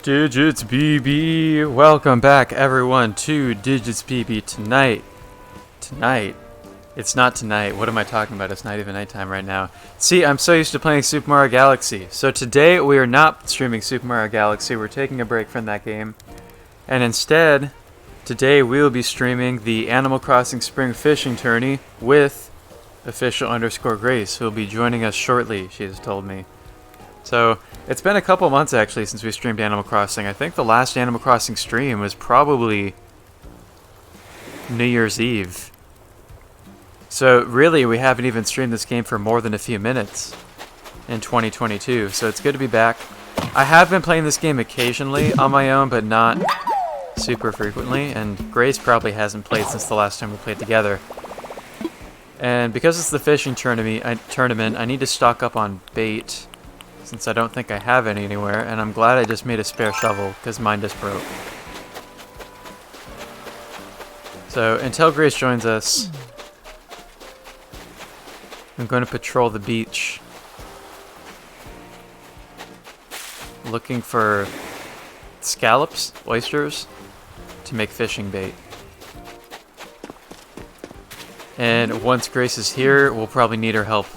Digitsbby, welcome back everyone to Digitsbby tonight. It's not tonight. What am I talking about? It's not even nighttime right now. See, I'm so used to playing Super Mario Galaxy. So today we are not streaming Super Mario Galaxy. We're taking a break from that game. And instead, today we will be streaming the Animal Crossing Spring Fishing Tourney with official_Grace, who will be joining us shortly, she has told me. So, it's been a couple months actually since we streamed Animal Crossing. I think the last Animal Crossing stream was probably New Year's Eve. So really, we haven't even streamed this game for more than a few minutes in 2022. So it's good to be back. I have been playing this game occasionally on my own, but not super frequently. And Grace probably hasn't played since the last time we played together. And because it's the fishing tournament, I need to stock up on bait, since I don't think I have any anywhere, and I'm glad I just made a spare shovel, because mine just broke. So, until Grace joins us, I'm going to patrol the beach, looking for scallops, oysters, to make fishing bait. And once Grace is here, we'll probably need her help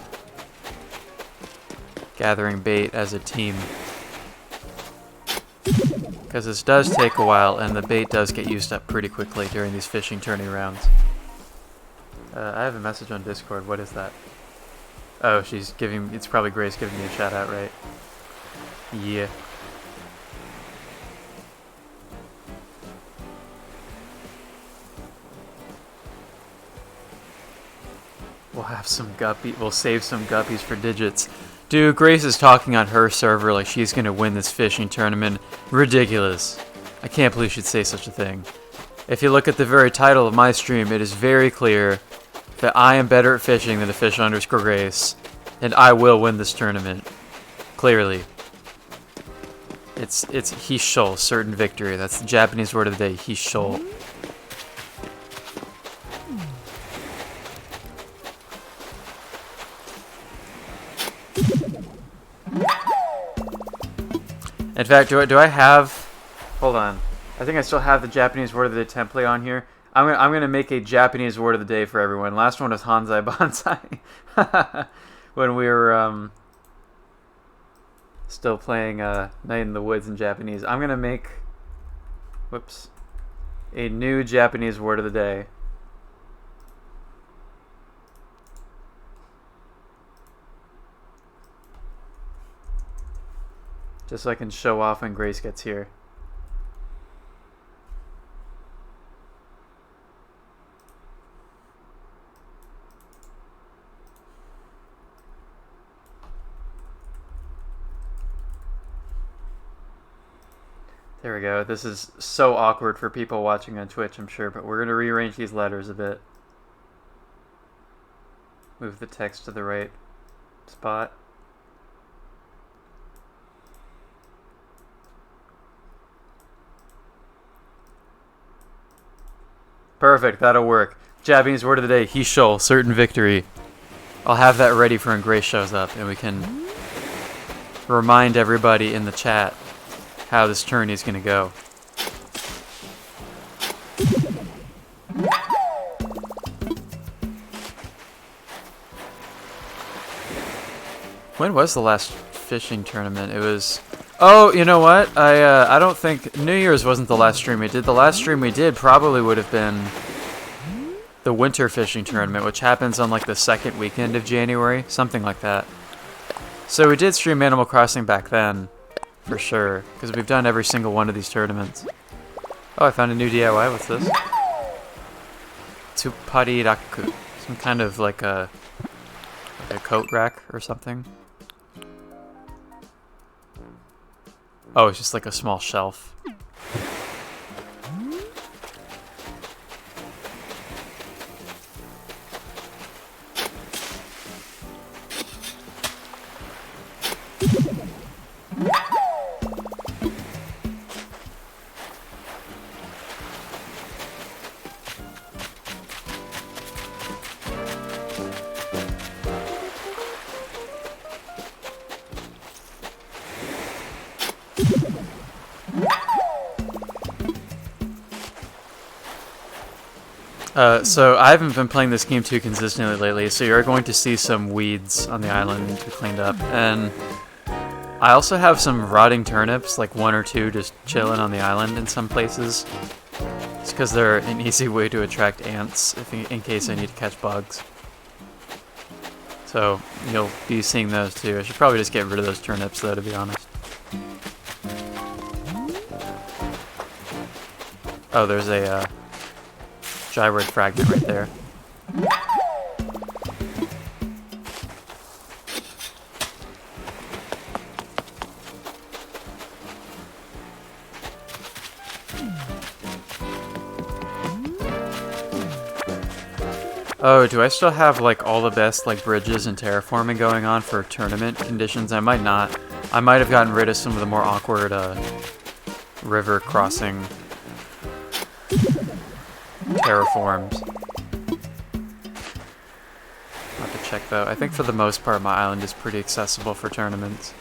gathering bait as a team, because this does take a while and the bait does get used up pretty quickly during these fishing tourney rounds. I have a message on Discord. What is that? Oh, it's probably Grace giving me a shout out, right? Yeah. We'll have some guppy. We'll save some guppies for Digits. Dude, Grace is talking on her server like she's gonna win this fishing tournament. Ridiculous. I can't believe she'd say such a thing. If you look at the very title of my stream, it is very clear that I am better at fishing than official_Grace, and I will win this tournament. Clearly. It's Hishol, certain victory. That's the Japanese word of the day, Hishol. In fact, do I have... Hold on. I think I still have the Japanese word of the day template on here. I'm gonna make a Japanese word of the day for everyone. Last one was Hanzai Bonsai. When we were still playing Night in the Woods in Japanese. I'm gonna make... Whoops. A new Japanese word of the day. Just so I can show off when Grace gets here. There we go. This is so awkward for people watching on Twitch, I'm sure, but we're going to rearrange these letters a bit. Move the text to the right spot. Perfect, that'll work. Japanese word of the day, Hishol, certain victory. I'll have that ready for when Grace shows up, and we can remind everybody in the chat how this tourney is going to go. When was the last fishing tournament? It was... Oh, you know what? I don't think New Year's wasn't the last stream we did. The last stream we did probably would have been the winter fishing tournament, which happens on like the second weekend of January, something like that. So we did stream Animal Crossing back then, for sure, because we've done every single one of these tournaments. Oh, I found a new DIY. What's this? Tsupariraku. Some kind of like a coat rack or something. Oh, it's just like a small shelf. So I haven't been playing this game too consistently lately, so you're going to see some weeds on the island to be cleaned up. And I also have some rotting turnips, like 1 or 2 just chilling on the island in some places. It's because they're an easy way to attract ants in case I need to catch bugs. So you'll be seeing those too. I should probably just get rid of those turnips though, to be honest. Oh, there's a gyroid fragment right there. Oh, do I still have like all the best like bridges and terraforming going on for tournament conditions? I might not. I might have gotten rid of some of the more awkward river crossing terraforms. I'll have to check though. I think for the most part my island is pretty accessible for tournaments.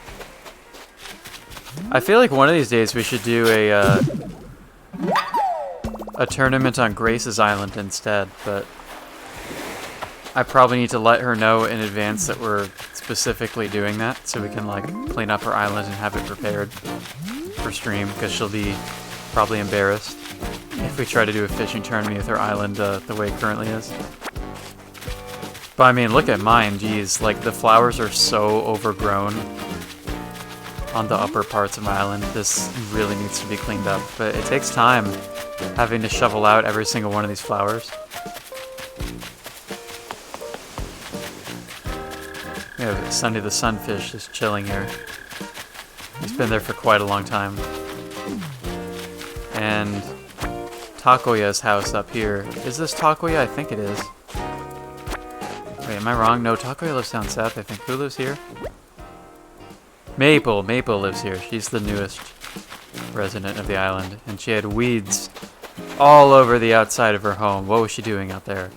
I feel like one of these days we should do a tournament on Grace's island instead, but I probably need to let her know in advance that we're specifically doing that so we can like clean up her island and have it prepared for stream, because she'll be probably embarrassed if we try to do a fishing tournament with her island the way it currently is. But I mean, look at mine, geez, like the flowers are so overgrown on the upper parts of my island. This really needs to be cleaned up, but it takes time having to shovel out every single one of these flowers. We have Sunny the Sunfish just chilling here. He's been there for quite a long time. And Takoya's house up here. Is this Takoya? I think it is. Wait, am I wrong? No, Takoya lives down south, I think. Who lives here? Maple. Maple lives here. She's the newest resident of the island. And she had weeds all over the outside of her home. What was she doing out there?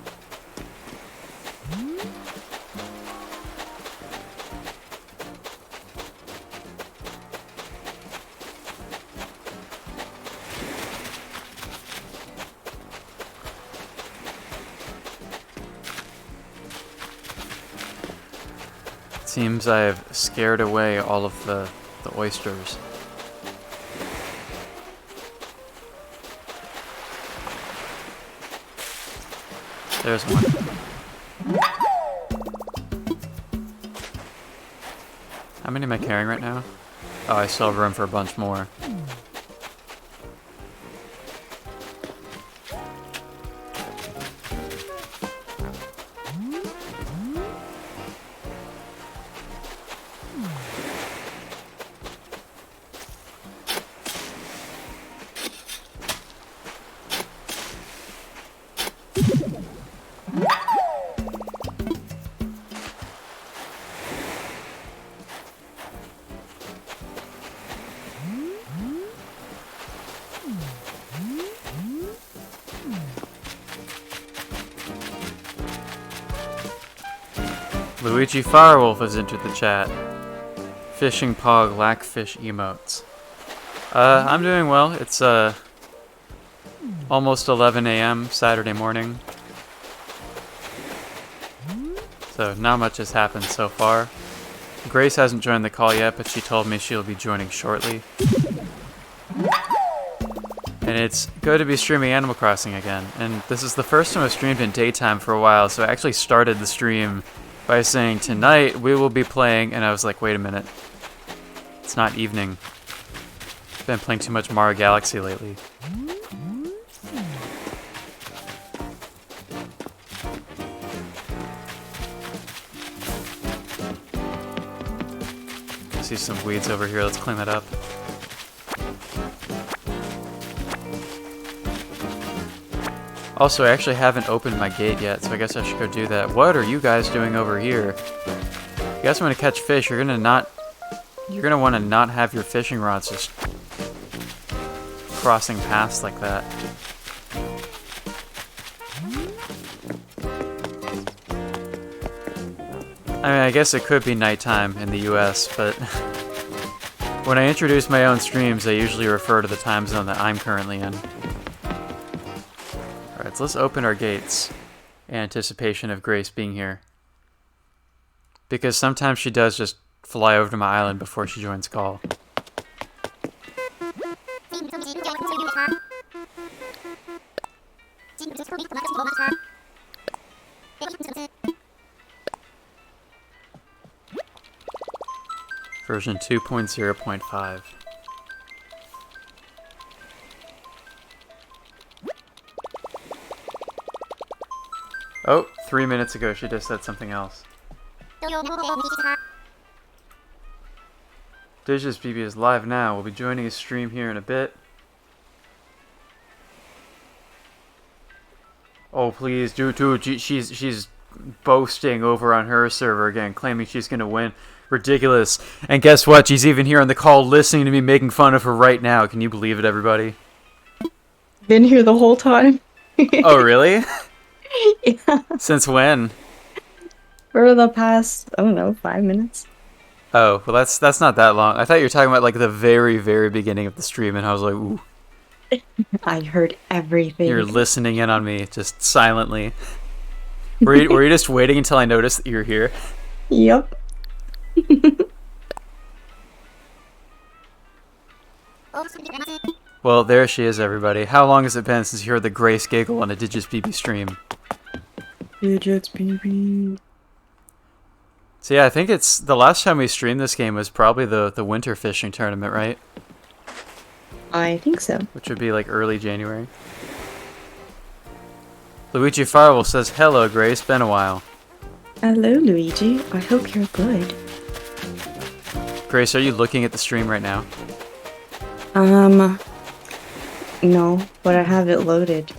Seems I've scared away all of the oysters. There's one. How many am I carrying right now? Oh, I still have room for a bunch more. Luigi Firewolf has entered the chat. Fishing Pog lack fish emotes. I'm doing well. It's almost 11 a.m. Saturday morning. So not much has happened so far. Grace hasn't joined the call yet, but she told me she'll be joining shortly. And it's good to be streaming Animal Crossing again. And this is the first time I've streamed in daytime for a while, so I actually started the stream by saying, tonight we will be playing, and I was like, wait a minute. It's not evening. I've been playing too much Mario Galaxy lately. I see some weeds over here, let's clean that up. Also, I actually haven't opened my gate yet, so I guess I should go do that. What are you guys doing over here? If you guys want to catch fish, you're gonna want to not have your fishing rods just crossing past like that. I mean, I guess it could be nighttime in the US, but when I introduce my own streams, I usually refer to the time zone that I'm currently in. Alright, Alright, so let's open our gates in anticipation of Grace being here. Because sometimes she does just fly over to my island before she joins call. Version 2.0.5. Oh, 3 minutes ago she just said something else. Digitsbby is live now. We'll be joining his stream here in a bit. Oh, please, dude, she's boasting over on her server again, claiming she's gonna win. Ridiculous. And guess what? She's even here on the call listening to me making fun of her right now. Can you believe it, everybody? Been here the whole time. Oh, really? Yeah. Since when? For the past, I don't know, 5 minutes. Oh, well, that's not that long. I thought you were talking about like the very, very beginning of the stream, and I was like, ooh. I heard everything. You're listening in on me, just silently. Were you just waiting until I noticed that you're here? Yep. Well, there she is, everybody. How long has it been since you heard the Grace giggle on a Digitsbby stream? Digitsbby. So yeah, I think it's the last time we streamed this game was probably the winter fishing tournament, right? I think so. Which would be like early January. Luigi Farwell says, "Hello, Grace. Been a while." Hello, Luigi. I hope you're good. Grace, are you looking at the stream right now? No, but I have it loaded.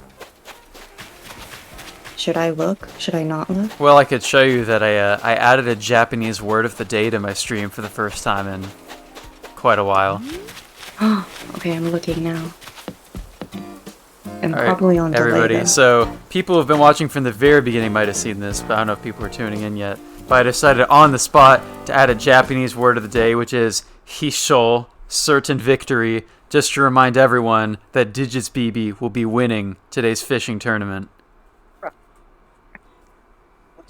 Should I look? Should I not look? Well, I could show you that I added a Japanese word of the day to my stream for the first time in quite a while. Okay, I'm looking now. I'm All right, probably on delay, everybody. though. So people who've been watching from the very beginning might have seen this, but I don't know if people are tuning in yet. But I decided on the spot to add a Japanese word of the day, which is hishou, certain victory, just to remind everyone that Digitsbby will be winning today's fishing tournament. What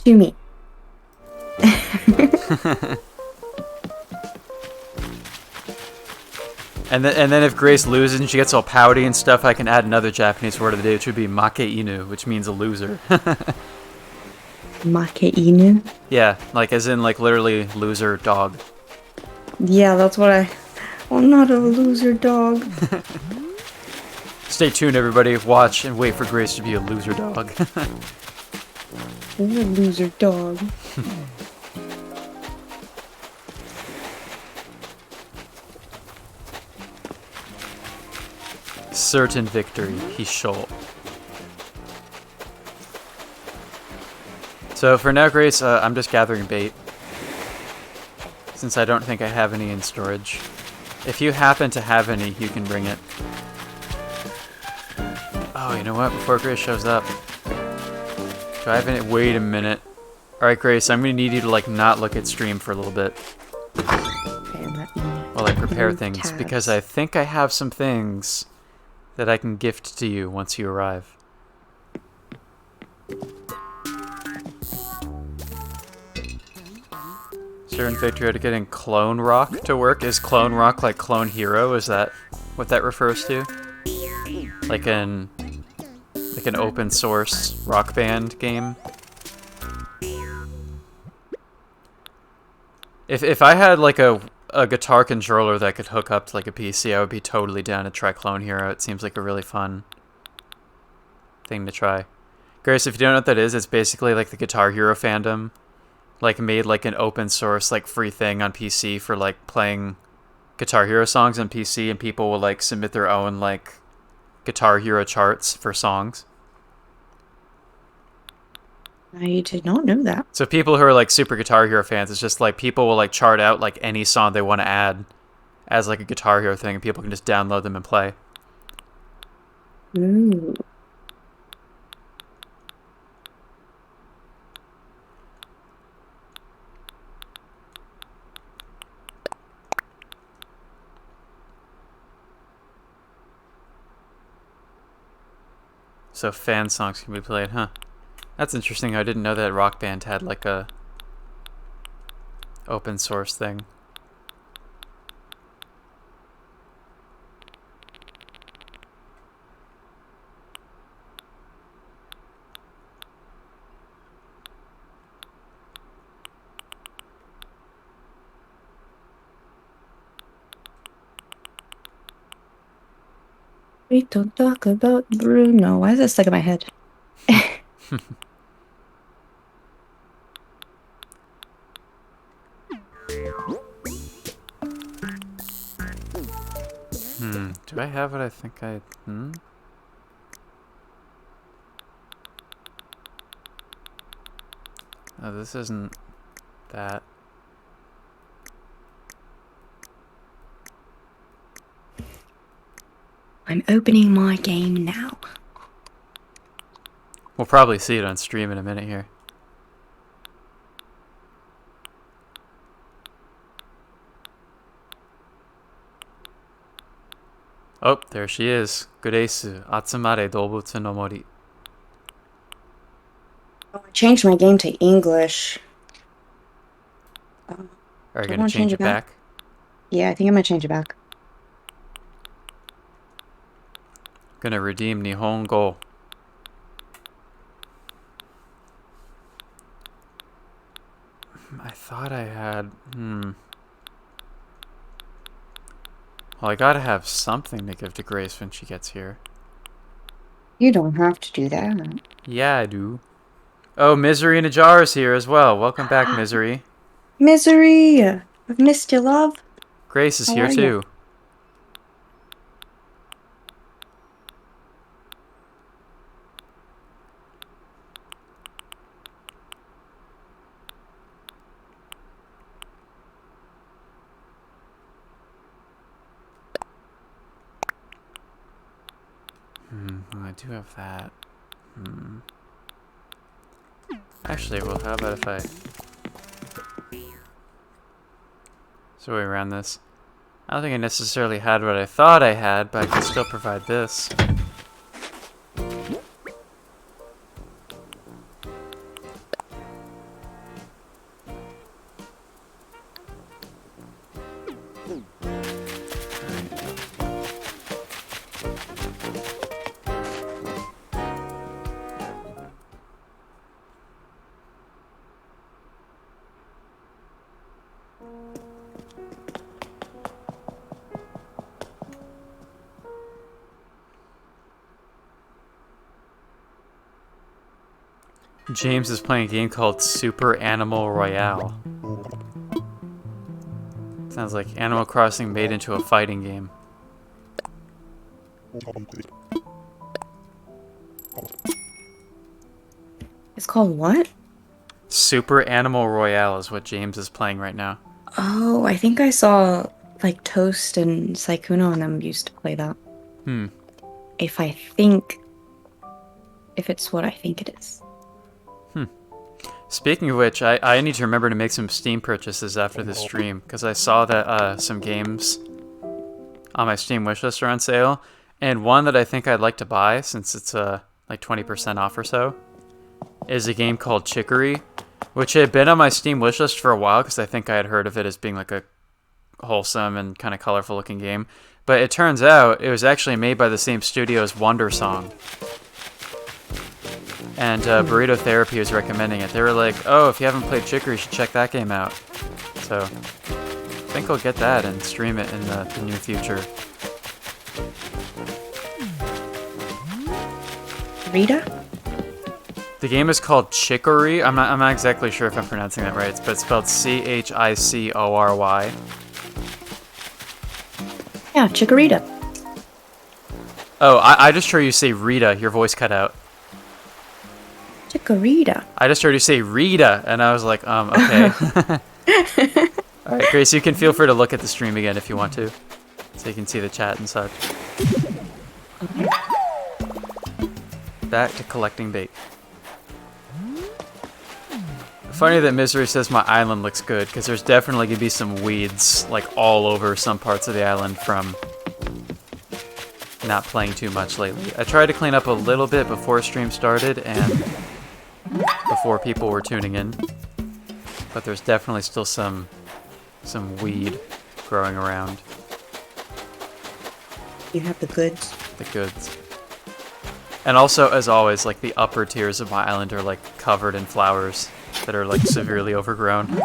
do you mean? And then if Grace loses and she gets all pouty and stuff, I can add another Japanese word of the day, which would be make inu, which means a loser. Make inu? Yeah, like as in like literally loser dog. Yeah, that's what I'm not a loser dog. Stay tuned, everybody. Watch and wait for Grace to be a loser dog. You're a loser dog. Certain victory, hishou. So for now, Grace, I'm just gathering bait, since I don't think I have any in storage. If you happen to have any, you can bring it. Oh, you know what? Before Grace shows up, do I have any? Wait a minute. All right, Grace, I'm gonna need you to like not look at stream for a little bit Okay, let me while I prepare things, tabs. because I think I have some things that I can gift to you once you arrive. Certain victory to getting Clone Rock to work. Is Clone Rock like Clone Hero? Is that what that refers to? Like an open source rock band game? If I had like a guitar controller that could hook up to like a PC, I would be totally down to try Clone Hero. It seems like a really fun thing to try. Grace, if you don't know what that is, it's basically like the Guitar Hero fandom, like made like an open source like free thing on PC for like playing Guitar Hero songs on PC, and people will like submit their own like Guitar Hero charts for songs. I did not know that. So people who are like super Guitar Hero fans, it's just like people will like chart out like any song they want to add as like a Guitar Hero thing, and people can just download them and play. Ooh. so fan songs can be played, huh? That's interesting. I didn't know that Rock Band had like a open source thing. We don't talk about Bruno. Why is that stuck in my head? Do I have what I think I... Oh, this isn't that. I'm opening my game now. We'll probably see it on stream in a minute here. Oh, there she is. Guresu, Atsumare Doubutsu no Mori. Oh, I changed my game to English. Are you going to change it back? Yeah, I think I'm going to change it back. Gonna redeem Nihongo. I thought I had... Well, I gotta have something to give to Grace when she gets here. You don't have to do that. Yeah, I do. Oh, Misery in a Jar is here as well. Welcome back, Misery. Misery! I've missed you, love. Grace is How here are too. you? I do have that. Actually, well, how about if I... So we ran this. I don't think I necessarily had what I thought I had, but I can still provide this. James is playing a game called Super Animal Royale. Sounds like Animal Crossing made into a fighting game. It's called what? Super Animal Royale is what James is playing right now. Oh, I think I saw like Toast and Saikuno and them used to play that. If it's what I think it is. Speaking of which, I need to remember to make some Steam purchases after this stream, because I saw that some games on my Steam wishlist are on sale, and one that I think I'd like to buy, since it's like 20% off or so, is a game called Chicory, which had been on my Steam wishlist for a while, because I think I had heard of it as being like a wholesome and kind of colorful looking game, but it turns out it was actually made by the same studio as Wonder Song. And Burrito Therapy was recommending it. They were like, oh, if you haven't played Chicory, you should check that game out. So, I think I'll get that and stream it in the near future. Rita? The game is called Chicory. I'm not exactly sure if I'm pronouncing that right, but it's spelled Chicory. Yeah, Chikorita. Oh, I just heard you say Rita. Your voice cut out. Chikorita. I just heard you say Rita, and I was like, okay. Alright, Grace, you can feel free to look at the stream again if you want to, so you can see the chat and such. Back to collecting bait. Funny that Misery says my island looks good, because there's definitely going to be some weeds, like, all over some parts of the island from not playing too much lately. I tried to clean up a little bit before stream started and before people were tuning in, but there's definitely still some weed growing around. You have the goods. The goods. And also, as always, like the upper tiers of my island are like covered in flowers that are like severely overgrown.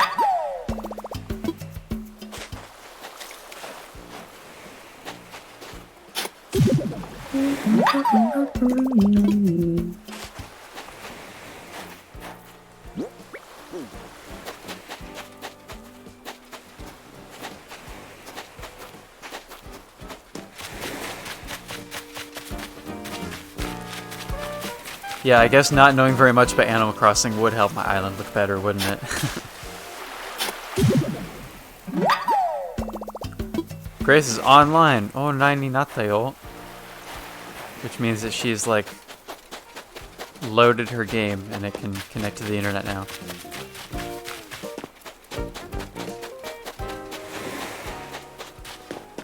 Yeah, I guess not knowing very much about Animal Crossing would help my island look better, wouldn't it? Grace is online. Oh, nai ni natta yo. Which means that she's like loaded her game and it can connect to the internet now.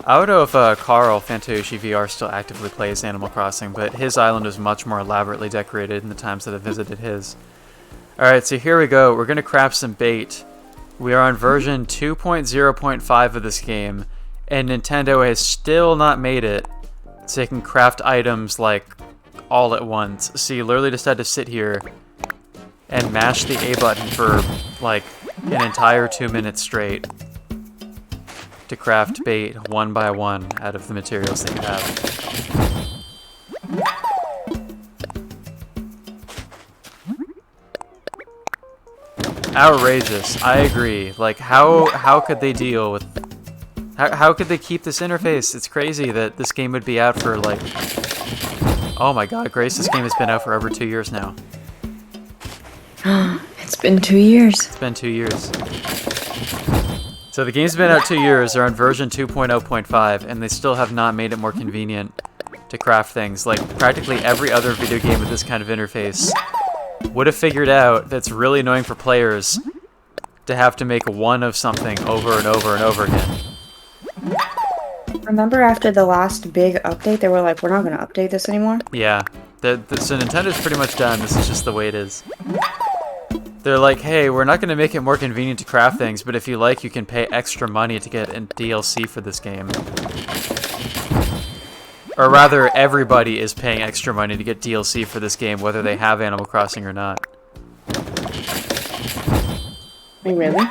I don't know if Carl Fantoshi VR still actively plays Animal Crossing, but his island is much more elaborately decorated in the times that I've visited his. Alright, so here we go. We're going to craft some bait. We are on version 2.0.5 of this game, and Nintendo has still not made it so you can craft items like all at once. So you literally just had to sit here and mash the A button for like an entire 2 minutes straight to craft bait one by one out of the materials that you have. Outrageous. I agree. Like, how could they deal with... How could they keep this interface? It's crazy that this game would be out for, like... Oh my god, Grace, this game has been out for over 2 years now. It's been 2 years. It's been 2 years. So the game's been out 2 years, they're on version 2.0.5, and they still have not made it more convenient to craft things. Like, practically every other video game with this kind of interface would have figured out that it's really annoying for players to have to make one of something over and over and over again. Remember after the last big update, they were like, we're not going to update this anymore? Yeah. So Nintendo's pretty much done. This is just the way it is. They're like, hey, we're not going to make it more convenient to craft things, but if you like, you can pay extra money to get in DLC for this game. Or rather, everybody is paying extra money to get DLC for this game, whether they have Animal Crossing or not. Wait, really?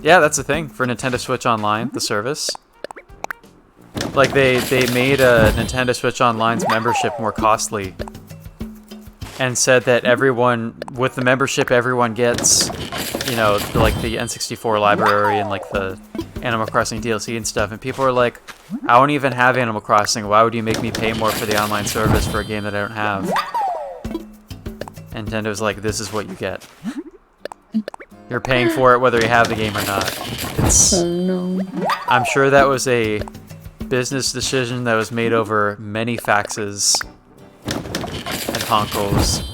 Yeah, that's the thing for Nintendo Switch Online, the service. Like, they made Nintendo Switch Online's membership more costly. And said that everyone, with the membership, everyone gets, you know, like the N64 library and like the Animal Crossing DLC and stuff. And people are like, I don't even have Animal Crossing. Why would you make me pay more for the online service for a game that I don't have? And Nintendo's like, this is what you get. You're paying for it whether you have the game or not. It's, oh no. I'm sure that was a business decision that was made over many faxes and honkos.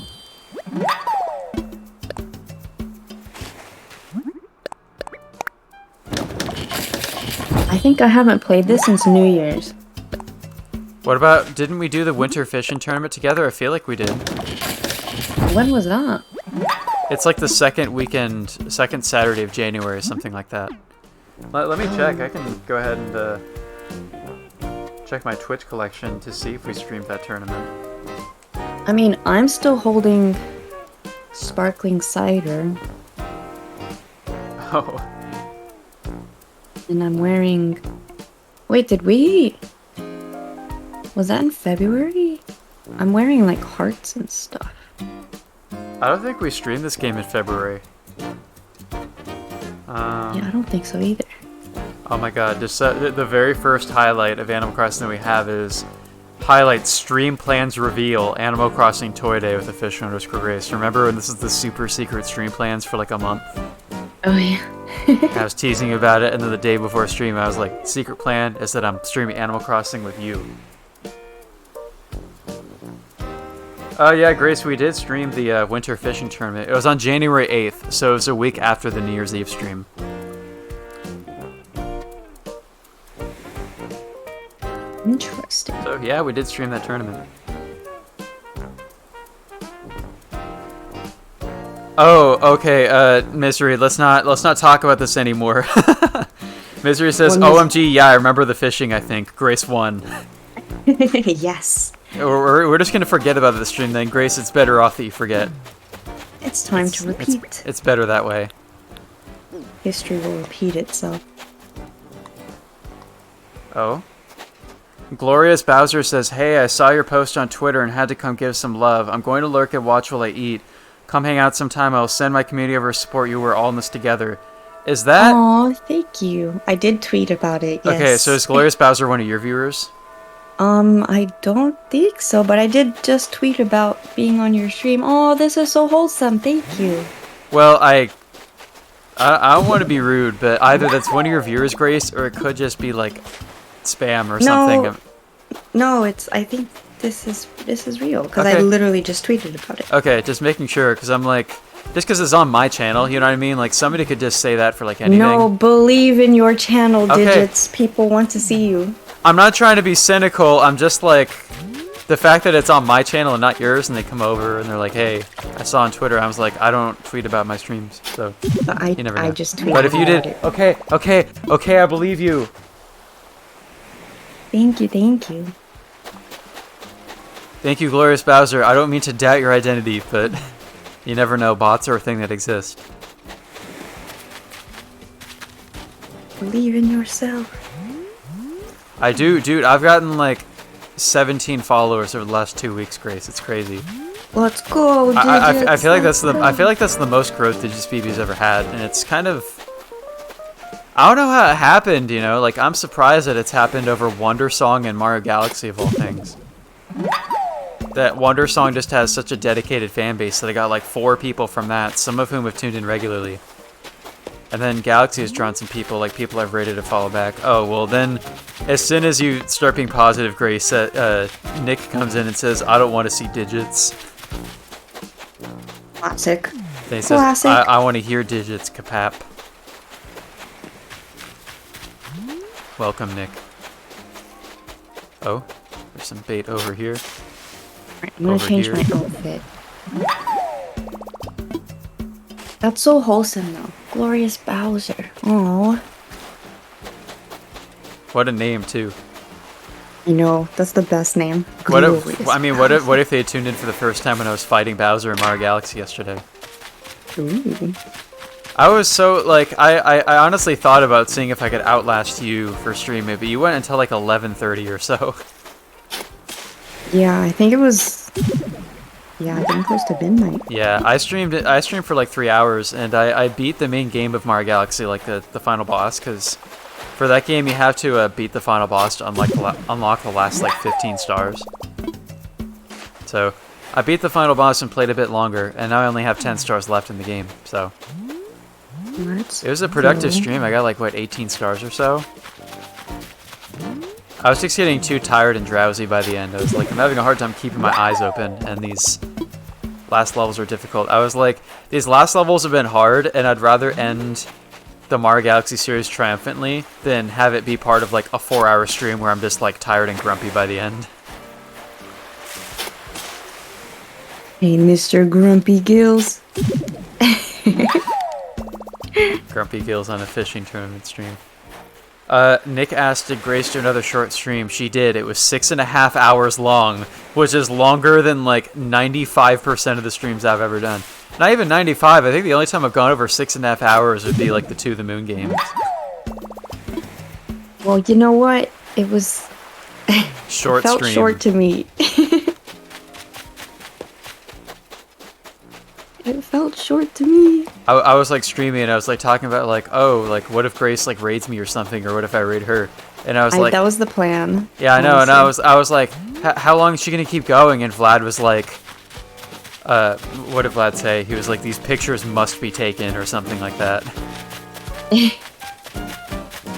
I think I haven't played this since New Year's. What about, didn't we do the winter fishing tournament together? I feel like we did. When was that? It's like the second Saturday of January, something like that. Let me check. I can go ahead and check my Twitch collection to see if we streamed that tournament. I mean, I'm still holding sparkling cider. Oh. And I'm wearing... Wait, did we... Was that in February? I'm wearing, like, hearts and stuff. I don't think we streamed this game in February. Yeah, I don't think so either. Oh my god, just the very first highlight of Animal Crossing that we have is highlight stream plans reveal Animal Crossing Toy Day with official _Grace. Remember when this is the super secret stream plans for like a month? Oh yeah. I was teasing about it, and then the day before stream I was like, secret plan is that I'm streaming Animal Crossing with you. Oh yeah, Grace, we did stream the winter fishing tournament. It was on January 8th, so it was a week after the New Year's Eve stream. Interesting. So yeah, we did stream that tournament. Oh, okay, Misery, let's not talk about this anymore. Misery says, OMG, yeah, I remember the fishing, I think. Grace won. Yes. We're just gonna forget about this stream then. Grace, it's better off that you forget. It's time to repeat. It's better that way. History will repeat itself. Oh? Glorious Bowser says, hey, I saw your post on Twitter and had to come give some love. I'm going to lurk and watch while I eat. Come hang out sometime. I'll send my community over to support you. We're all in this together. Is that... Aw, thank you. I did tweet about it, yes. Okay, so is Glorious Bowser one of your viewers? I don't think so, but I did just tweet about being on your stream. Oh, this is so wholesome. Thank you. Well, I don't want to be rude, but either that's one of your viewers, Grace, or it could just be like spam or something. No, I think this is real because I literally just tweeted about it. Okay, just making sure because I'm like, just because it's on my channel, you know what I mean? Like somebody could just say that for like anything. No, believe in your channel, Digits. People want to see you. I'm not trying to be cynical. I'm just like, the fact that it's on my channel and not yours, and they come over and they're like, hey, I saw on Twitter. I was like, I don't tweet about my streams, so you never know. I just tweeted But if you did, it. okay, I believe you. Thank you, thank you. Thank you, Glorious Bowser. I don't mean to doubt your identity, but you never know. Bots are a thing that exists. Believe in yourself. I do, dude. I've gotten like 17 followers over the last 2 weeks, Grace. It's crazy. Let's go, Digits. I feel like that's the most growth Digitsbby's ever had, and it's kind of, I don't know how it happened. You know, like I'm surprised that it's happened over Wonder Song and Mario Galaxy of all things. That Wonder Song just has such a dedicated fan base that I got like 4 people from that, some of whom have tuned in regularly. And then Galaxy has drawn some people, like people I've rated to follow back. Oh, well then, as soon as you start being positive, Grace, Nick comes in and says, I don't want to see Digits. Classic. Then he says, I want to hear Digits, kapap. Welcome, Nick. Oh, there's some bait over here. Right, I'm gonna change my outfit. That's so wholesome, though. Glorious Bowser. Aww. What a name, too. I know, that's the best name. What if they had tuned in for the first time when I was fighting Bowser in Mario Galaxy yesterday? Ooh. I was so, like, I honestly thought about seeing if I could outlast you for stream, but you went until like 11:30 or so. Yeah, I think it was... Yeah, I think close to midnight. Yeah, I streamed for like 3 hours, and I beat the main game of Mario Galaxy, like the final boss, because for that game you have to beat the final boss to unlock the last like 15 stars. So I beat the final boss and played a bit longer, and now I only have 10 stars left in the game. So it was a productive stream. I got like what 18 stars or so. I was just getting too tired and drowsy by the end. I was like, I'm having a hard time keeping my eyes open, and these last levels are difficult. I was like, these last levels have been hard, and I'd rather end the Mario Galaxy series triumphantly than have it be part of like a 4-hour stream where I'm just like tired and grumpy by the end. Hey, Mr. Grumpy Gills. Grumpy Gills on a fishing tournament stream. Nick asked, did Grace do another short stream? She did. It was 6.5 hours long, which is longer than like 95% of the streams I've ever done. Not even 95. I think the only time I've gone over 6.5 hours would be like the To the Moon games. Well, you know what? It was... Short it felt stream. short to me. It felt short to me. I was like streaming and I was like talking about like, oh, like what if Grace like raids me or something, or what if I raid her? And I was like, that was the plan. Yeah, I know. And I was like, how long is she gonna keep going? And Vlad was like, what did Vlad say? He was like, these pictures must be taken or something like that.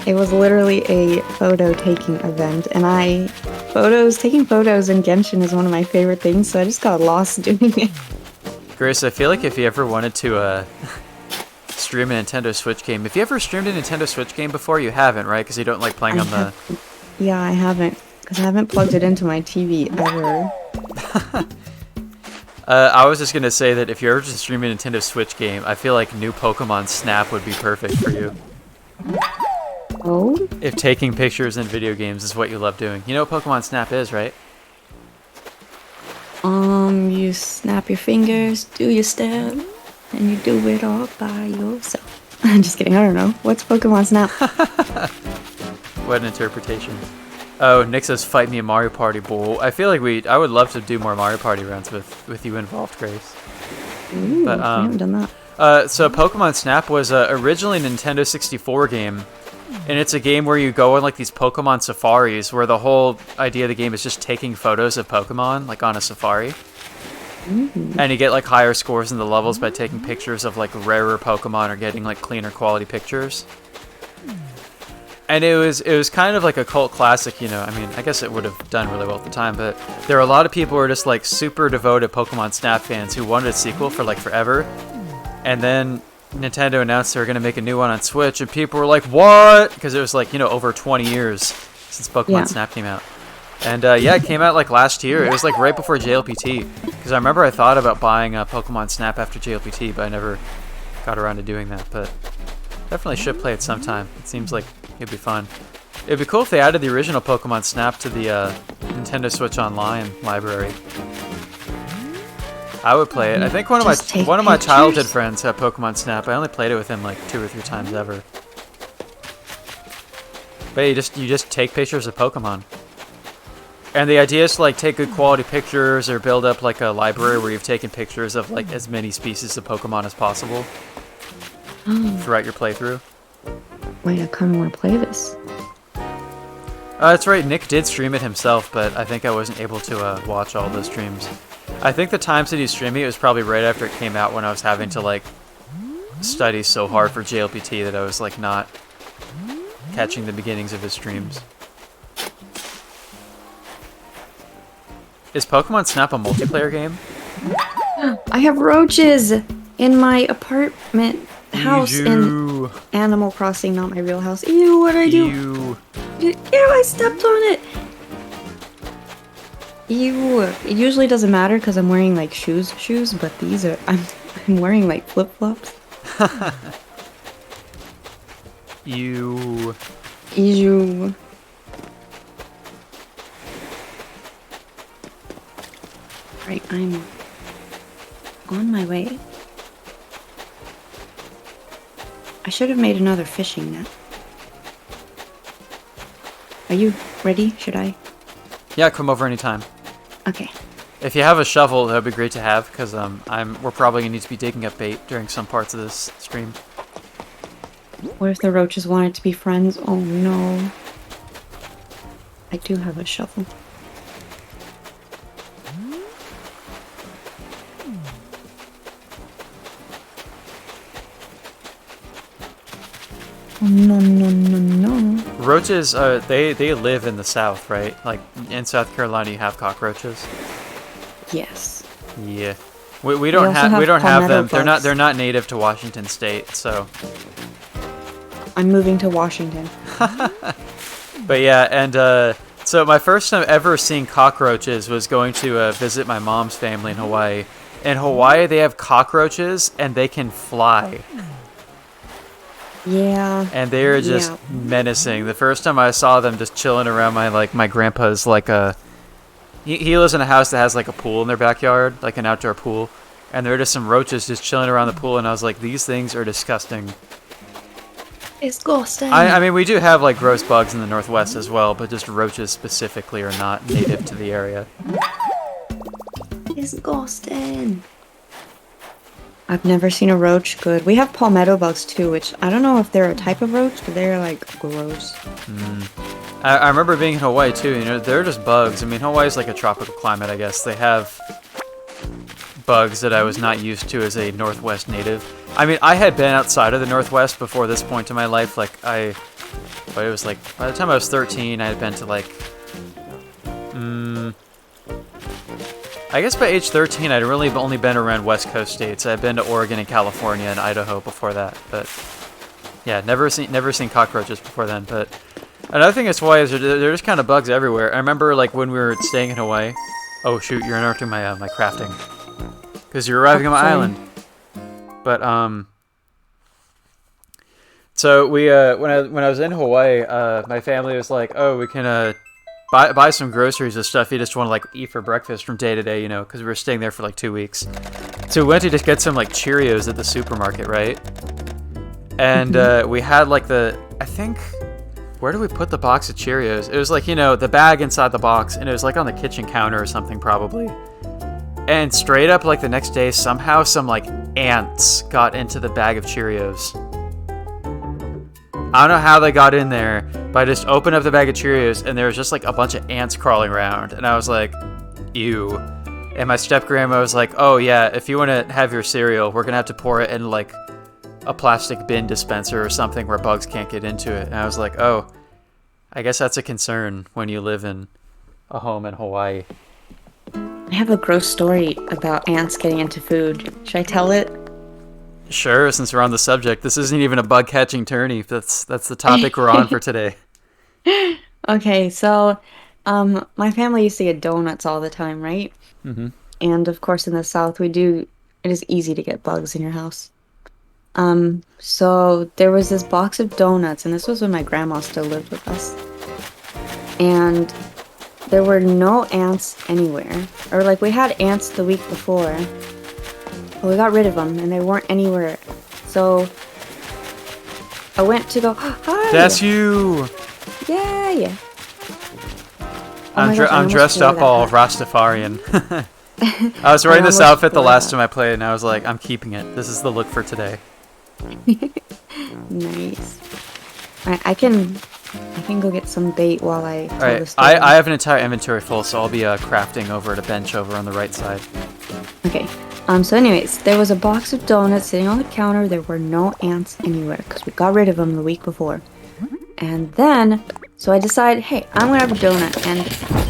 It was literally a photo taking event, and taking photos in Genshin is one of my favorite things, so I just got lost doing it. Grace, I feel like if you ever wanted to stream a Nintendo Switch game, if you ever streamed a Nintendo Switch game before, you haven't, right? Because you don't like playing on the... Yeah, I haven't. Because I haven't plugged it into my TV ever. I was just gonna say that if you're ever just streaming a Nintendo Switch game, I feel like new Pokemon Snap would be perfect for you. Oh? If taking pictures in video games is what you love doing. You know what Pokemon Snap is, right? You snap your fingers, do your step, and you do it all by yourself. I'm just kidding, I don't know. What's Pokemon Snap? What an interpretation. Oh, Nick says fight me in Mario Party Bowl. I feel like I would love to do more Mario Party rounds with you involved, Grace. Ooh, But, I haven't done that. So Pokemon Snap was originally a Nintendo 64 game. And it's a game where you go on like these Pokemon safaris where the whole idea of the game is just taking photos of Pokemon like on a safari. And you get like higher scores in the levels by taking pictures of like rarer Pokemon or getting like cleaner quality pictures. And it was kind of like a cult classic, you know. I mean, I guess it would have done really well at the time, but there are a lot of people who are just like super devoted Pokemon Snap fans who wanted a sequel for like forever. And then Nintendo announced they were going to make a new one on Switch, and people were like, what? Because it was like, you know, over 20 years since Pokemon Snap came out. And yeah, it came out like last year. It was like right before JLPT. Because I remember I thought about buying Pokemon Snap after JLPT, but I never got around to doing that. But definitely should play it sometime. It seems like it'd be fun. It'd be cool if they added the original Pokemon Snap to the Nintendo Switch Online library. I would play it. I think one of my childhood friends had Pokemon Snap. I only played it with him like 2 or 3 times ever. But you just take pictures of Pokemon. And the idea is to like take good quality pictures or build up like a library where you've taken pictures of like as many species of Pokemon as possible throughout your playthrough. Wait, I kind of want to play this. That's right, Nick did stream it himself, but I think I wasn't able to watch all those streams. I think the times that he's streaming it was probably right after it came out when I was having to like study so hard for JLPT that I was like not catching the beginnings of his streams. Is Pokemon Snap a multiplayer game? I have roaches in my apartment house in Animal Crossing, not my real house. Ew, what did I do? Ew, I stepped on it. Ew. It usually doesn't matter because I'm wearing like shoes, but these are I'm wearing like flip-flops. Ew. Ew. Right, I'm on my way. I should have made another fishing net. Are you ready? Should I? Yeah, come over anytime. Okay. If you have a shovel, that would be great to have, because we're probably gonna need to be digging up bait during some parts of this stream. What if the roaches wanted to be friends? Oh no. I do have a shovel. Oh, no, no, no, no. Roaches, they live in the south, right? Like, in South Carolina you have cockroaches? Yes. Yeah. We don't have them. Bugs. They're not native to Washington State, so. I'm moving to Washington. But yeah, and so my first time ever seeing cockroaches was going to visit my mom's family in Hawaii. In Hawaii, they have cockroaches, and they can fly. Yeah. And they're just menacing. The first time I saw them just chilling around my grandpa's like he lives in a house that has like a pool in their backyard, like an outdoor pool, and there were just some roaches just chilling around the pool, and I was like, these things are disgusting. Disgusting. I mean, we do have like gross bugs in the Northwest as well, but just roaches specifically are not native to the area. Disgusting. I've never seen a roach good. We have palmetto bugs too, which I don't know if they're a type of roach, but they're like gross. I remember being in Hawaii too, you know, they're just bugs. I mean, Hawaii's like a tropical climate, I guess. They have bugs that I was not used to as a Northwest native. I mean, I had been outside of the Northwest before this point in my life. Like, but it was like, by the time I was 13, I had been to like, I guess by age 13, I'd really only been around West Coast states. I'd been to Oregon and California and Idaho before that, but yeah, never seen cockroaches before then. But Another thing is Hawaii is there's kind of bugs everywhere. I remember like when we were staying in Hawaii. Oh shoot, you're interrupting my my crafting. Because you're arriving on my island. But so we when I was in Hawaii, my family was like, oh, we can buy some groceries and stuff you just want to like eat for breakfast from day to day, you know, because we were staying there for like 2 weeks. So we went to just get some like Cheerios at the supermarket, right? And we had like I think, where do we put the box of Cheerios? It was like, you know, the bag inside the box, and it was like on the kitchen counter or something probably. And straight up like the next day, somehow some like ants got into the bag of Cheerios. I don't know how they got in there, but I just opened up the bag of Cheerios and there was just like a bunch of ants crawling around. And I was like, ew. And my step-grandma was like, oh yeah, if you want to have your cereal, we're going to have to pour it in like a plastic bin dispenser or something where bugs can't get into it. And I was like, oh, I guess that's a concern when you live in a home in Hawaii. I have a gross story about ants getting into food. Should I tell it? Sure, since we're on the subject. This isn't even a bug catching tourney. That's the topic we're on for today. Okay, so my family used to get donuts all the time, right? Mm-hmm. And of course in the South it is easy to get bugs in your house. So there was this box of donuts, and this was when my grandma still lived with us. And there were no ants anywhere. Or like we had ants the week before. But we got rid of them and they weren't anywhere. So I went to go, hi! That's you! Yay! I'm dressed up all Rastafarian. I was wearing this outfit the last time I played, and I was like, I'm keeping it. This is the look for today. Nice. Alright, I can go get some bait while I tell Alright, the story. I have an entire inventory full, so I'll be crafting over at a bench over on the right side. Okay. So anyways, there was a box of donuts sitting on the counter. There were no ants anywhere because we got rid of them the week before. And then, so I decided, hey, I'm gonna have a donut. And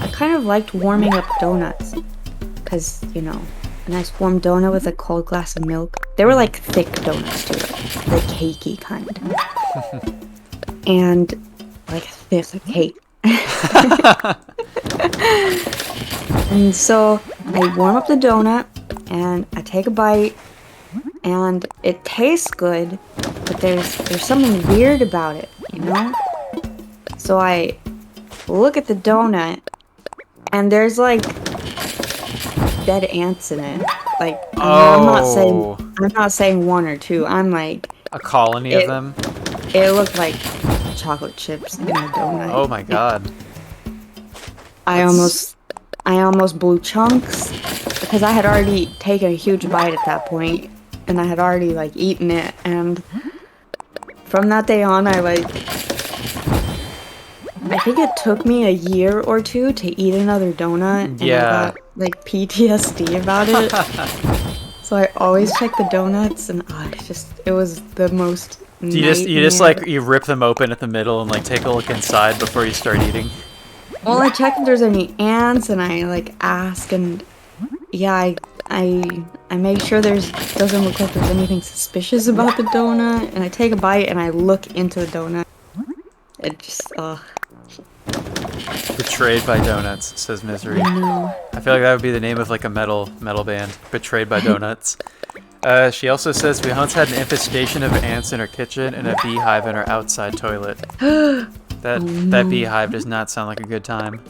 I kind of liked warming up donuts because, you know, a nice warm donut with a cold glass of milk. They were like thick donuts too, the cakey kind. And like thick cake. And so I warm up the donut and I take a bite and it tastes good, but there's something weird about it, you know? So I look at the donut and there's like dead ants in it. Like I'm not saying one or two. I'm like a colony of them. It looked like chocolate chips in a donut. Oh my god. I almost blew chunks because I had already taken a huge bite at that point and I had already like eaten it, and from that day on I think it took me a year or two to eat another donut, and I got like PTSD about it. So I always check the donuts, and it was the most you just like you rip them open at the middle and like take a look inside before you start eating? Well, I check if there's any ants, and I like ask, and yeah, I make sure doesn't look like there's anything suspicious about the donut, and I take a bite and I look into the donut. It just Betrayed by donuts, says Misery. No. I feel like that would be the name of like a metal band. Betrayed by donuts. She also says we once had an infestation of ants in our kitchen and a beehive in our outside toilet. That beehive does not sound like a good time.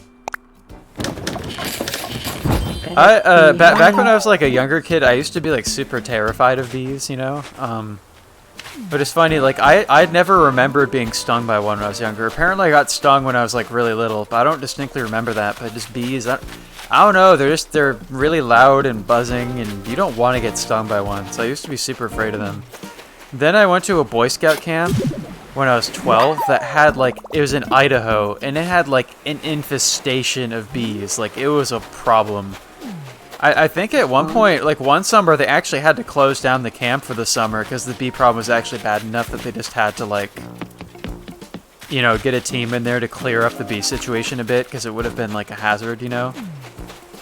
Back when I was like a younger kid, I used to be like super terrified of bees, you know? But it's funny, like I'd never remembered being stung by one when I was younger. Apparently I got stung when I was like really little, but I don't distinctly remember that. But just bees, I don't know, they're really loud and buzzing, and you don't want to get stung by one. So I used to be super afraid of them. Then I went to a Boy Scout camp when I was 12 that had like, it was in Idaho, and it had like an infestation of bees. Like it was a problem. I think at one point, like one summer, they actually had to close down the camp for the summer because the bee problem was actually bad enough that they just had to like, you know, get a team in there to clear up the bee situation a bit because it would have been like a hazard, you know?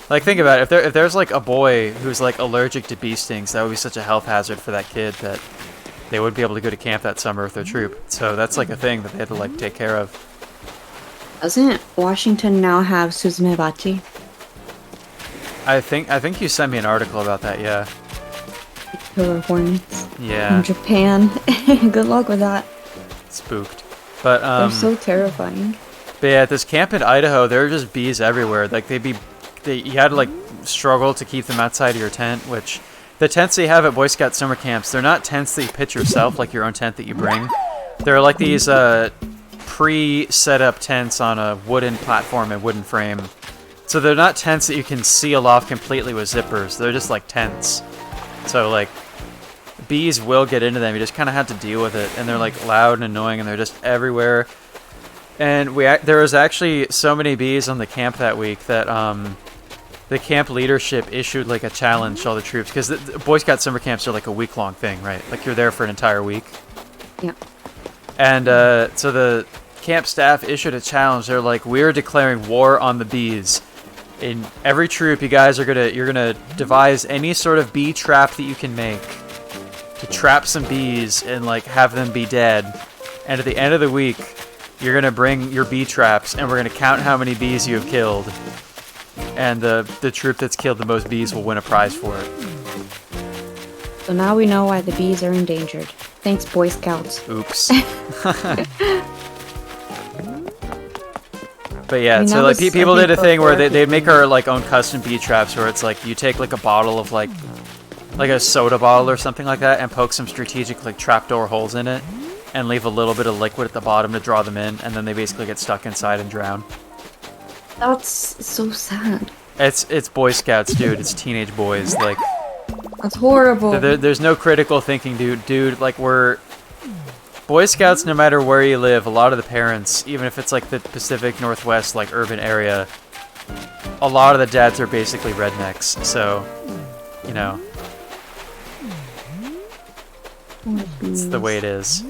Like think about it, if there's like a boy who's like allergic to bee stings, that would be such a health hazard for that kid that they wouldn't be able to go to camp that summer with their troop. So that's like a thing that they had to like take care of. Doesn't Washington now have Suzumebachi? I think you sent me an article about that. Yeah. Killer hornets. Yeah. In Japan. Good luck with that. Spooked. But They're so terrifying. But yeah, at this camp in Idaho, there are just bees everywhere. Like you had to like struggle to keep them outside of your tent, which the tents they have at Boy Scout summer camps, they're not tents that you pitch yourself, like your own tent that you bring. They're like these pre-set up tents on a wooden platform and wooden frame. So they're not tents that you can seal off completely with zippers. They're just like tents. So like bees will get into them. You just kind of have to deal with it, and they're like loud and annoying, and they're just everywhere. And there was actually so many bees on the camp that week that the camp leadership issued like a challenge to all the troops, because the Boy Scout summer camps are like a week-long thing, right? Like you're there for an entire week. Yeah. And so the camp staff issued a challenge. They're like, we're declaring war on the bees. In every troop, you're gonna devise any sort of bee trap that you can make to trap some bees and like have them be dead. And at the end of the week, you're gonna bring your bee traps, and we're gonna count how many bees you have killed. And the troop that's killed the most bees will win a prize for it. So now we know why the bees are endangered. Thanks, Boy Scouts. Oops. But yeah, so like people did a thing where they'd make our like own custom bee traps, where it's like you take like a bottle of like a soda bottle or something like that, and poke some strategic like trapdoor holes in it, and leave a little bit of liquid at the bottom to draw them in, and then they basically get stuck inside and drown. That's so sad. It's Boy Scouts, dude. It's teenage boys. Like, that's horrible. There's no critical thinking, dude. Like, we're Boy Scouts. No matter where you live, a lot of the parents, even if it's like the Pacific Northwest, like urban area, a lot of the dads are basically rednecks. So, you know, it's the way it is.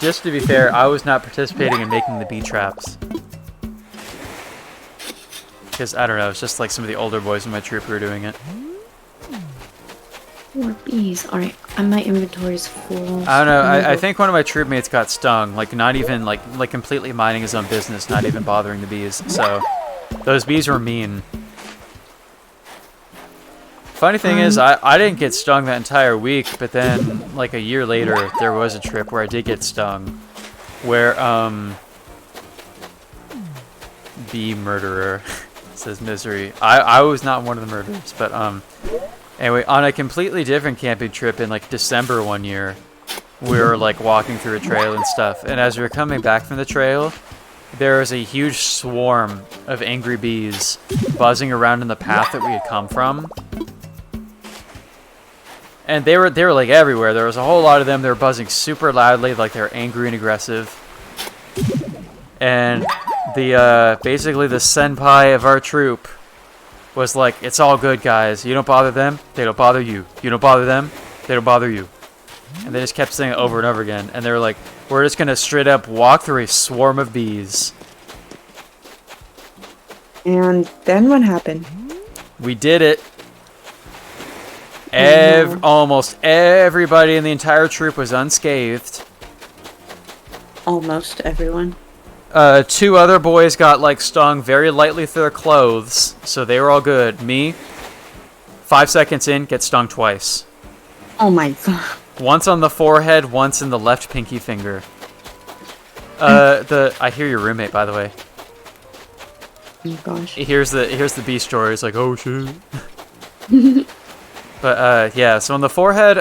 Just to be fair, I was not participating in making the bee traps. Because, I don't know, it's just like some of the older boys in my troop who were doing it. More bees. Alright, my inventory is full. I don't know, I think one of my troop mates got stung. Like, not even, like completely minding his own business, not even bothering the bees. So, those bees were mean. Funny thing is, I didn't get stung that entire week, but then, like, a year later, there was a trip where I did get stung. Where, bee murderer. Says Misery. I was not one of the murderers, but anyway, on a completely different camping trip in like December one year, we were like walking through a trail and stuff, and as we were coming back from the trail, there was a huge swarm of angry bees buzzing around in the path that we had come from. And they were like everywhere. There was a whole lot of them. They were buzzing super loudly, like they were angry and aggressive. And basically the senpai of our troop was like, it's all good, guys. You don't bother them, they don't bother you. You don't bother them, they don't bother you. And they just kept saying it over and over again. And they were like, we're just gonna straight up walk through a swarm of bees. And then what happened? We did it. Almost everybody in the entire troop was unscathed. Almost everyone. 2 other boys got like stung very lightly through their clothes, so they were all good. Me, 5 seconds in, get stung twice. Oh my god. Once on the forehead, once in the left pinky finger. I hear your roommate, by the way. Oh my gosh. Here's the bee story. It's like, oh shit. But yeah, so on the forehead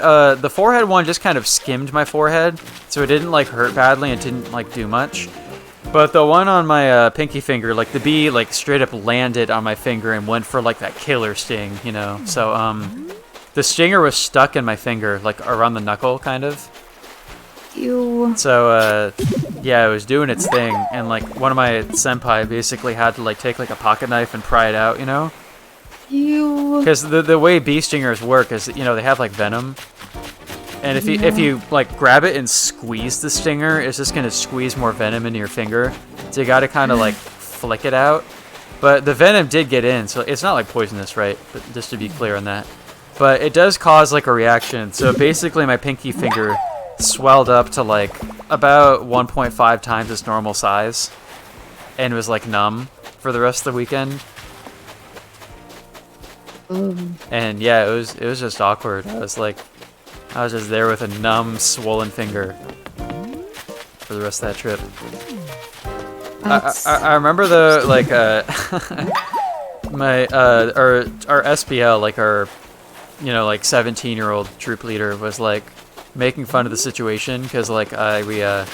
one just kind of skimmed my forehead, so it didn't like hurt badly and didn't like do much. But the one on my pinky finger, like the bee like straight up landed on my finger and went for like that killer sting, you know. So the stinger was stuck in my finger, like around the knuckle, kind of. Ew. So yeah, it was doing its thing, and like one of my senpai basically had to like take like a pocket knife and pry it out, you know. Ew. Because the way bee stingers work is, you know, they have like venom. And if you like grab it and squeeze the stinger, it's just gonna squeeze more venom into your finger. So you gotta kind of like flick it out. But the venom did get in, so it's not like poisonous, right? But just to be clear on that. But it does cause like a reaction. So basically, my pinky finger swelled up to like about 1.5 times its normal size and was like numb for the rest of the weekend. And yeah, it was just awkward. I was just there with a numb, swollen finger for the rest of that trip. I remember the like my our SBL, like our, you know, like 17-year-old troop leader was like making fun of the situation because like there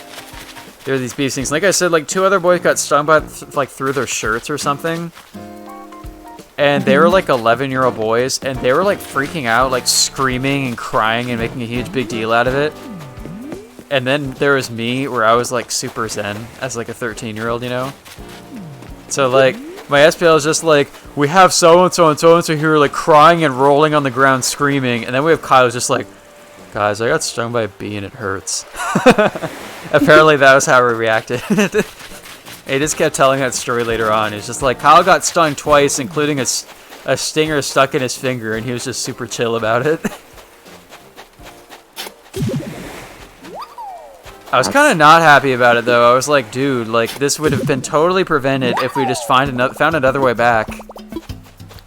were these bee stings. Like I said, like 2 other boys got stung by like through their shirts or something. And they were like 11-year-old boys, and they were like freaking out, like screaming and crying and making a huge big deal out of it. And then there was me, where I was like super zen as like a 13-year-old, you know? So like, my SPL is just like, we have so-and-so and so-and-so here like crying and rolling on the ground screaming. And then we have Kyle who's just like, guys, I got stung by a bee and it hurts. Apparently that was how we reacted. He just kept telling that story later on. It's just like, Kyle got stung twice, including a stinger stuck in his finger, and he was just super chill about it. I was kind of not happy about it, though. I was like, dude, like, this would have been totally prevented if we just found another way back.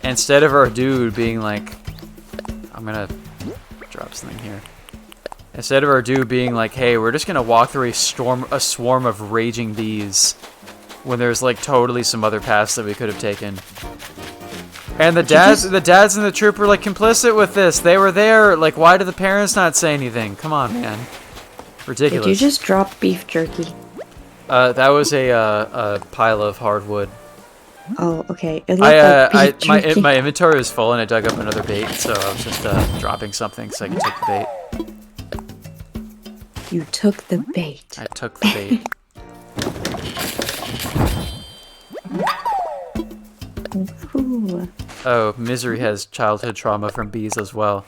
Instead of our dude being like... I'm gonna drop something here. Instead of our dude being like, hey, we're just gonna walk through a swarm of raging bees, when there's like totally some other paths that we could have taken. And the dads in the troop were like complicit with this. They were there. Like, why did the parents not say anything? Come on, man. Ridiculous. Did you just drop beef jerky? That was a pile of hardwood. Oh, okay. It looked like beef jerky. My inventory was full and I dug up another bait, so I was just dropping something so I could take the bait. You took the bait. I took the bait. Ooh. Oh, Misery has childhood trauma from bees as well.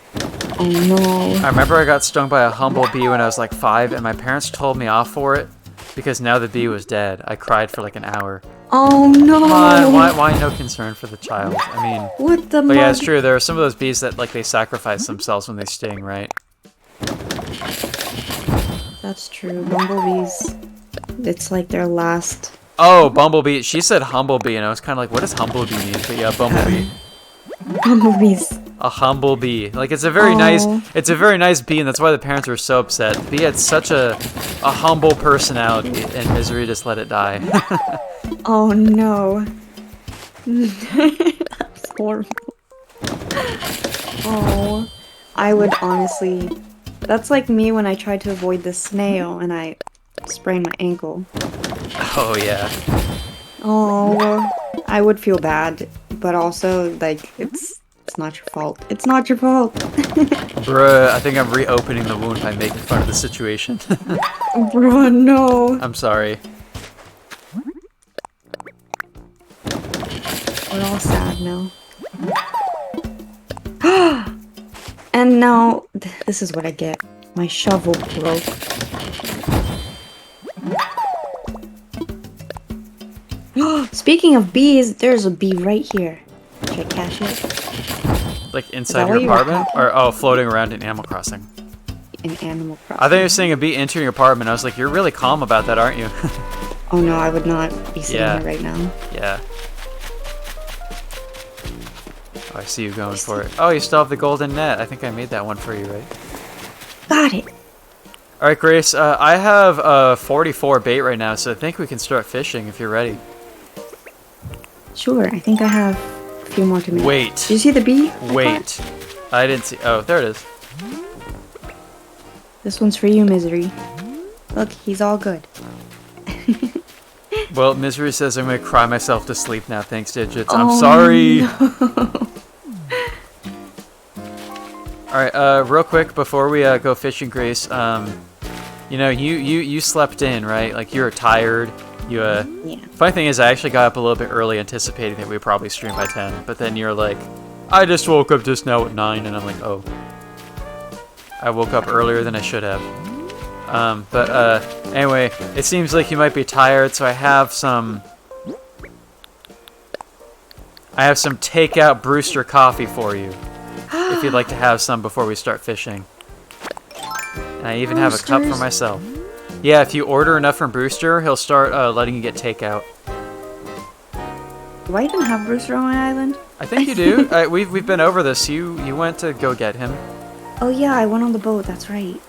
Oh no. I remember I got stung by a humble bee when I was like 5, and my parents told me off for it because now the bee was dead. I cried for like an hour. Oh no. Come on, why no concern for the child? I mean, what the? But yeah, it's true. There are some of those bees that like they sacrifice themselves when they sting, right? That's true. Bumblebees, it's like their last. Oh, bumblebee. She said humblebee, and I was kind of like, what does humblebee mean? But yeah, bumblebee. Bumblebees. A humble bee. Like, it's a very nice bee, and that's why the parents were so upset. The bee had such a humble personality, and Misery just let it die. Oh no. That's horrible. Oh, I would honestly. That's like me when I tried to avoid the snail and I sprained my ankle. Oh yeah. Oh, I would feel bad, but also like it's not your fault. It's not your fault. Bruh, I think I'm reopening the wound by making fun of the situation. Bruh, no. I'm sorry. We're all sad now. And now, this is what I get. My shovel broke. Speaking of bees, there's a bee right here. Should I catch it? Like inside your apartment? Or, floating around in Animal Crossing. In Animal Crossing. I thought you were saying a bee entering your apartment. I was like, you're really calm about that, aren't you? Oh no, I would not be sitting here right now. Yeah. Oh, I see you going for it. Oh, you still have the golden net. I think I made that one for you, right? Got it. Alright, Grace, I have 44 bait right now, so I think we can start fishing if you're ready. Sure, I think I have a few more to make. Wait. Did you see the bee? Wait. I didn't see. Oh, there it is. This one's for you, Misery. Look, he's all good. Well, Misery says I'm going to cry myself to sleep now. Thanks, Digits. I'm sorry. No. Alright, real quick before we go fishing, Grace, you know, you slept in, right? Like, you were tired. Yeah. Funny thing is, I actually got up a little bit early anticipating that we'd probably stream by 10, but then you're like, I just woke up just now at 9, and I'm like, oh. I woke up earlier than I should have. Anyway, it seems like you might be tired, so I have some takeout Brewster coffee for you. If you'd like to have some before we start fishing. And And I even have a cup for myself. Yeah, if you order enough from Brewster, he'll start letting you get takeout. Do I even have Brewster on my island? I think you do. We've been over this. You went to go get him. Oh yeah, I went on the boat. That's right.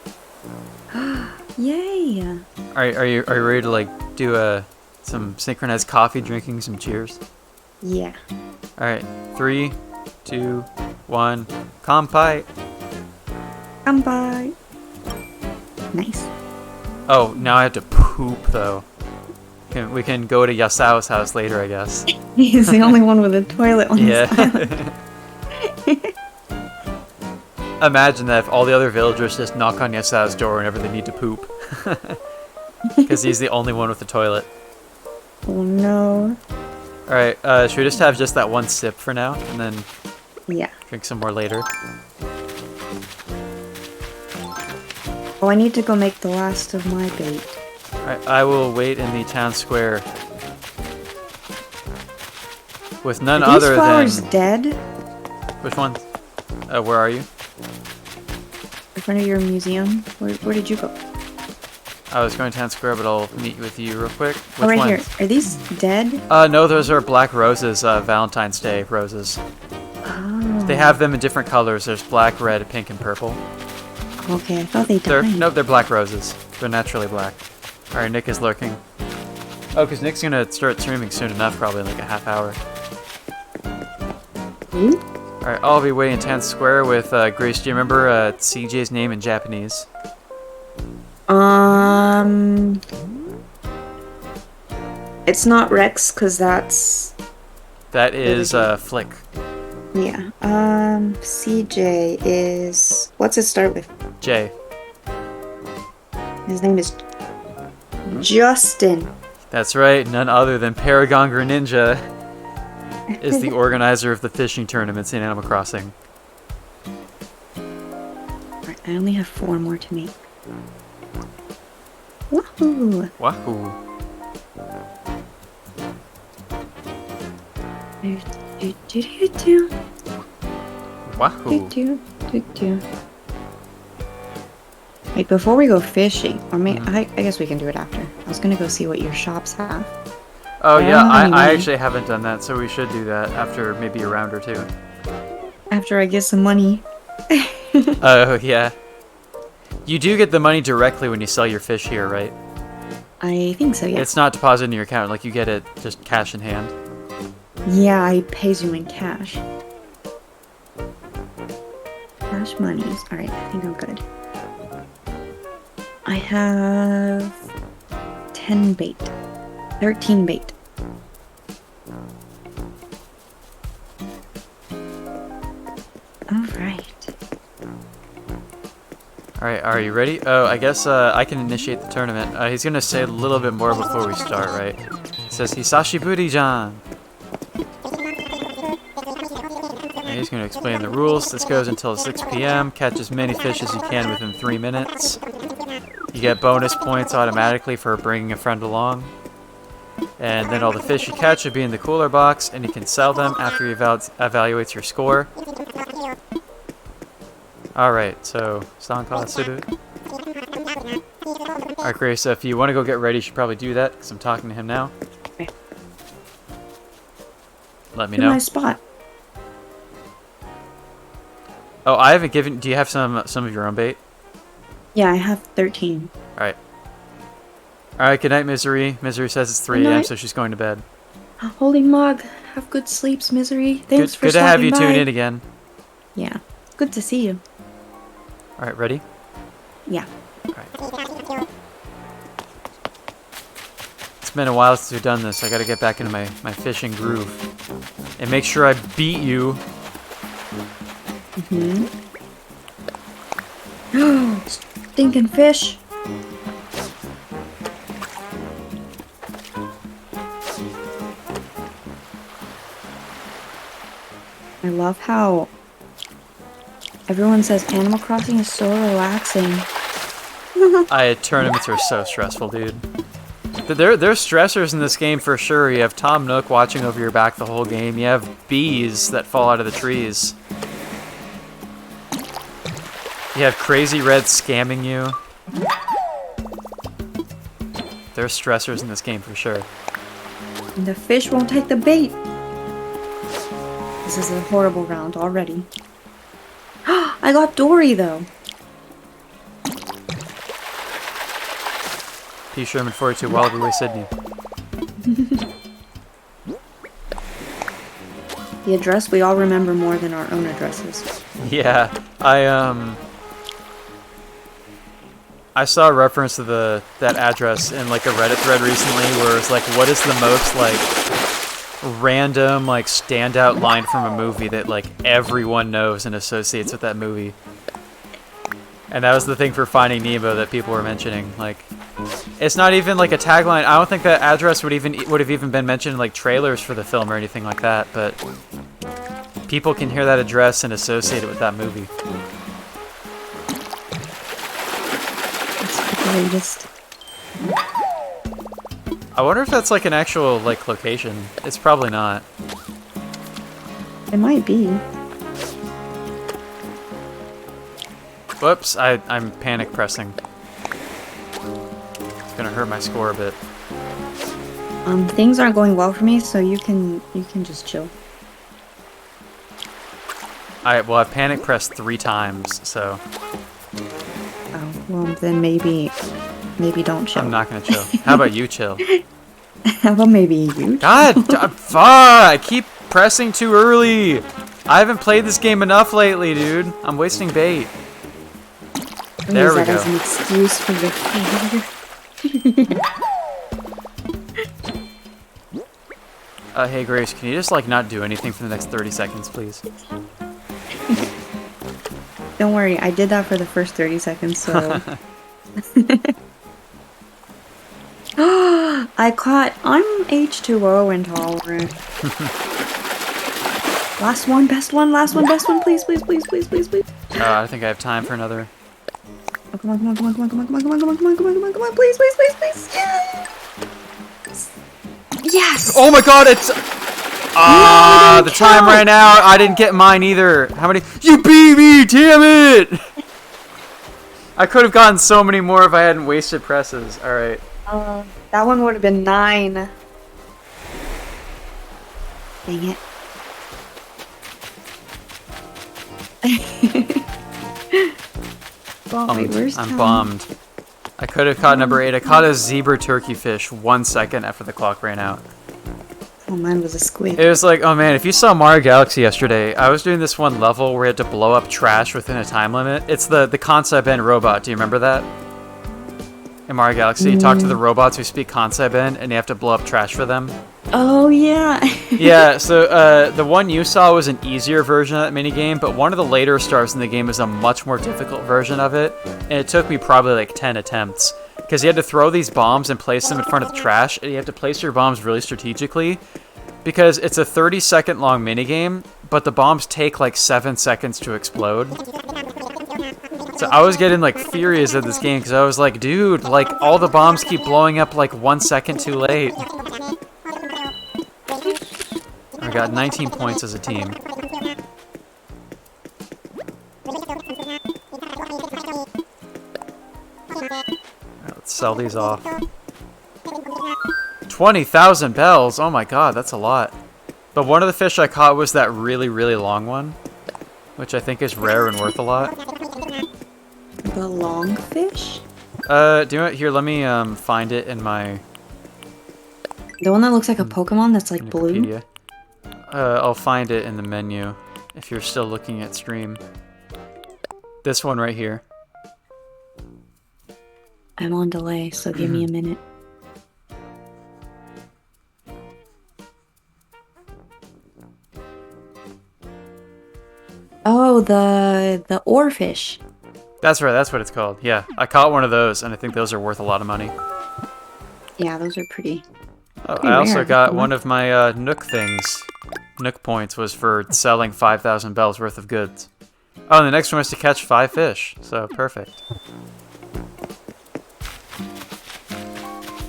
Yay! Are you ready to like do some synchronized coffee drinking, some cheers? Yeah. All right, 3, 2, 1, kampai. Bye. Nice. Oh, now I have to poop though. We can go to Yasao's house later, I guess. He's the only one with a toilet on his island. Imagine that if all the other villagers just knock on Yasao's door whenever they need to poop. Because he's the only one with a toilet. Oh no. Alright, should we just have just that one sip for now, and then drink some more later? Oh, I need to go make the last of my bait. Alright, I will wait in the town square with none other than... Are these flowers dead? Which ones? Where are you? In front of your museum. Where did you go? I was going to town square, but I'll meet with you real quick. Which right ones? here. Are these dead? No, those are black roses, Valentine's Day roses. Oh. They have them in different colors. There's black, red, pink, and purple. Okay, I thought they died. Nope, they're black roses. They're naturally black. Alright, Nick is lurking. Oh, because Nick's gonna start streaming soon enough, probably in like a half hour. Alright, I'll be waiting in town square with Grace. Do you remember CJ's name in Japanese? It's not Rex, because that's... That is Flick. Yeah. CJ is... What's it start with? J. His name is Justin. That's right, none other than Paragon Greninja is the organizer of the fishing tournaments in Animal Crossing. Right, I only have 4 more to make. Wahoo! Wahoo! Wahoo! Wait, before we go fishing, or I guess we can do it after. I was gonna go see what your shops have. Oh yeah, I actually haven't done that, so we should do that after maybe a round or 2. After I get some money. Oh yeah. You do get the money directly when you sell your fish here, right? I think so, yeah. It's not deposited in your account, like you get it just cash in hand. Yeah, it pays you in cash. Cash monies. Alright, I think I'm good. I have 10 bait. 13 bait. Alright. Alright, are you ready? Oh, I guess I can initiate the tournament. He's gonna say a little bit more before we start, right? He says, Hisashiburi-jan! And he's gonna explain the rules. This goes until 6 p.m. Catch as many fish as you can within 3 minutes. You get bonus points automatically for bringing a friend along. And then all the fish you catch will be in the cooler box, and you can sell them after he evaluates your score. Alright, so, Sanka Suru. Alright, Grace, if you want to go get ready, you should probably do that, because I'm talking to him now. Okay. Let me know. My spot. Oh, I haven't given... Do you have some of your own bait? Yeah, I have 13. Alright. Alright, good night, Misery. Misery says it's 3 a.m., so she's going to bed. Holy mug. Have good sleeps, Misery. Thanks for good to have you stopping by. tune in again. Yeah. Good to see you. Alright, ready? Yeah. Alright. It's been a while since we've done this. I gotta get back into my fishing groove. And make sure I beat you. Stinking fish. I love how everyone says Animal Crossing is so relaxing. Tournaments are so stressful, dude. There's stressors in this game for sure. You have Tom Nook watching over your back the whole game. You have bees that fall out of the trees. You have Crazy Red scamming you. There's stressors in this game for sure. And the fish won't take the bait. This is a horrible round already. I got Dory though. P. Sherman 42, Wallaby Way, Sydney. The address we all remember more than our own addresses. Yeah, I saw a reference to that address in like a Reddit thread recently where it's like, what is the most like random like standout line from a movie that like everyone knows and associates with that movie? And that was the thing for Finding Nemo that people were mentioning. Like, it's not even like a tagline. I don't think that address would have even been mentioned in like trailers for the film or anything like that. But people can hear that address and associate it with that movie. Greatest. I wonder if that's like an actual like location. It's probably not. It might be. Whoops, I'm panic pressing. It's gonna hurt my score a bit. Things aren't going well for me, so you can just chill. Well, I've panic pressed 3 times, so Oh, well then maybe don't chill. I'm not gonna chill. How about you chill? How about maybe you? God, fuck! I keep pressing too early. I haven't played this game enough lately, dude. I'm wasting bait. There we Use that go. as an excuse for your failure. Hey Grace, can you just like not do anything for the next 30 seconds, please? Don't worry, I did that for the first 30 seconds, so... I caught... I'm H2O intolerant. Last one, best one, last one, best one, please, please, please, please, please, please. I think I have time for another. Oh, come on, come on, come on, come on, come on, come on, come on, come on, come on, come on, come on, come on, please, please, please, please. Yes! Yes! Oh my god, it's... the time ran out. I didn't get mine either. How many? You beat me, damn it! I could have gotten so many more if I hadn't wasted presses. Alright. That one would have been 9. Dang it. Wait, where's I'm Tom? bummed. I could have caught number 8. I caught a zebra turkey fish 1 second after the clock ran out. Oh, mine was a squid. It was like, oh man, if you saw Mario Galaxy yesterday, I was doing this one level where you had to blow up trash within a time limit. It's the Kansai Ben robot. Do you remember that? In Mario Galaxy, you talk to the robots who speak Kansai Ben, and you have to blow up trash for them. Oh, yeah. Yeah, so the one you saw was an easier version of that minigame, but one of the later stars in the game is a much more difficult version of it, and it took me probably like 10 attempts. Because you had to throw these bombs and place them in front of the trash, and you have to place your bombs really strategically, because it's a 30-second long minigame, but the bombs take like 7 seconds to explode. So I was getting like furious at this game, because I was like, dude, like all the bombs keep blowing up like 1 second too late. I got 19 points as a team. Let's sell these off. 20,000 bells! Oh my god, that's a lot. But one of the fish I caught was that really, really long one, which I think is rare and worth a lot. The long fish? Do you know what? Here, let me find it in my The one that looks like a Pokemon that's like blue? Wikipedia. I'll find it in the menu if you're still looking at stream. This one right here. I'm on delay, so give me a minute. Oh, the oarfish. That's right, that's what it's called. Yeah, I caught one of those, and I think those are worth a lot of money. Yeah, those are pretty. I also got one of my Nook things. Nook points was for selling 5,000 bells worth of goods. Oh, and the next one was to catch 5 fish, so perfect.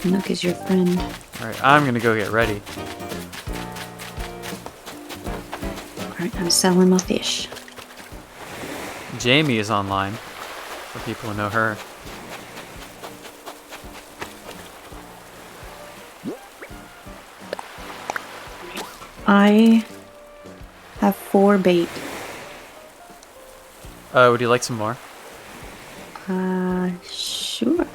Nook is your friend. Alright, I'm gonna go get ready. Alright, I'm selling my fish. Jamie is online, for people who know her. I have 4 bait. Would you like some more? Sure.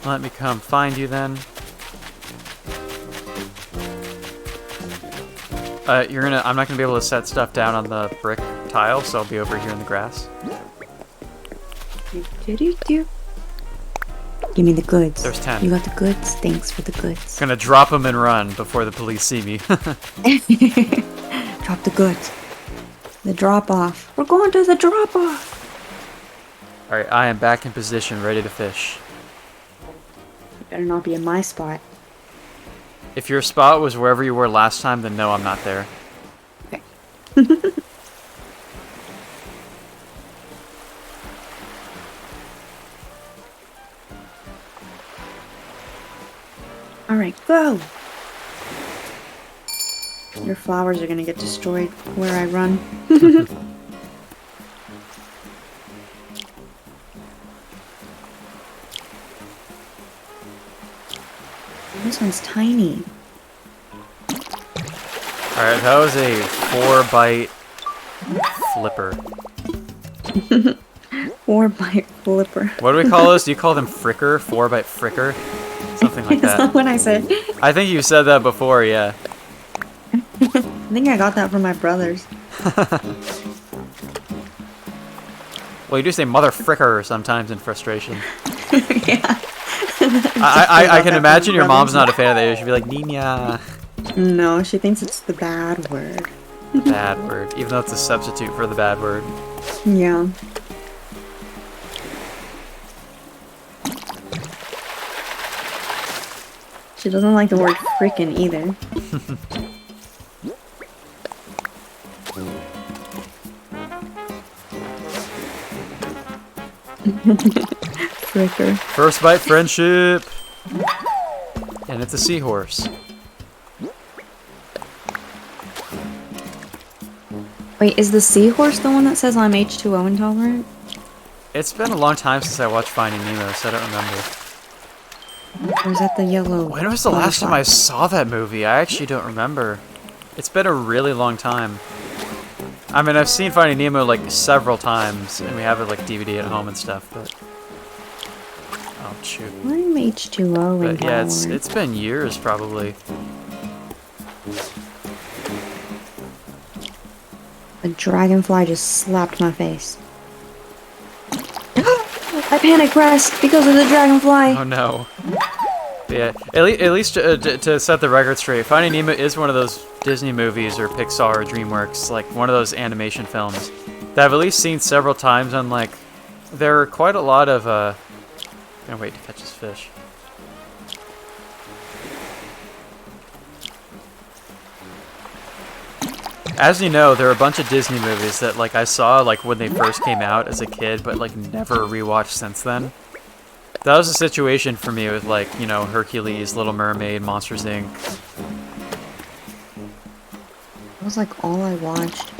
Let me come find you then. I'm not gonna be able to set stuff down on the brick tile, so I'll be over here in the grass. Do. Give me the goods. There's 10. You got the goods? Thanks for the goods. Gonna drop them and run before the police see me. Drop the goods. The drop off. We're going to the drop off. Alright, I am back in position, ready to fish. You better not be in my spot. If your spot was wherever you were last time, then no, I'm not there. Okay. Alright, go! Your flowers are gonna get destroyed where I run. This one's tiny. Alright, that was a 4-bite flipper. 4-bite flipper. What do we call those? Do you call them fricker? 4-bite fricker? Something like That's that. not what I said. I think you said that before, yeah. I think I got that from my brothers. Well, you do say mother fricker sometimes in frustration. Yeah. I can imagine your mom's not a fan of that. She'd be like, Nina. No, she thinks it's the bad word. Bad word. Even though it's a substitute for the bad word. Yeah. She doesn't like the word frickin' either. Fricker. First bite friendship! And it's a seahorse. Wait, is the seahorse the one that says I'm H2O intolerant? It's been a long time since I watched Finding Nemo, so I don't remember. Or is that the yellow? When was the last time I saw that movie? I actually don't remember. It's been a really long time. I mean, I've seen Finding Nemo like several times, and we have it like DVD at home and stuff, but... Oh, shoot. I'm H2O But yeah, intolerant. it's been years, probably. A dragonfly just slapped my face. I panic pressed because of the dragonfly. Oh no. But yeah, at least to set the record straight, Finding Nemo is one of those Disney movies or Pixar or DreamWorks, like one of those animation films that I've at least seen several times. And like, there are quite a lot of can't wait to catch this fish. As you know, there are a bunch of Disney movies that like I saw like when they first came out as a kid, but like never rewatched since then. That was the situation for me with like, you know, Hercules, Little Mermaid, Monsters Inc. That was like all I watched.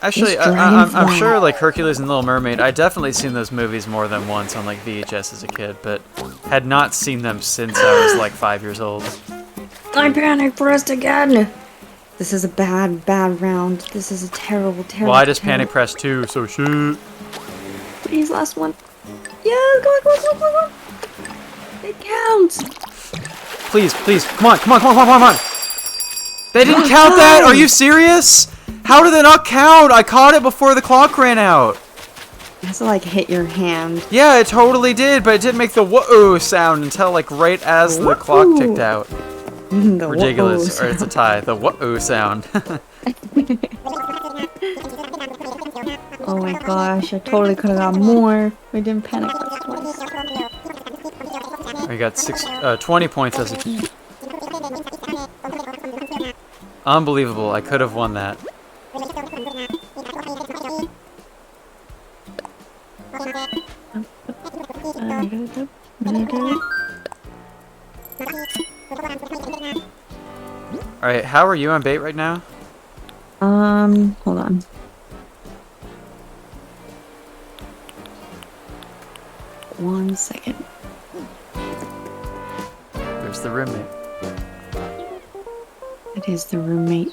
Actually, I'm sure like Hercules and Little Mermaid, I definitely seen those movies more than once on like VHS as a kid, but had not seen them since I was like 5 years old. I panic pressed again. This is a bad round. This is a terrible. Well, I just panic pressed too, so shoot. Please, last one. Yeah, come on. It counts. Please, come on. They didn't count that? Are you serious? How did they not count? I caught it before the clock ran out. It has to like hit your hand. Yeah, it totally did, but it didn't make the whoa sound until like right as the clock ticked out. The Ridiculous, or it's a tie. The whoa sound. Oh my gosh, I totally could have got more. We didn't panic press twice. We got 20 points as a team. Unbelievable, I could have won that. Alright, how are you on bait right now? Hold on. One second. There's the roommate. It is the roommate.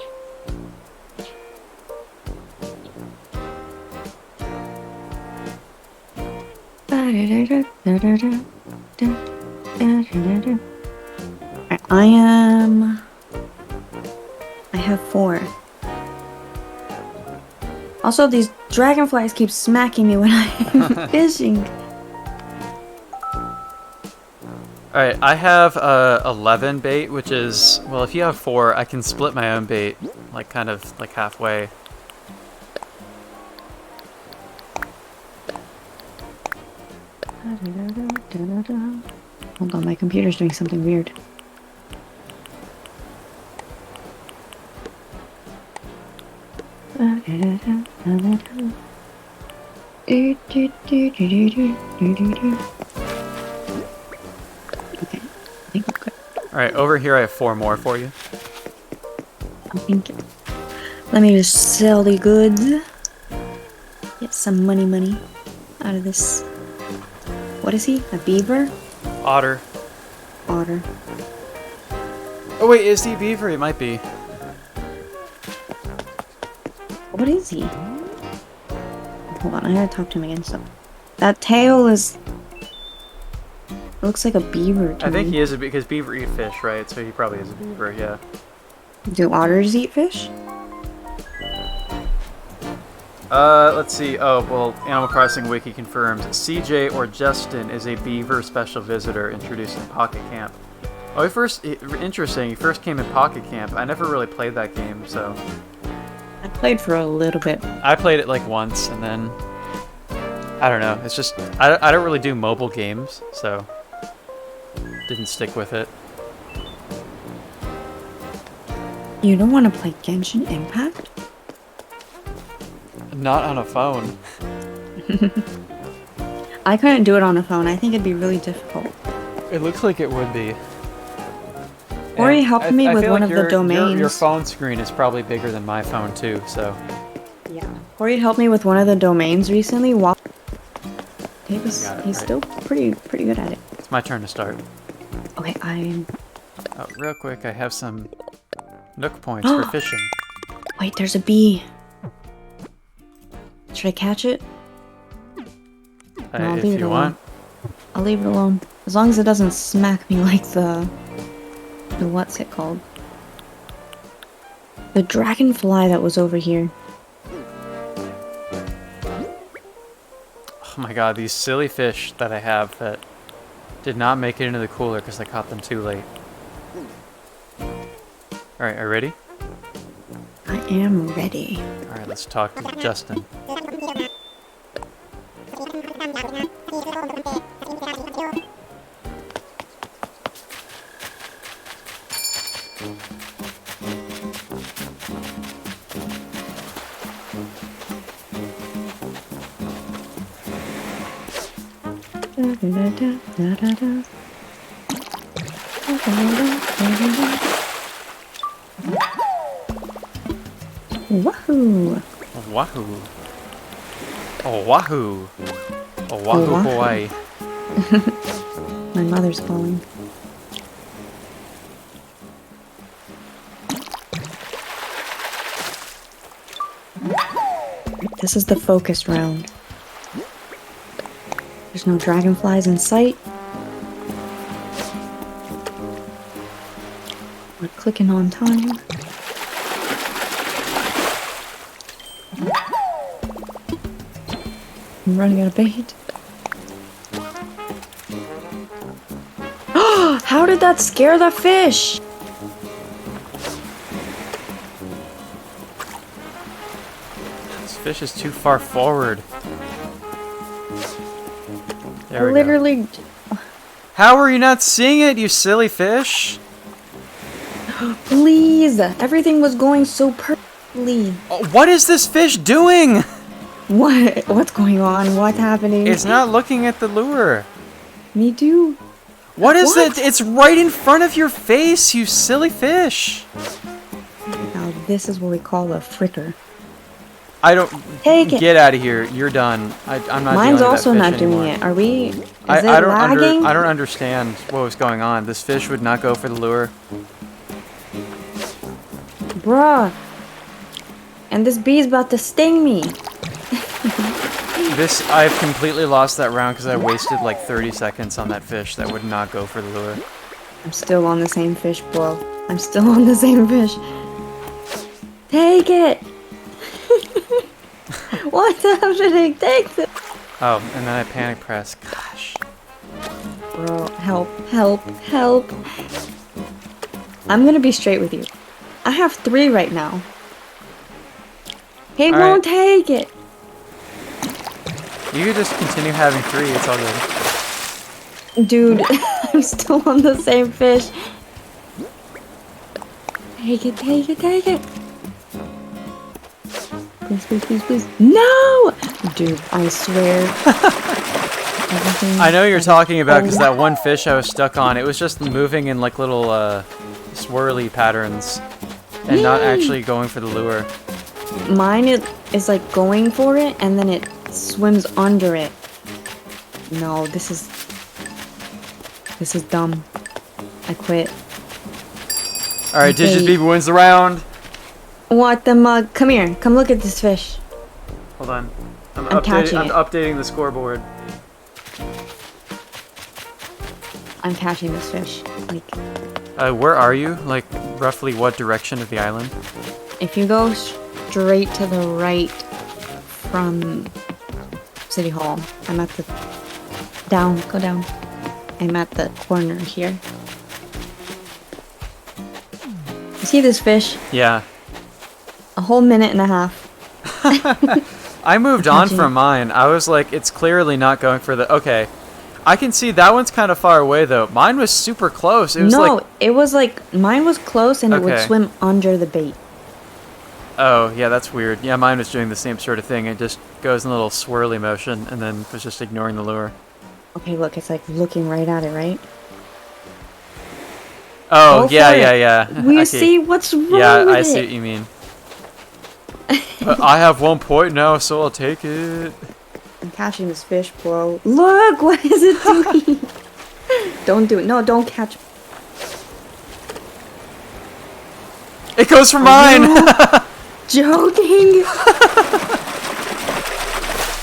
I have 4. Also, these dragonflies keep smacking me when I'm fishing. Alright, I have 11 bait, which is, well, if you have 4, I can split my own bait, like kind of like halfway. Hold on, my computer's doing something weird. Okay, I think we're good. Alright, over here I have 4 more for you. I think. Let me just sell the goods. Get some money out of this. What is he? A beaver? Otter. Otter. Oh wait, is he beaver? He might be. What is he? Hold on, I gotta talk to him again. So, that tail is. It looks like a beaver to I think me. he is because beaver eat fish, right? So he probably is a beaver, yeah. Do otters eat fish? Let's see. Oh, well, Animal Crossing Wiki confirms CJ or Justin is a beaver special visitor introduced in Pocket Camp. Oh, interesting. He first came in Pocket Camp. I never really played that game, so. I played for a little bit. I played it like once, and then I don't know. It's just I don't really do mobile games, so didn't stick with it. You don't want to play Genshin Impact? Not on a phone. I couldn't do it on a phone. I think it'd be really difficult. It looks like it would be. Or he helped me with feel one like of the domains. Your phone screen is probably bigger than my phone too, so. Yeah. Corey helped me with one of the domains recently. While he's right. still pretty good at it. It's my turn to start. Okay, I'm. Oh, real quick, I have some Nook points for fishing. Wait, there's a bee. Should I catch it? No, I'll If leave it you alone. want. I'll leave it alone. As long as it doesn't smack me like the what's it called? The dragonfly that was over here. Oh my god, these silly fish that I have that did not make it into the cooler because I caught them too late. Alright, are you ready? I am ready. Alright, let's talk to Justin. Wahoo! Wahoo! Oh, wahoo! Oh, wahoo, Wahoo. Hawaii. My mother's calling. This is the focus round. There's no dragonflies in sight. We're clicking on time. I'm running out of bait. How did that scare the fish? This fish is too far forward. There we go. Literally. How are you not seeing it, you silly fish? Please! Everything was going so perfectly. Oh, what is this fish doing? What? What's going on? What's happening? It's not looking at the lure. Me too. What is What? that? It's right in front of your face, you silly fish. Now this is what we call a fricker. I don't. Take it. Get out of here. You're done. I'm not. Mine's dealing with that also fish not anymore. doing it. Are we? Is I it don't lagging? I don't understand what was going on. This fish would not go for the lure. Bruh. And this bee's about to sting me. I've completely lost that round because I wasted like 30 seconds on that fish that would not go for the lure. I'm still on the same fish, bro. I'm still on the same fish. Take it! What the hell should I take this? Oh, and then I panic press. Gosh. Bro, help, help, help. I'm gonna be straight with you. I have 3 right now. He won't take it! You could just continue having 3, it's all good. Dude, I'm still on the same fish. Take it, take it, take it! Please, please, please, please. No! Dude, I swear. I know you're talking about because that one fish I was stuck on, it was just moving in like little swirly patterns and not actually going for the lure. Mine is like going for it and then it swims under it. No, this is dumb. I quit. Alright, Digitsbby wins the round. What the mug? Come here. Come look at this fish. Hold on. I'm catching I'm it. updating the scoreboard. I'm catching this fish. Like, where are you? Like, roughly what direction of the island? if you go straight to the right from City Hall, I'm at the... Down. Go down. I'm at the corner here. You see this fish? Yeah. A whole minute and a half. I moved on from mine. I was like, it's clearly not going for the... Okay. I can see that one's kind of far away, though. Mine was super close. It was it was like... Mine was close and it would Okay. swim under the bait. Oh, yeah, that's weird. Yeah, mine was doing the same sort of thing. It just goes in a little swirly motion and then was just ignoring the lure. Okay, look. It's like looking right at it, right? Oh, Go for yeah, it. yeah, yeah. We Okay. see what's wrong Yeah, with I it. see what you mean. I have 1 point now, so I'll take it. I'm catching this fish, bro. Look, what is it doing? Don't do it. No, don't catch. It goes for mine! Joking?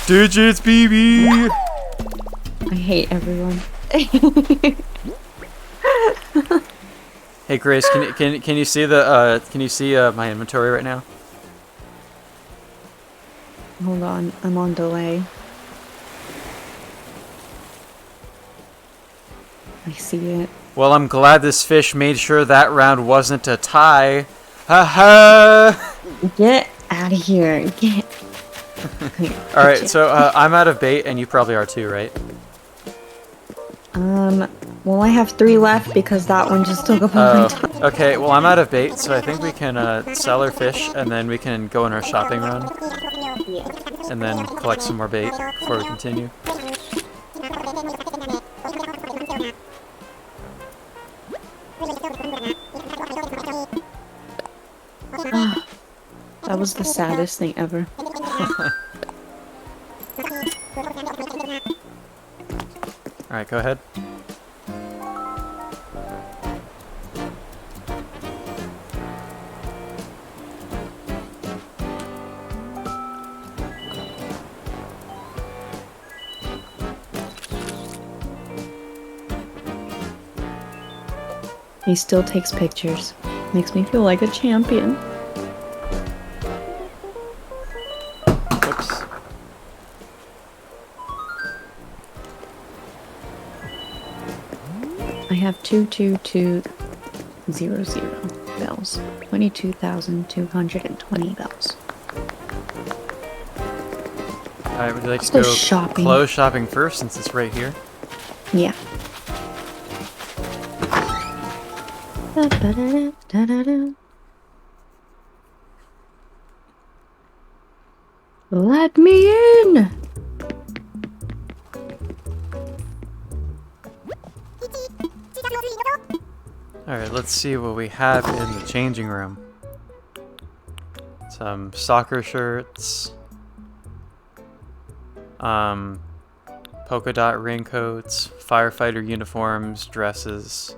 Digitsbby! I hate everyone. Hey Grace, can you see the my inventory right now? Hold on, I'm on delay. I see it. Well, I'm glad this fish made sure that round wasn't a tie. Ha Get out of here. Get. All right, so I'm out of bait, and you probably are too, right? Well, I have 3 left because that one just took up all my time. Okay, well, I'm out of bait, so I think we can sell our fish, and then we can go on our shopping run. And then collect some more bait before we continue. That was the saddest thing ever. Alright, go ahead. He still takes pictures. Makes me feel like a champion. Oops. I have 22200 bells. 22,220 bells. Alright, would you like to Let's go go shopping. clothes shopping first since it's right here? Yeah. Da-ba-da-da-da-da-da. Let me in! Alright, let's see what we have in the changing room. Some soccer shirts. Polka dot raincoats, firefighter uniforms, dresses.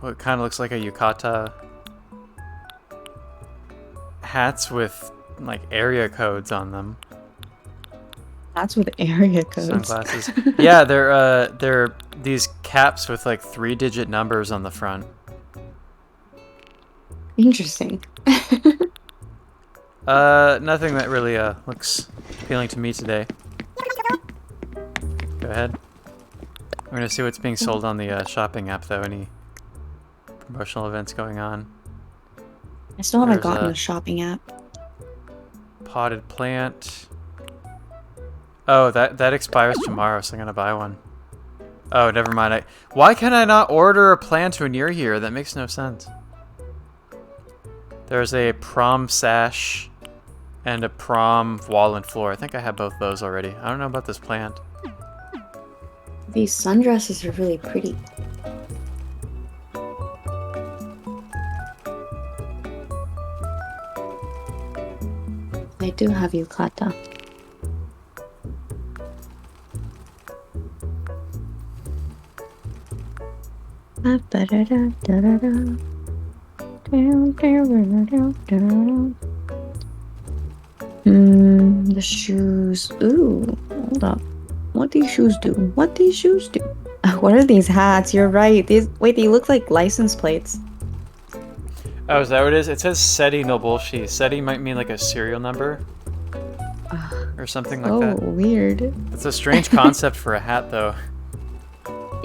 what kind of looks like a yukata hats with like area codes on them. That's with area codes. Sunglasses. Yeah, they're these caps with like 3-digit numbers on the front. Interesting. Nothing that really looks appealing to me today. Go ahead. We're gonna see what's being sold on the shopping app though. Any promotional events going on? I still haven't There's gotten a the shopping app. potted plant. Oh, that expires tomorrow, so I'm gonna buy one. Oh, never mind. Why can I not order a plant when you're here? That makes no sense. There's a prom sash and a prom wall and floor. I think I have both those already. I don't know about this plant. These sundresses are really pretty. They do have yukata. The shoes. Ooh, hold up. What these shoes do? What these shoes do? What are these hats? You're right. Wait, they look like license plates. Oh, is that what it is? It says SETI Nobushi. SETI might mean like a serial number or something like that. Oh, weird. It's a strange concept for a hat, though.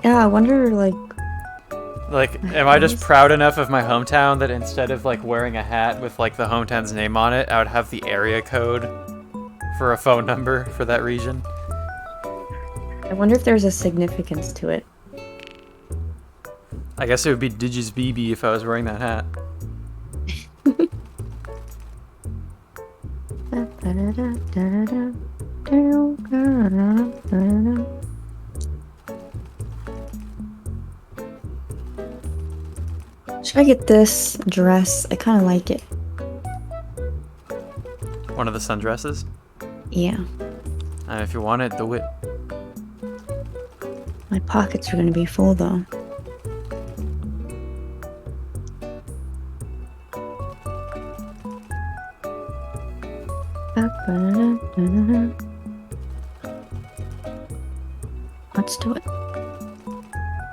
Yeah, I wonder, like... Like, am I just proud enough of my hometown that instead of like wearing a hat with like the hometown's name on it, I would have the area code for a phone number for that region? I wonder if there's a significance to it. I guess it would be Digitsbby if I was wearing that hat. Should I get this dress? I kind of like it. One of the sundresses? Yeah. If you want it, do it. My pockets are going to be full, though. Let's do it.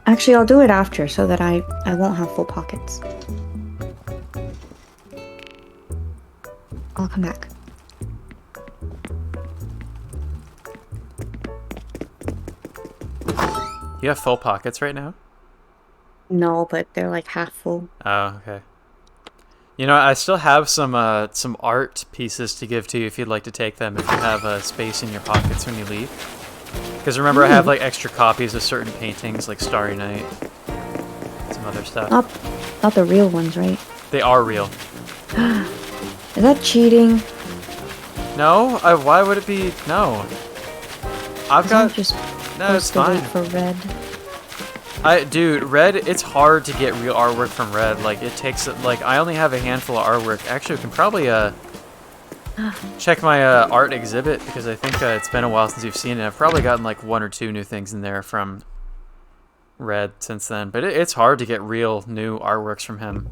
Actually, I'll do it after so that I won't have full pockets. I'll come back. You have full pockets right now? No, but they're like half full. Oh, okay. You know, I still have some art pieces to give to you if you'd like to take them, if you have space in your pockets when you leave. Because remember, I have like extra copies of certain paintings, like Starry Night, some other stuff. Not the real ones, right? They are real. Is that cheating? No, why would it be? No. I've got. Just No, it's fine. For Red. Dude, Red. It's hard to get real artwork from Red. Like it takes. Like I only have a handful of artwork. Actually, we can probably check my art exhibit because I think it's been a while since you've seen it. I've probably gotten like 1 or 2 new things in there from Red since then. But it's hard to get real new artworks from him.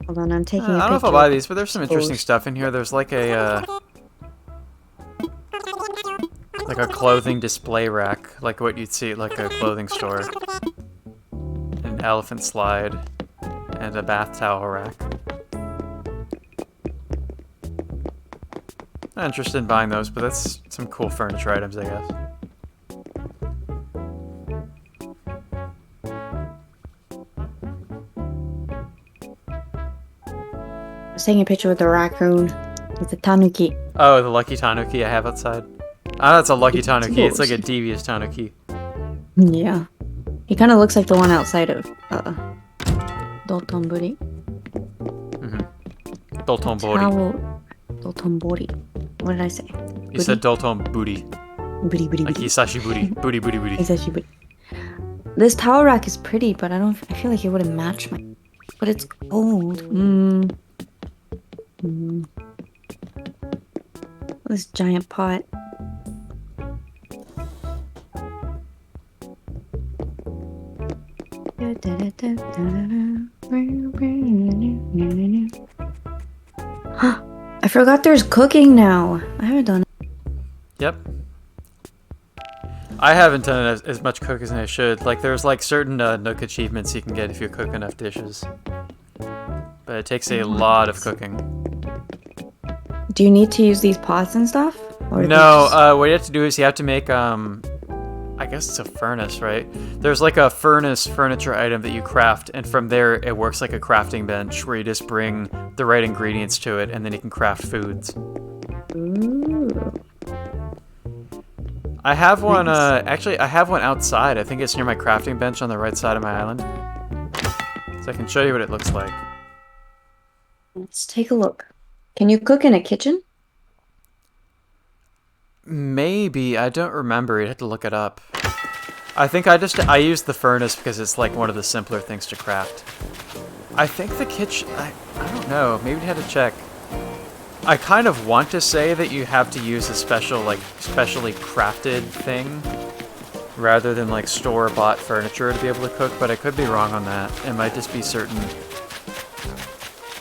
Hold on, I'm taking a picture. I don't know if I'll buy these, but there's some interesting stuff in here. There's like a clothing display rack, like what you'd see at like a clothing store. An elephant slide, and a bath towel rack. Not interested in buying those, but that's some cool furniture items, I guess. I was taking a picture with the raccoon, with the tanuki. Oh, the lucky tanuki I have outside. Oh, that's a lucky tanuki. It's like a devious tanuki. Yeah. He kind of looks like the one outside of, Dotonbori. Dotonbori. Dotonbori. What did I say? You said Doton booty. Booty, booty, Like booty. Hisashi booty. Booty, booty, booty. Hisashi booty. This towel rack is pretty, but I feel like it wouldn't match my... But it's gold. This giant pot. I forgot there's cooking now. I haven't done it. Yep. I haven't done as much cooking as I should. Like, there's like certain Nook achievements you can get if you cook enough dishes. But it takes a lot of cooking. Do you need to use these pots and stuff? Or No, what you have to do is you have to make, I guess it's a furnace, right? There's like a furniture item that you craft, and from there it works like a crafting bench where you just bring the right ingredients to it, and then you can craft foods. Ooh. I have one, Nice. actually, I have one outside. I think it's near my crafting bench on the right side of my island. So I can show you what it looks like. Let's take a look. Can you cook in a kitchen? Maybe, I don't remember. You'd have to look it up. I think I used the furnace because it's like one of the simpler things to craft. I think the kitchen, I don't know. Maybe you had to check. I kind of want to say that you have to use a special, like, specially crafted thing rather than like store-bought furniture to be able to cook, but I could be wrong on that. It might just be certain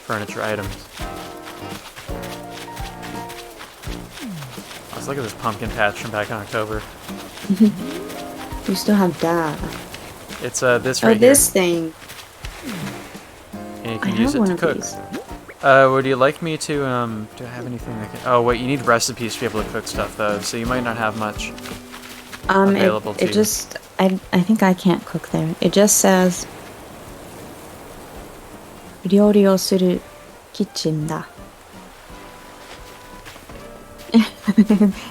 furniture items. Let's look at this pumpkin patch from back in October. You still have that. It's this right this thing. here. And you I can use have it one to of cook. these. Would you like me to, do I have anything that can... Oh, wait, you need recipes to be able to cook stuff, though, so you might not have much available to it you. just, I think I can't cook there. It just says, 料理をするキッチンだ.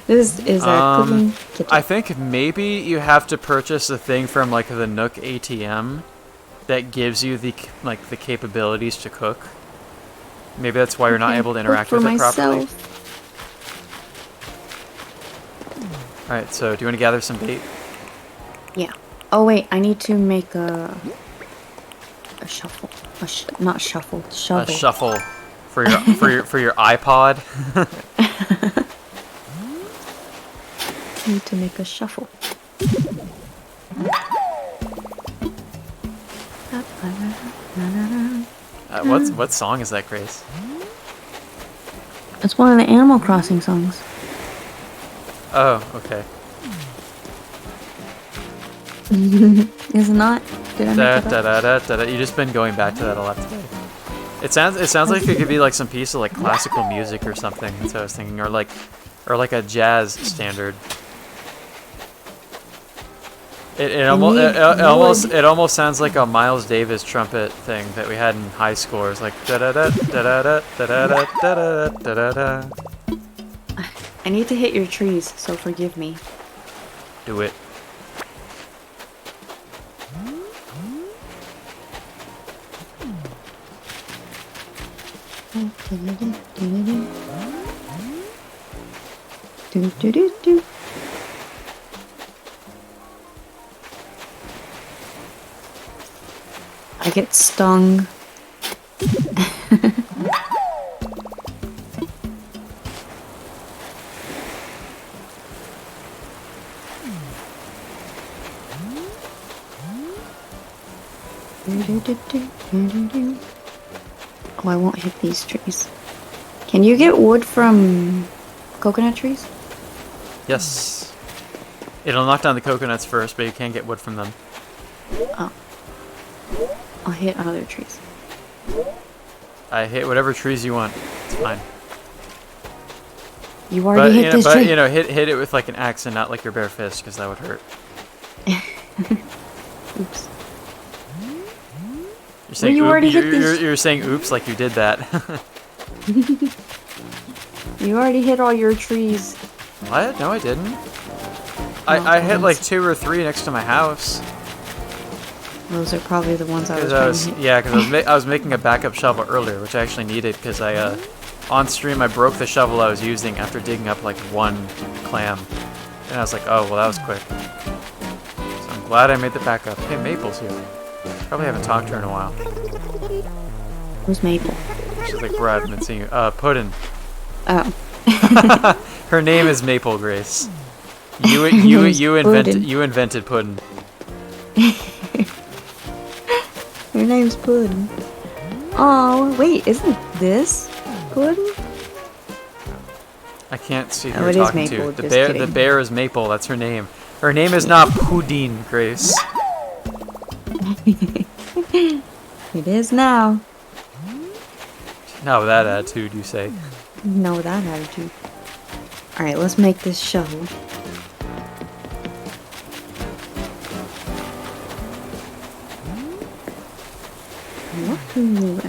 This is a cooking kitchen. I think maybe you have to purchase a thing from, like, the Nook ATM that gives you the, like, the capabilities to cook. Maybe that's why you're not able to interact with it properly. Alright, so do you want to gather some bait? Yeah. Oh wait, I need to make a shuffle. Not shuffle, shovel. A shuffle for your for your iPod. I need to make a shuffle. What song is that, Grace? It's one of the Animal Crossing songs. Oh, okay. Is it not? Did I make it up? You just been going back to that a lot today. It sounds like it could be like some piece of like classical music or something. That's what I was thinking, or like a jazz standard. It almost sounds like a Miles Davis trumpet thing that we had in high school. It's like da da da da da da da da da da da da. I need to hit your trees, so forgive me. Do it. I get stung. Oh, I won't hit these trees. Can you get wood from coconut trees? Yes. It'll knock down the coconuts first, but you can get wood from them. Oh. I'll hit other trees. I hit whatever trees you want. It's fine. You already hit this tree. But, you know, hit it with like an axe and not like your bare fist, because that would hurt. Oops. You're saying, you already hit these. You're saying oops like you did that. You already hit all your trees. What? No, I didn't. I hit like 2 or 3 next to my house. Those are probably the ones I was trying to hit. Yeah, because I was making a backup shovel earlier, which I actually needed because on stream I broke the shovel I was using after digging up like 1 clam. And I was like, oh, well that was quick. So I'm glad I made the backup. Hey, Maple's here. Probably haven't talked to her in a while. Who's Maple? She's like, bro, I haven't been seeing you. Puddin'. Oh. Her name is Maple Grace. You invented Puddin'. Your name's Puddin'. Oh, wait, isn't this Puddin'? I can't see who Oh, you're it is talking Maple, to. just The kidding. bear is Maple. That's her name. Her name is not Pudding, Grace. It is now. Not with that attitude, you say. No, that attitude. Alright, let's make this shovel. Woohoo!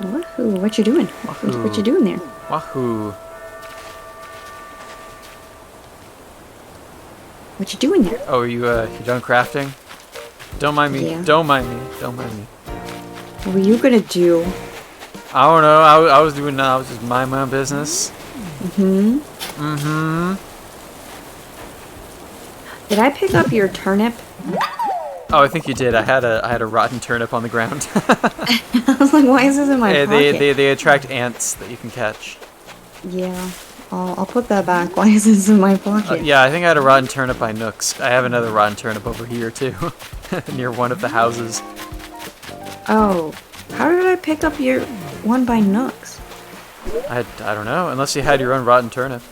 Woohoo! What you doing? What you doing there? Wahoo. What you doing there? Oh, you done crafting? Don't mind me. Yeah. Don't mind me. Don't mind me. What were you gonna do? I don't know. I was doing. I was just minding my own business. Mm-hmm. Mm-hmm. Did I pick up your turnip? Oh, I think you did. I had a rotten turnip on the ground. I was like, why is this in my pocket? They attract ants that you can catch. Yeah. I'll put that back. Why is this in my pocket? Yeah, I think I had a rotten turnip by Nooks. I have another rotten turnip over here too, near one of the houses. Oh. How did I pick up your one by Nooks? I don't know, unless you had your own rotten turnip.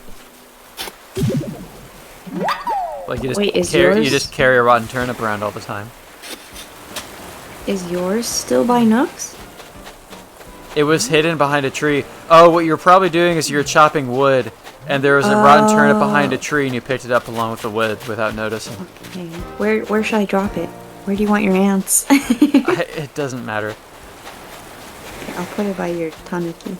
Like you just Wait, is carry yours- you just carry a rotten turnip around all the time. Is yours still by Nooks? It was hidden behind a tree. Oh, what you're probably doing is you're chopping wood, and there was a rotten turnip behind a tree, and you picked it up along with the wood without noticing. Okay. Where should I drop it? Where do you want your ants? It doesn't matter. Okay, I'll put it by your tanuki.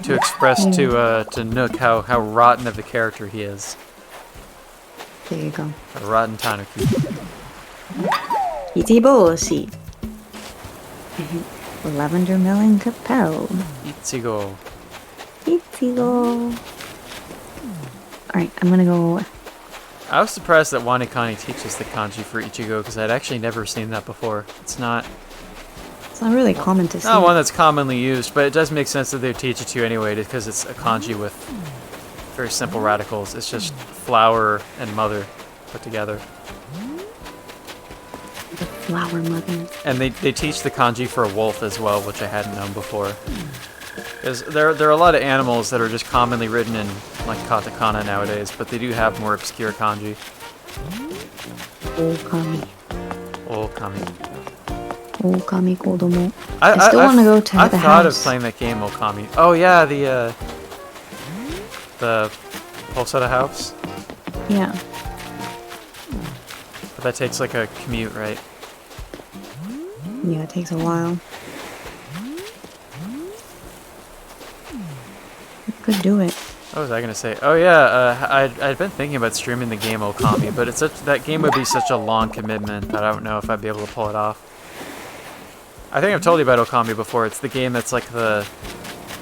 To express to Nook how rotten of a character he is. There you go. A rotten tanuki. Itiboshi. Lavender melon capel. Ichigo. Ichigo. Alright, I'm gonna go. I was surprised that Wanikani teaches the kanji for Ichigo because I'd actually never seen that before. It's not Really common to see. not one that's commonly used, but it does make sense that they teach it to you anyway because it's a kanji with very simple radicals. It's just flower and mother put together. The flower mother. And they teach the kanji for a wolf as well, which I hadn't known before. Because there are a lot of animals that are just commonly written in like katakana nowadays, but they do have more obscure kanji. Okami. Okami. Okami kodomo. I still want to go to the house. I thought of playing that game, Okami. Oh yeah, the Pulsada house. Yeah. But that takes like a commute, right? Yeah, it takes a while. You could do it. What was I gonna say? Oh yeah, I'd been thinking about streaming the game Okami, but that game would be such a long commitment that I don't know if I'd be able to pull it off. I think I've told you about Okami before. It's the game that's like the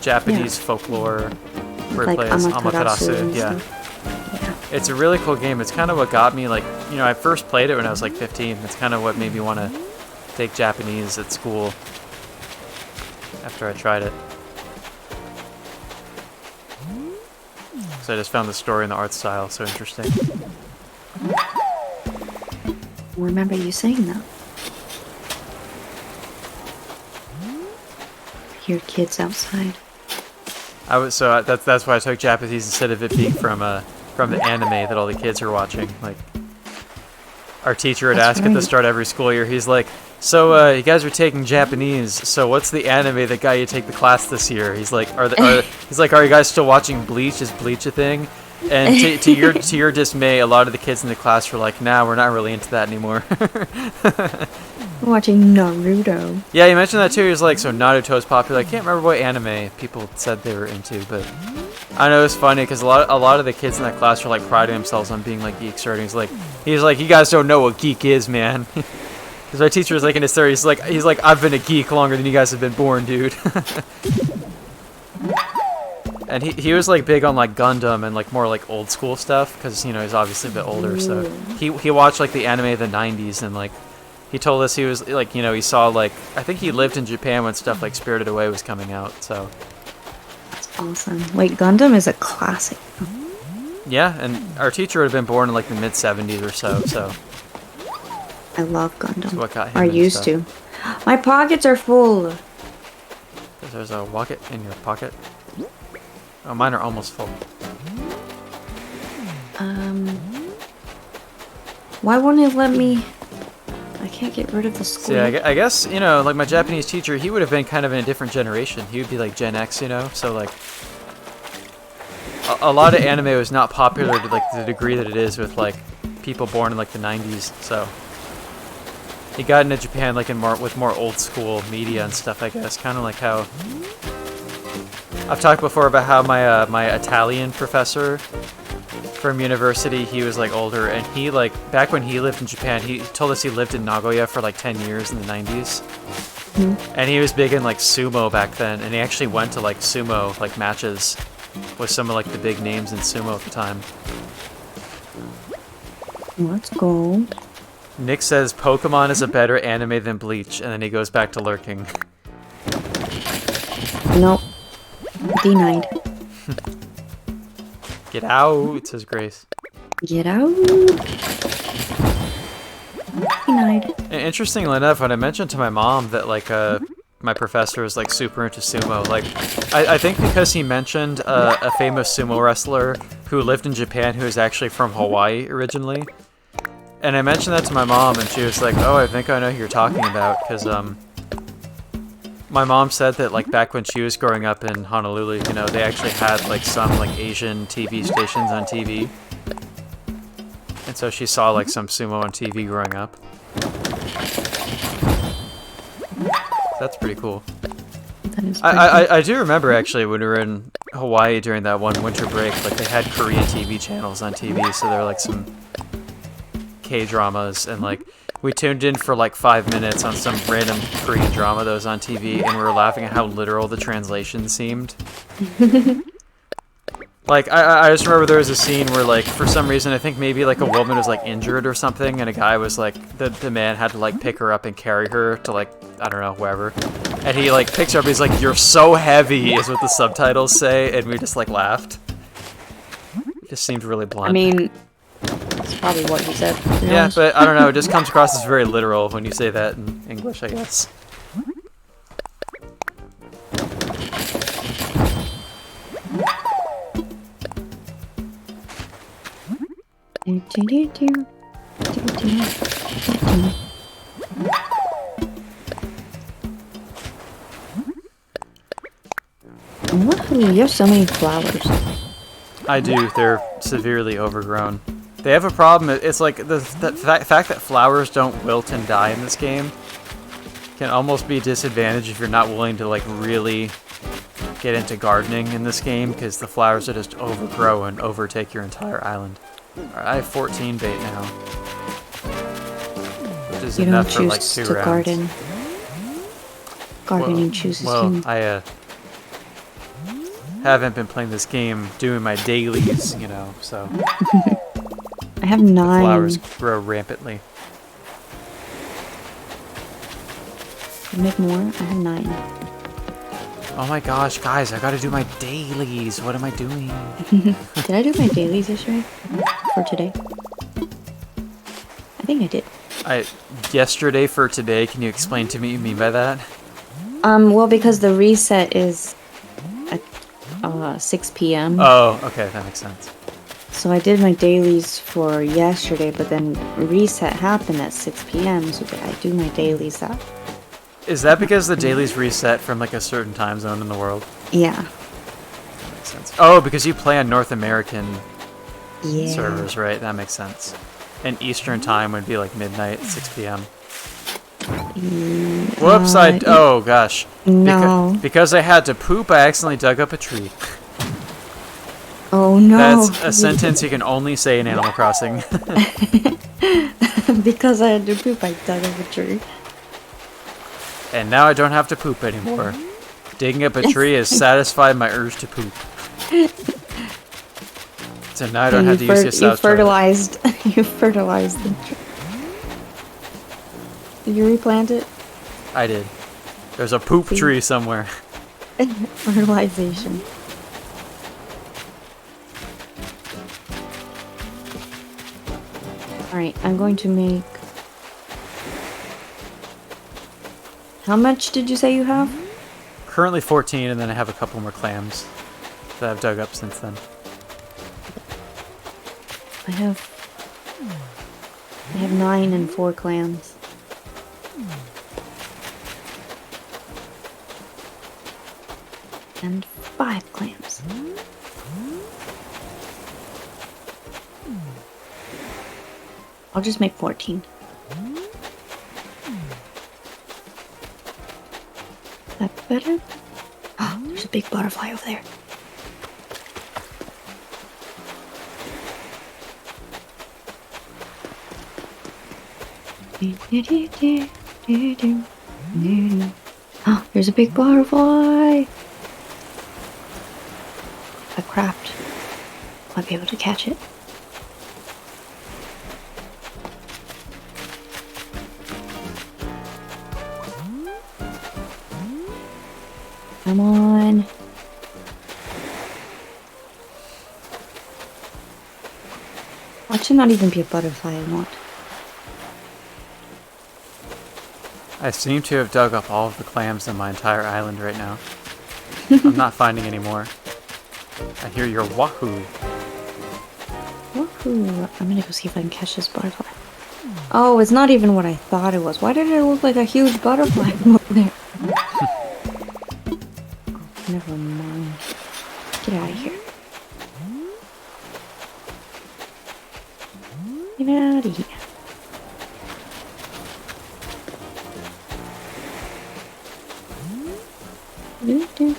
Japanese folklore where Like it plays Amaterasu and Yeah. stuff. Yeah. It's a really cool game. It's kind of what got me, like, you know, I first played it when I was like 15. It's kind of what made me want to take Japanese at school after I tried it. So I just found the story and the art style so interesting. Remember you saying that. Hear kids outside. That's why I took Japanese instead of it being from the anime that all the kids are watching. Like, our teacher would ask at the start of every school year. He's like, "So you guys are taking Japanese. So what's the anime that got you to take the class this year?" He's like, "Are you guys still watching Bleach? Is Bleach a thing?" And to your dismay, a lot of the kids in the class were like, "Nah, we're not really into that anymore." Watching Naruto. Yeah, you mentioned that too. He was like, "So Naruto's popular." I can't remember what anime people said they were into, but I know it's funny because a lot of the kids in that class were like priding themselves on being like geeks. Or he's like, "You guys don't know what geek is, man." Because our teacher was like in his 30s. He's like, "I've been a geek longer than you guys have been born, dude." And he was like big on like Gundam and like more like old school stuff because, you know, he's obviously a bit older. So he watched like the anime of the 90s and like he told us he was like, you know, he saw like, I think he lived in Japan when stuff like Spirited Away was coming out. So That's awesome. Wait, Gundam is a classic. yeah, and our teacher would have been born in like the mid '70s or so. So I love Gundam. that's what got him. Or used to. My pockets are full. There's a wallet in your pocket. Oh, mine are almost full. Why won't it let me? I can't get rid of the See, squid. I guess, you know, like my Japanese teacher, he would have been kind of in a different generation. He would be like Gen X, you know? So, like, a lot of anime was not popular to, like, the degree that it is with, like, people born in, like, the 90s, so. He got into Japan, like, with more old school media and stuff, I guess. Kind of like how... I've talked before about how my Italian professor from university, he was like older, and he like back when he lived in Japan, he told us he lived in Nagoya for like 10 years in the 90s. And he was big in like sumo back then, and he actually went to like sumo like matches with some of like the big names in sumo at the time. Let's go. Nick says Pokemon is a better anime than Bleach, and then he goes back to lurking. Nope. Denied. Get out, says Grace. Get out. Denied. And interestingly enough, when I mentioned to my mom that like my professor is like super into sumo, like I think because he mentioned a famous sumo wrestler who lived in Japan who is actually from Hawaii originally, and I mentioned that to my mom, and she was like, "Oh, I think I know who you're talking about," because my mom said that like back when she was growing up in Honolulu, you know, they actually had like some like Asian TV stations on TV. And so she saw like some sumo on TV growing up. That's pretty cool. That is pretty cool. I do remember actually when we were in Hawaii during that one winter break, like they had Korean TV channels on TV, so there were like some K-dramas, and like we tuned in for like 5 minutes on some random Korean drama that was on TV, and we were laughing at how literal the translation seemed. Like, I just remember there was a scene where, like, for some reason, I think maybe, like, a woman was, like, injured or something, and a guy was, like, the man had to, like, pick her up and carry her to, like, I don't know, wherever. And he, like, picks her up, he's like, "You're so heavy," is what the subtitles say, and we just, like, laughed. It just seemed really blunt. I mean, that's probably what he said. to be Yeah, honest. but I don't know, it just comes across as very literal when you say that in English, I guess. What? You have so many flowers. I do, they're severely overgrown. They have a problem, it's like the fact that flowers don't wilt and die in this game can almost be a disadvantage if you're not willing to like really get into gardening in this game, because the flowers will just overgrow and overtake your entire island. Alright, I have 14 bait now, which is You don't enough for like choose 2 to rounds. garden. Gardening chooses Well, you. I haven't been playing this game doing my dailies, you know, so I have 9. flowers grow rampantly. You make more? I have 9. Oh my gosh, guys, I gotta do my dailies. What am I doing? Did I do my dailies yesterday? For today? I think I did. Yesterday for today, can you explain to me what you mean by that? Well, because the reset is at 6 p.m. Oh, okay, that makes sense. So I did my dailies for yesterday, but then reset happened at 6 p.m. So I do my dailies at... Is that because the dailies reset from like a certain time zone in the world? Yeah. That makes sense. Oh, because you play on North American Yeah. servers, right? That makes sense. And Eastern time would be like midnight, 6 p.m. Whoops, oh gosh. No. Because I had to poop, I accidentally dug up a tree. Oh no. That's a sentence you can only say in Animal Crossing. Because I had to poop, I dug up a tree. And now I don't have to poop anymore. Digging up a tree has satisfied my urge to poop. So now I don't have to use this You fertilized. You fertilized the tree. Did you replant it? I did. There's a poop See? tree somewhere. Fertilization. Alright, I'm going to make... How much did you say you have? Currently 14, and then I have a couple more clams that I've dug up since then. I have 9 and 4 clams. And 5 clams. I'll just make 14. Is that better? Oh, there's a big butterfly over there. Oh, there's a big butterfly. If I craft, I'll be able to catch it. Come on. Watch it not even be a butterfly I want. I seem to have dug up all of the clams in my entire island right now. I'm not finding any more. I hear your wahoo. Woohoo! I'm gonna go see if I can catch this butterfly. Oh, it's not even what I thought it was. Why did it look like a huge butterfly over there? Never mind. Get out of here. Get out of here. Do-do.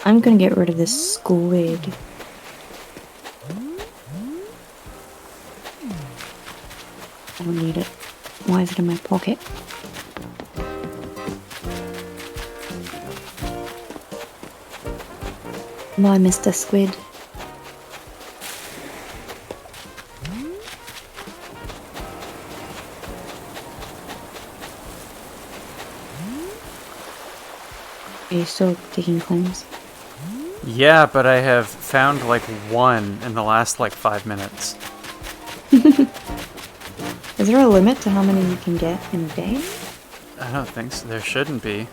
I'm gonna get rid of this squid. I don't need it. Why is it in my pocket? Bye, Mr. Squid. Are you still taking claims? Yeah, but I have found like one in the last like 5 minutes. Is there a limit to how many you can get in a day? I don't think so. There shouldn't be.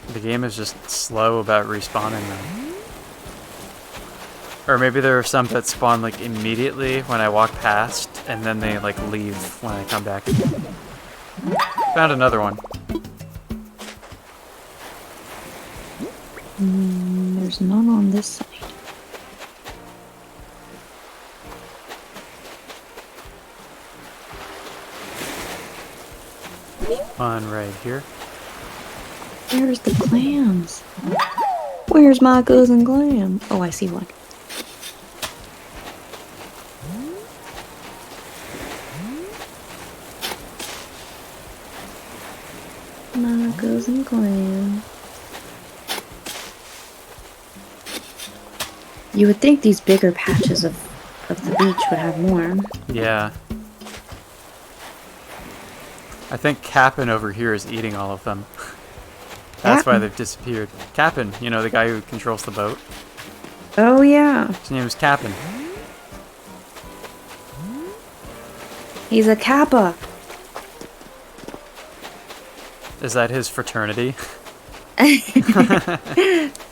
The game is just slow about respawning them. Or maybe there are some that spawn like immediately when I walk past, and then they like leave when I come back. Found another one. There's none on this side. One right here. Where's the clams? Where's my cousin clam? Oh, I see one. My cousin clam. You would think these bigger patches of the beach would have more. Yeah. I think Cap'n over here is eating all of them. That's why they've disappeared. Cap'n, you know, the guy who controls the boat. Oh, yeah. His name is Cap'n. He's a kappa. Is that his fraternity?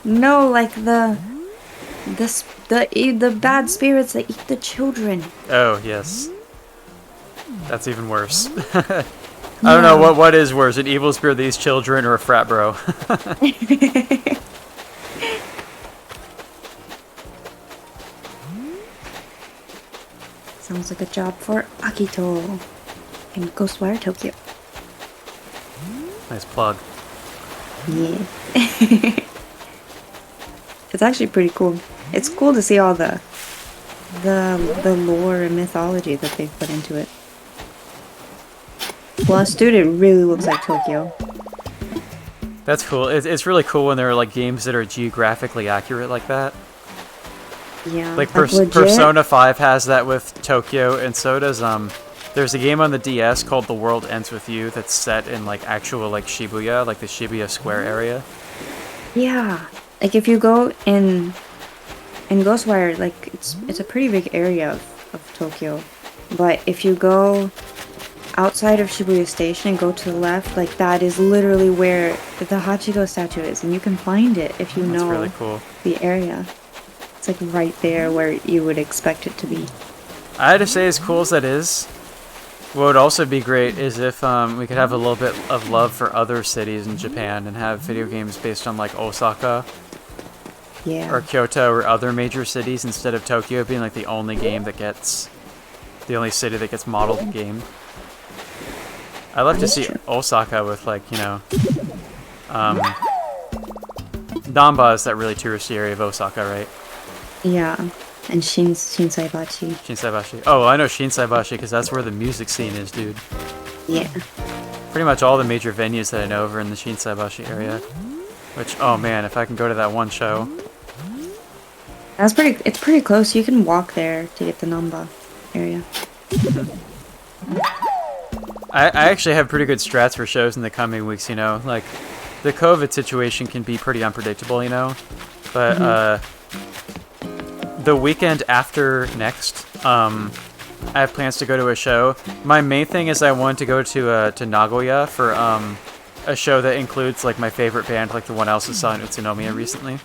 No, like the bad spirits that eat the children. Oh, yes. That's even worse. I don't know what is worse, an evil spirit that eats children or a frat bro. Sounds like a job for Akito in Ghostwire Tokyo. Nice plug. Yeah. It's actually pretty cool. It's cool to see all the lore and mythology that they've put into it. Plus, dude, it really looks like Tokyo. That's cool. It's really cool when there are like games that are geographically accurate like that. Yeah. Like legit. Persona 5 has that with Tokyo, and so does there's a game on the DS called The World Ends With You that's set in like actual like Shibuya, like the Shibuya Square area. Yeah. Like if you go in Ghostwire, like it's a pretty big area of Tokyo. But if you go outside of Shibuya Station and go to the left, like that is literally where the Hachiko statue is, and you can find it if you That's know really cool. the area. It's like right there where you would expect it to be. I had to say, as cool as that is, what would also be great is if we could have a little bit of love for other cities in Japan and have video games based on like Osaka Yeah. or Kyoto or other major cities instead of Tokyo being like the only city that gets modeled in game. I'd love to That's see true. Osaka with like, you know, Namba is that really touristy area of Osaka, right? Yeah. And Shinsaibachi. Shinsaibashi. Oh, I know Shinsaibashi because that's where the music scene is, dude. Yeah. Pretty much all the major venues that I know over in the Shinsaibashi area. Which, oh man, if I can go to that one show. It's pretty close. You can walk there to get the Namba area. I actually have pretty good strats for shows in the coming weeks, you know? Like, the COVID situation can be pretty unpredictable, you know? But, the weekend after next, I have plans to go to a show. My main thing is I want to go to Nagoya for, a show that includes, like, my favorite band, like the one I also saw in Utsunomiya recently.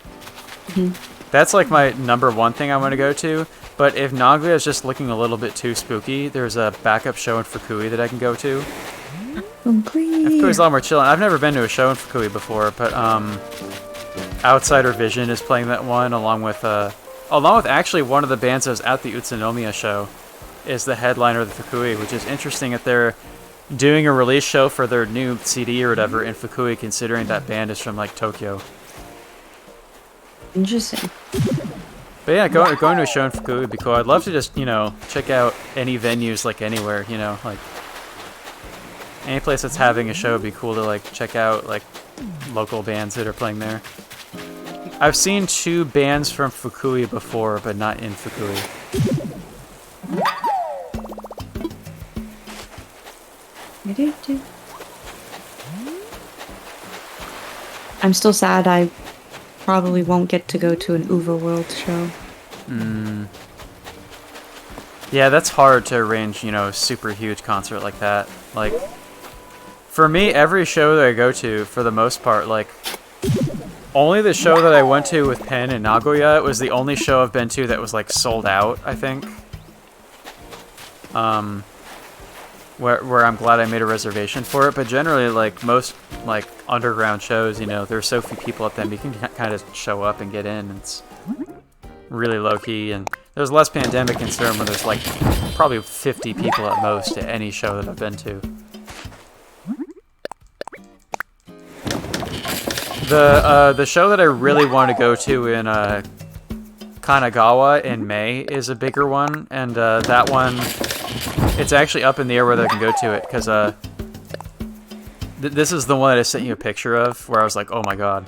That's, like, my number one thing I want to go to. But if Nagoya is just looking a little bit too spooky, there's a backup show in Fukui that I can go to. Fukui's a lot more chilling. I've never been to a show in Fukui before, but Outsider Vision is playing that one along with actually one of the bands that was at the Utsunomiya show is the headliner of the Fukui, which is interesting that they're doing a release show for their new CD or whatever in Fukui, considering that band is from like Tokyo. Interesting. But yeah, going to a show in Fukui would be cool. I'd love to just, you know, check out any venues, like anywhere, you know, like any place that's having a show would be cool to like check out, like local bands that are playing there. I've seen 2 bands from Fukui before, but not in Fukui. I'm still sad I probably won't get to go to an Overworld show. Yeah, that's hard to arrange, you know, a super huge concert like that. Like, for me, every show that I go to, for the most part, like, only the show that I went to with Penn in Nagoya was the only show I've been to that was, like, sold out, I think. Where I'm glad I made a reservation for it, but generally, like, most, like, underground shows, you know, there's so few people at them, you can kind of show up and get in, and it's really low-key, and there's less pandemic concern when there's, like, probably 50 people at most at any show that I've been to. The show that I really want to go to in Kanagawa in May is a bigger one, and that one, it's actually up in the air whether I can go to it, because this is the one that I sent you a picture of, where I was like, oh my god,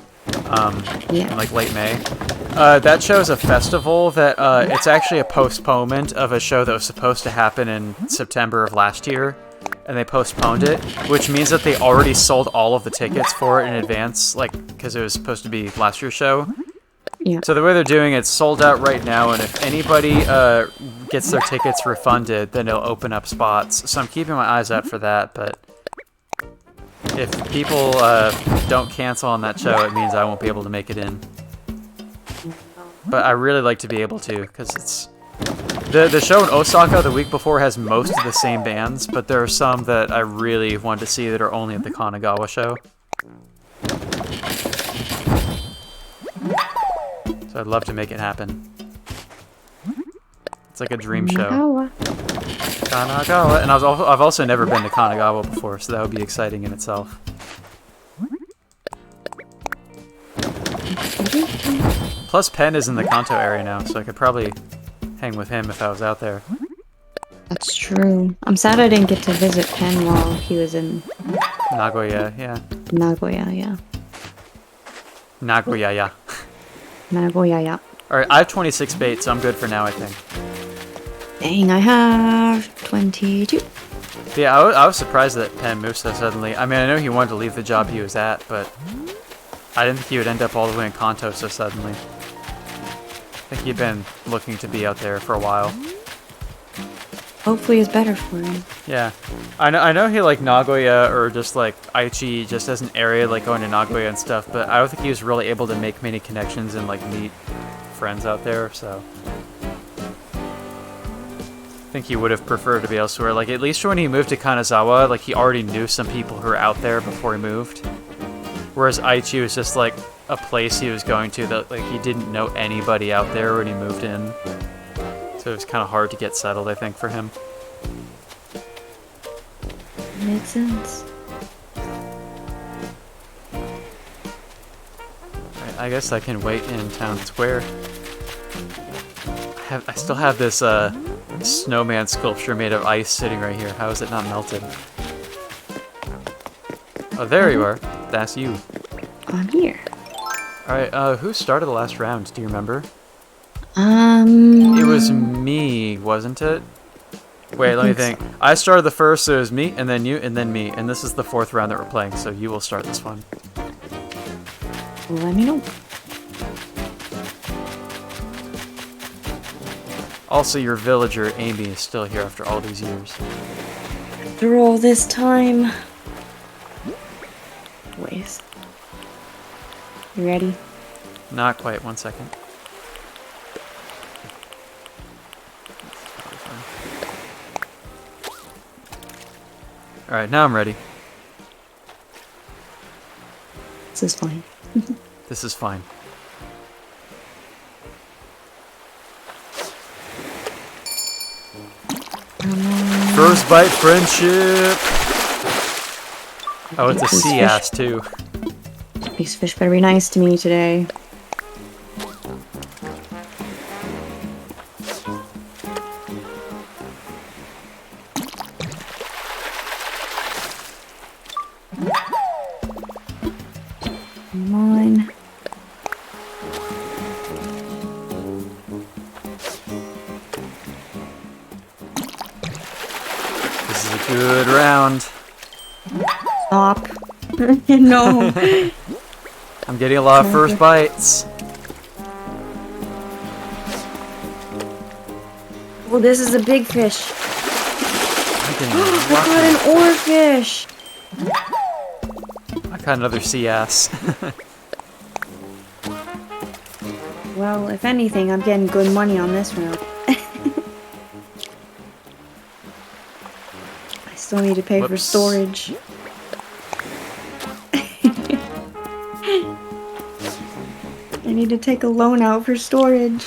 in like late May. That show is a festival that, it's actually a postponement of a show that was supposed to happen in September of last year, and they postponed it, which means that they already sold all of the tickets for it in advance, like, because it was supposed to be last year's show. Yeah. So the way they're doing it's sold out right now, and if anybody gets their tickets refunded, then they'll open up spots. So I'm keeping my eyes out for that, but if people don't cancel on that show, it means I won't be able to make it in. But I really like to be able to, because it's... The show in Osaka the week before has most of the same bands, but there are some that I really want to see that are only at the Kanagawa show. So I'd love to make it happen. It's like a dream show. Kanagawa. And I've also never been to Kanagawa before, so that would be exciting in itself. Plus Penn is in the Kanto area now, so I could probably hang with him if I was out there. That's true. I'm sad I didn't get to visit Pen while he was in Nagoya, yeah. Nagoya, yeah. Nagoya, yeah. Nagoya, yeah. Alright, I have 26 bait, so I'm good for now, I think. Dang, I have 22. Yeah, I was surprised that Penn moved so suddenly. I mean, I know he wanted to leave the job he was at, but I didn't think he would end up all the way in Kanto so suddenly. I think he'd been looking to be out there for a while. Hopefully it's better for him. Yeah. I know he liked Nagoya or just like Aichi just as an area, like going to Nagoya and stuff, but I don't think he was really able to make many connections and like meet friends out there, so I think he would have preferred to be elsewhere. Like, at least when he moved to Kanazawa, like, he already knew some people who were out there before he moved. Whereas Aichi was just, like, a place he was going to that, like, he didn't know anybody out there when he moved in. So it was kind of hard to get settled, I think, for him. Makes sense. Right, I guess I can wait in town square. I still have this, snowman sculpture made of ice sitting right here. How is it not melted? Oh, there you are. That's you. I'm here. Alright, who started the last round? Do you remember? It It was me, wasn't it? Wait, let me think. I started the first, so it was me, and then you, and then me. And this is the 4th round that we're playing, so you will start this one. Let me know. Also, your villager, Amy, is still here after all these years. After all this time. Wait. You ready? Not quite, 1 second. Alright, now I'm ready. This is fine. This is fine. First bite friendship! Oh, it's a sea ass too. These fish better be nice to me today. Come on. This is a good round. Stop. No. I'm getting a lot of first bites. Well, this is a big fish. I caught an oarfish. I caught another sea ass. Well, if anything, I'm getting good money on this round. I still need to pay for storage. I need to take a loan out for storage.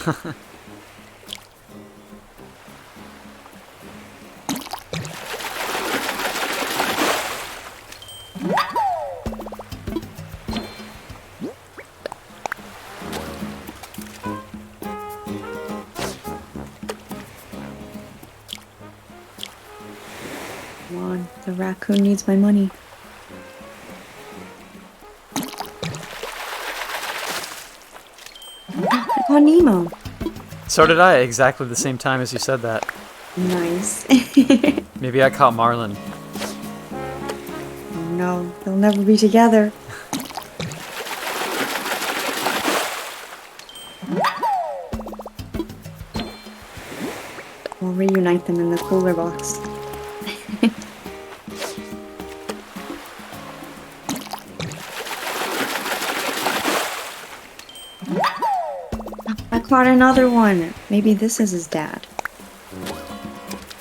Come on, the raccoon needs my money. I caught Nemo. So did I, exactly the same time as you said that. Nice. Maybe I caught Marlin. No, they'll never be together. We'll reunite them in the cooler box. I caught another one. Maybe this is his dad.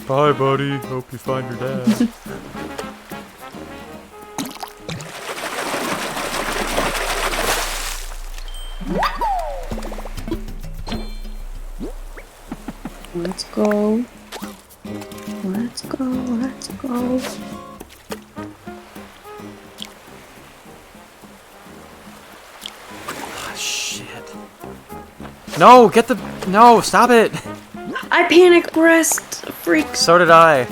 Bye, buddy. Hope you find your dad. Let's go. Let's go. Let's go. Oh, shit. No, get the... No, stop it! I panic pressed for freak. So did I.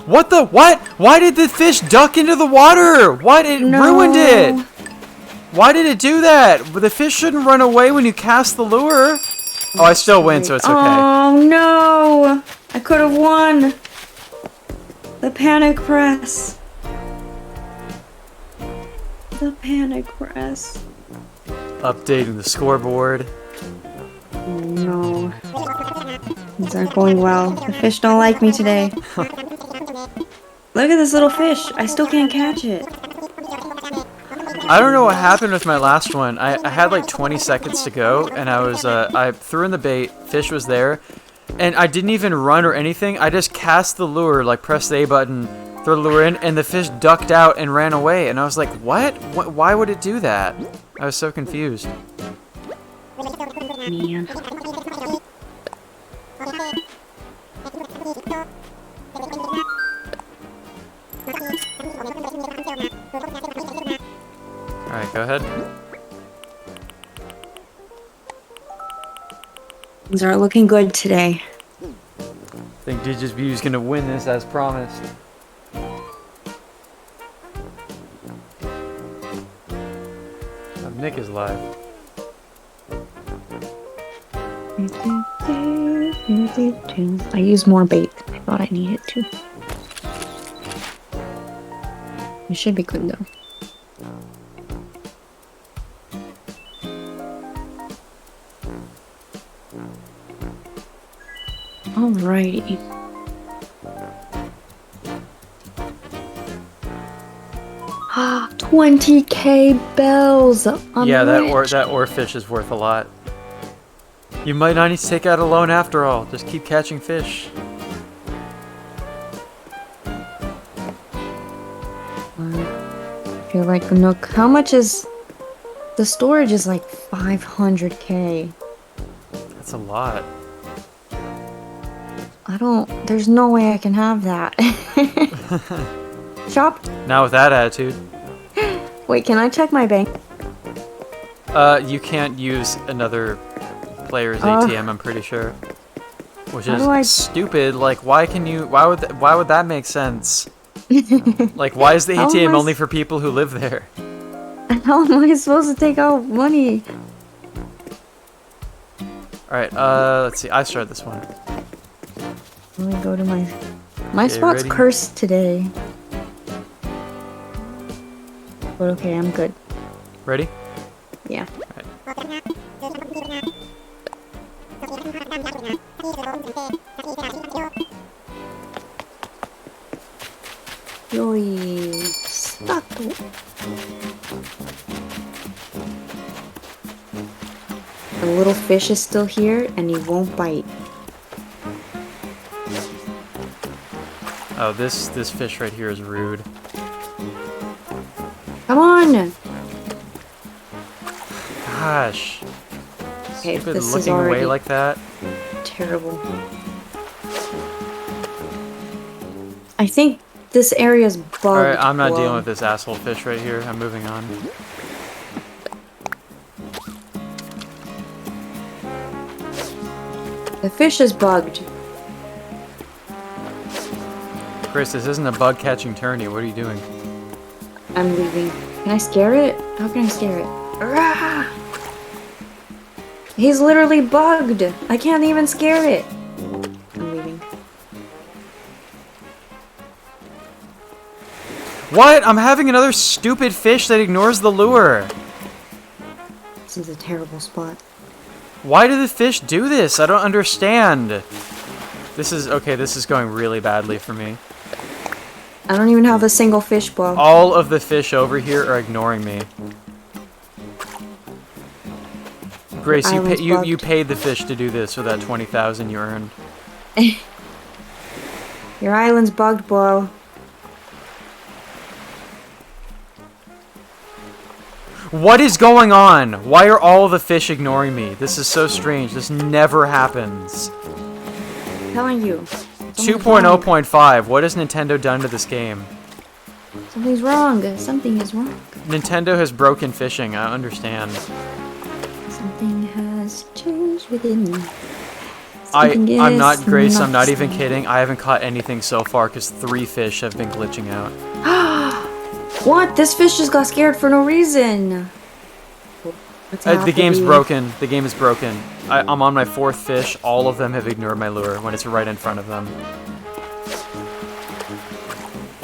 What the? What? Why did the fish duck into the water? What? It ruined it. Why did it do that? The fish shouldn't run away when you cast the lure. Oh, I still win, so it's okay. Oh, no. I could have won. The panic press. The panic press. Updating the scoreboard. Oh, no. Things aren't going well. The fish don't like me today. Look at this little fish. I still can't catch it. I don't know what happened with my last one. I had like 20 seconds to go, and I threw in the bait. Fish was there, and I didn't even run or anything. I just cast the lure, like pressed the A button, threw the lure in, and the fish ducked out and ran away. And I was like, what? Why would it do that? I was so confused. Man. Alright, go ahead. Things aren't looking good today. I think Digitsbby is gonna win this as promised. Nick is live. I use more bait than I thought I needed to. It should be good though. Alrighty. Ah, 20k bells. Yeah, that ore fish is worth a lot. You might not need to take out a loan after all. Just keep catching fish. I feel like Nook. How much is the storage? Is like 500k. That's a lot. There's no way I can have that. Shop. Not with that attitude. Wait, can I check my bank? You can't use another player's ATM, I'm pretty sure. Which is stupid. Like, why would that make sense? Like, why is the ATM only for people who live there? How am I supposed to take out money? Alright, let's see. I started this one. Let me go to my spot's ready? cursed today. But okay, I'm good. Ready? Yeah. Alright. Yoy. Stuck. The little fish is still here and he won't bite. Oh, this fish right here is rude. Come on! Gosh. Okay, Stupid this is looking away already like that. terrible. I think this area's bugged. Alright, I'm not dealing with this asshole fish right here. I'm moving on. The fish is bugged. Chris, this isn't a bug catching tourney. What are you doing? I'm leaving. Can I scare it? How can I scare it? Arrgh! He's literally bugged. I can't even scare it. I'm leaving. What? I'm having another stupid fish that ignores the lure. This is a terrible spot. Why do the fish do this? I don't understand. This is going really badly for me. I don't even have a single fish ball. All of the fish over here are ignoring me. Grace, you paid the fish to do this with that 20,000 you earned. Your island's bugged, bro. What is going on? Why are all the fish ignoring me? This is so strange. This never happens. I'm telling you. 2.0.5. What has Nintendo done to this game? Something's wrong. Something is wrong. Nintendo has broken fishing. I understand. Something has changed I'm not, Grace, I'm not even nuts. kidding. I haven't caught anything so far because 3 fish have been glitching out. What? This fish just got scared for no reason. The game's broken. The game is broken. I'm on my 4th fish. All of them have ignored my lure when it's right in front of them.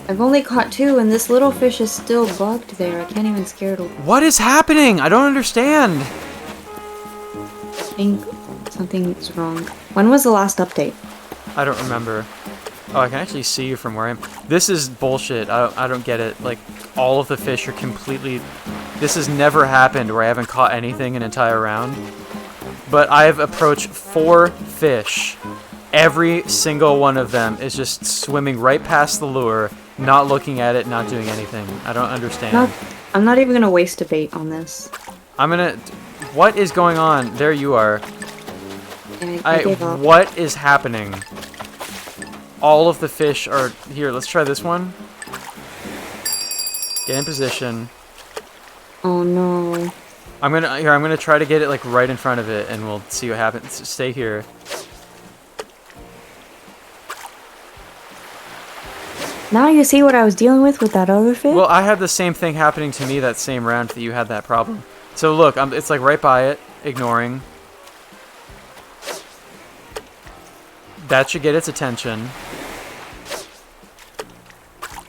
I've only caught 2, and this little fish is still bugged there. I can't even scare it away. What is happening? I don't understand. I think something's wrong. When was the last update? I don't remember. Oh, I can actually see you from where I am. This is bullshit. I don't get it. Like, all of the fish are completely... This has never happened where I haven't caught anything an entire round. But I have approached 4 fish. Every single one of them is just swimming right past the lure, not looking at it, not doing anything. I don't understand. I'm not even gonna waste a bait on this. I'm gonna... What is going on? There you are. I gave up. What is happening? All of the fish are... Here, let's try this one. Get in position. Oh no. I'm gonna try to get it like right in front of it, and we'll see what happens. Stay here. Now you see what I was dealing with that other fish? Well, I had the same thing happening to me that same round that you had that problem. So look, it's like right by it, ignoring. That should get its attention.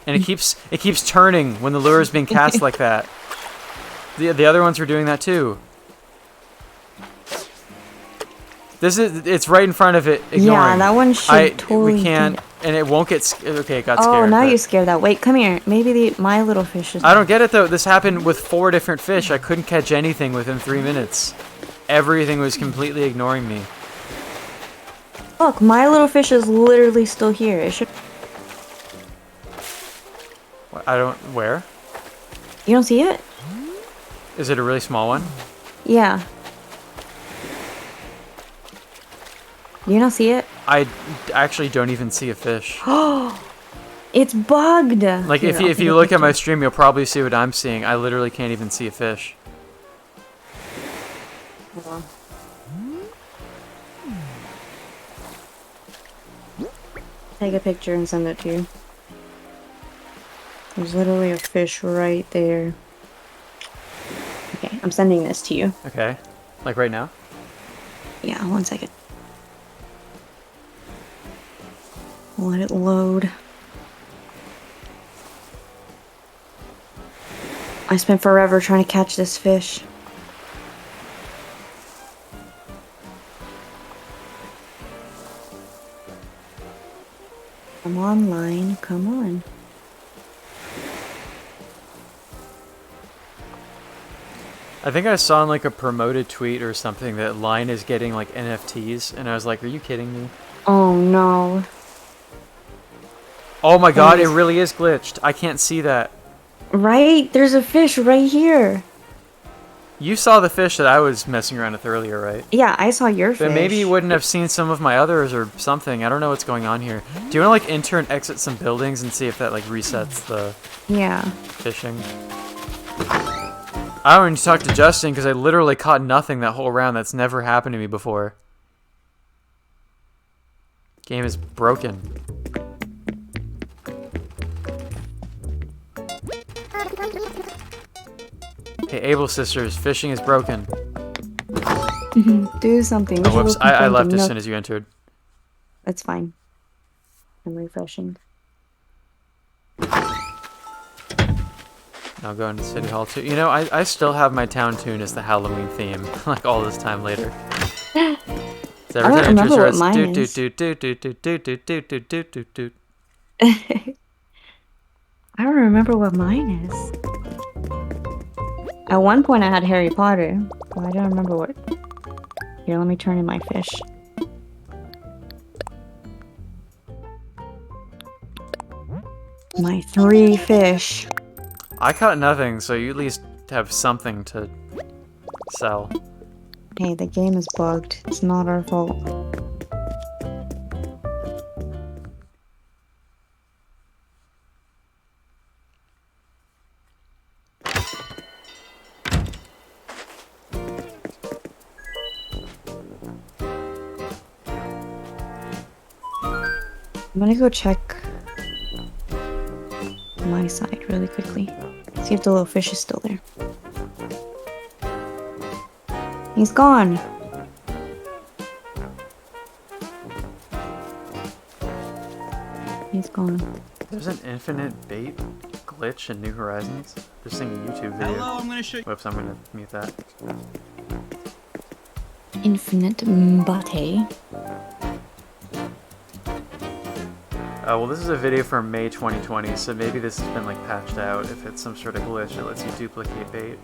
And it keeps turning when the lure is being cast like that. The other ones are doing that too. It's right in front of it, ignoring. Yeah, that one should totally. We can't, and it won't get. Okay, it got scared. Oh, now you scared that. Wait, come here. Maybe my little fish is. I don't get it though. This happened with 4 different fish. I couldn't catch anything within 3 minutes. Everything was completely ignoring me. Look, my little fish is literally still here. It should. I don't. Where? You don't see it? Is it a really small one? Yeah. You don't see it? I actually don't even see a fish. Oh, it's bugged. Like Here, if you look at my stream, you'll probably see what I'm seeing. I literally can't even see a fish. Hold on. Take a picture and send it to you. There's literally a fish right there. Okay, I'm sending this to you. Okay. Like right now? Yeah, 1 second. Let it load. I spent forever trying to catch this fish. Come on, line. Come on. I think I saw in like a promoted tweet or something that Line is getting like NFTs, and I was like, are you kidding me? Oh no. Oh my god, it really is glitched. I can't see that. Right? There's a fish right here. You saw the fish that I was messing around with earlier, right? Yeah, I saw your fish. But maybe you wouldn't have seen some of my others or something. I don't know what's going on here. Do you want to like enter and exit some buildings and see if that like resets the fishing? I don't need to talk to Justin because I literally caught nothing that whole round. That's never happened to me before. Game is broken. Hey, Able Sisters, fishing is broken. Do something. Oh, whoops. I left as soon as you entered. That's fine. I'm refreshing. I'll go into City Hall too. You know, I still have my town tune as the Halloween theme, like all this time later. I don't remember what mine is. I don't remember what mine is. At one point I had Harry Potter, but I don't remember what. Here, let me turn in my fish. My 3 fish. I caught nothing, so you at least have something to sell. Hey, the game is bugged. It's not our fault. I'm gonna go check my side really quickly. See if the little fish is still there. He's gone. He's gone. There's an infinite bait glitch in New Horizons. Just seeing a YouTube video. Hello, I'm gonna show you. Whoops, I'm gonna mute that. Infinite Mbate. Well, this is a video from May 2020, so maybe this has been like patched out. If it's some sort of glitch that lets you duplicate bait.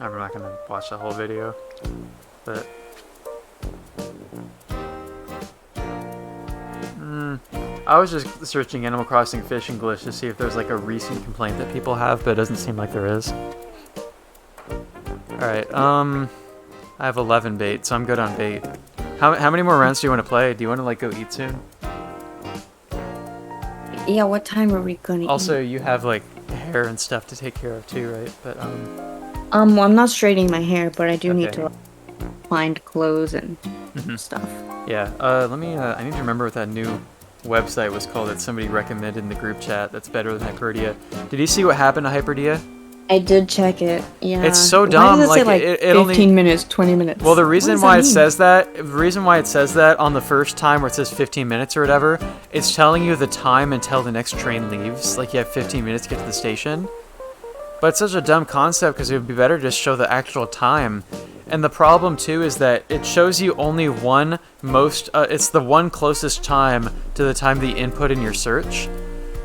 I'm not gonna watch the whole video, but I was just searching Animal Crossing fishing glitch to see if there's like a recent complaint that people have, but it doesn't seem like there is. Alright, I have 11 bait, so I'm good on bait. How many more rounds do you want to play? Do you want to like go eat soon? Yeah, what time are we gonna Also, eat? you have like hair and stuff to take care of too, right? But well, I'm not straightening my hair, but I do need Okay. to find clothes and stuff. yeah, let me, I need to remember what that new website was called that somebody recommended in the group chat that's better than Hyperdia. Did you see what happened to Hyperdia? I did check it. Yeah. It's so Why dumb, does it say, like, like it only- 15 minutes, 20 minutes? Well, the What reason does why that it mean? says that, the reason why it says that on the first time where it says 15 minutes or whatever, it's telling you the time until the next train leaves. Like you have 15 minutes to get to the station. But it's such a dumb concept because it would be better to just show the actual time. And the problem too is that it shows you only one it's the one closest time to the time that you input in your search,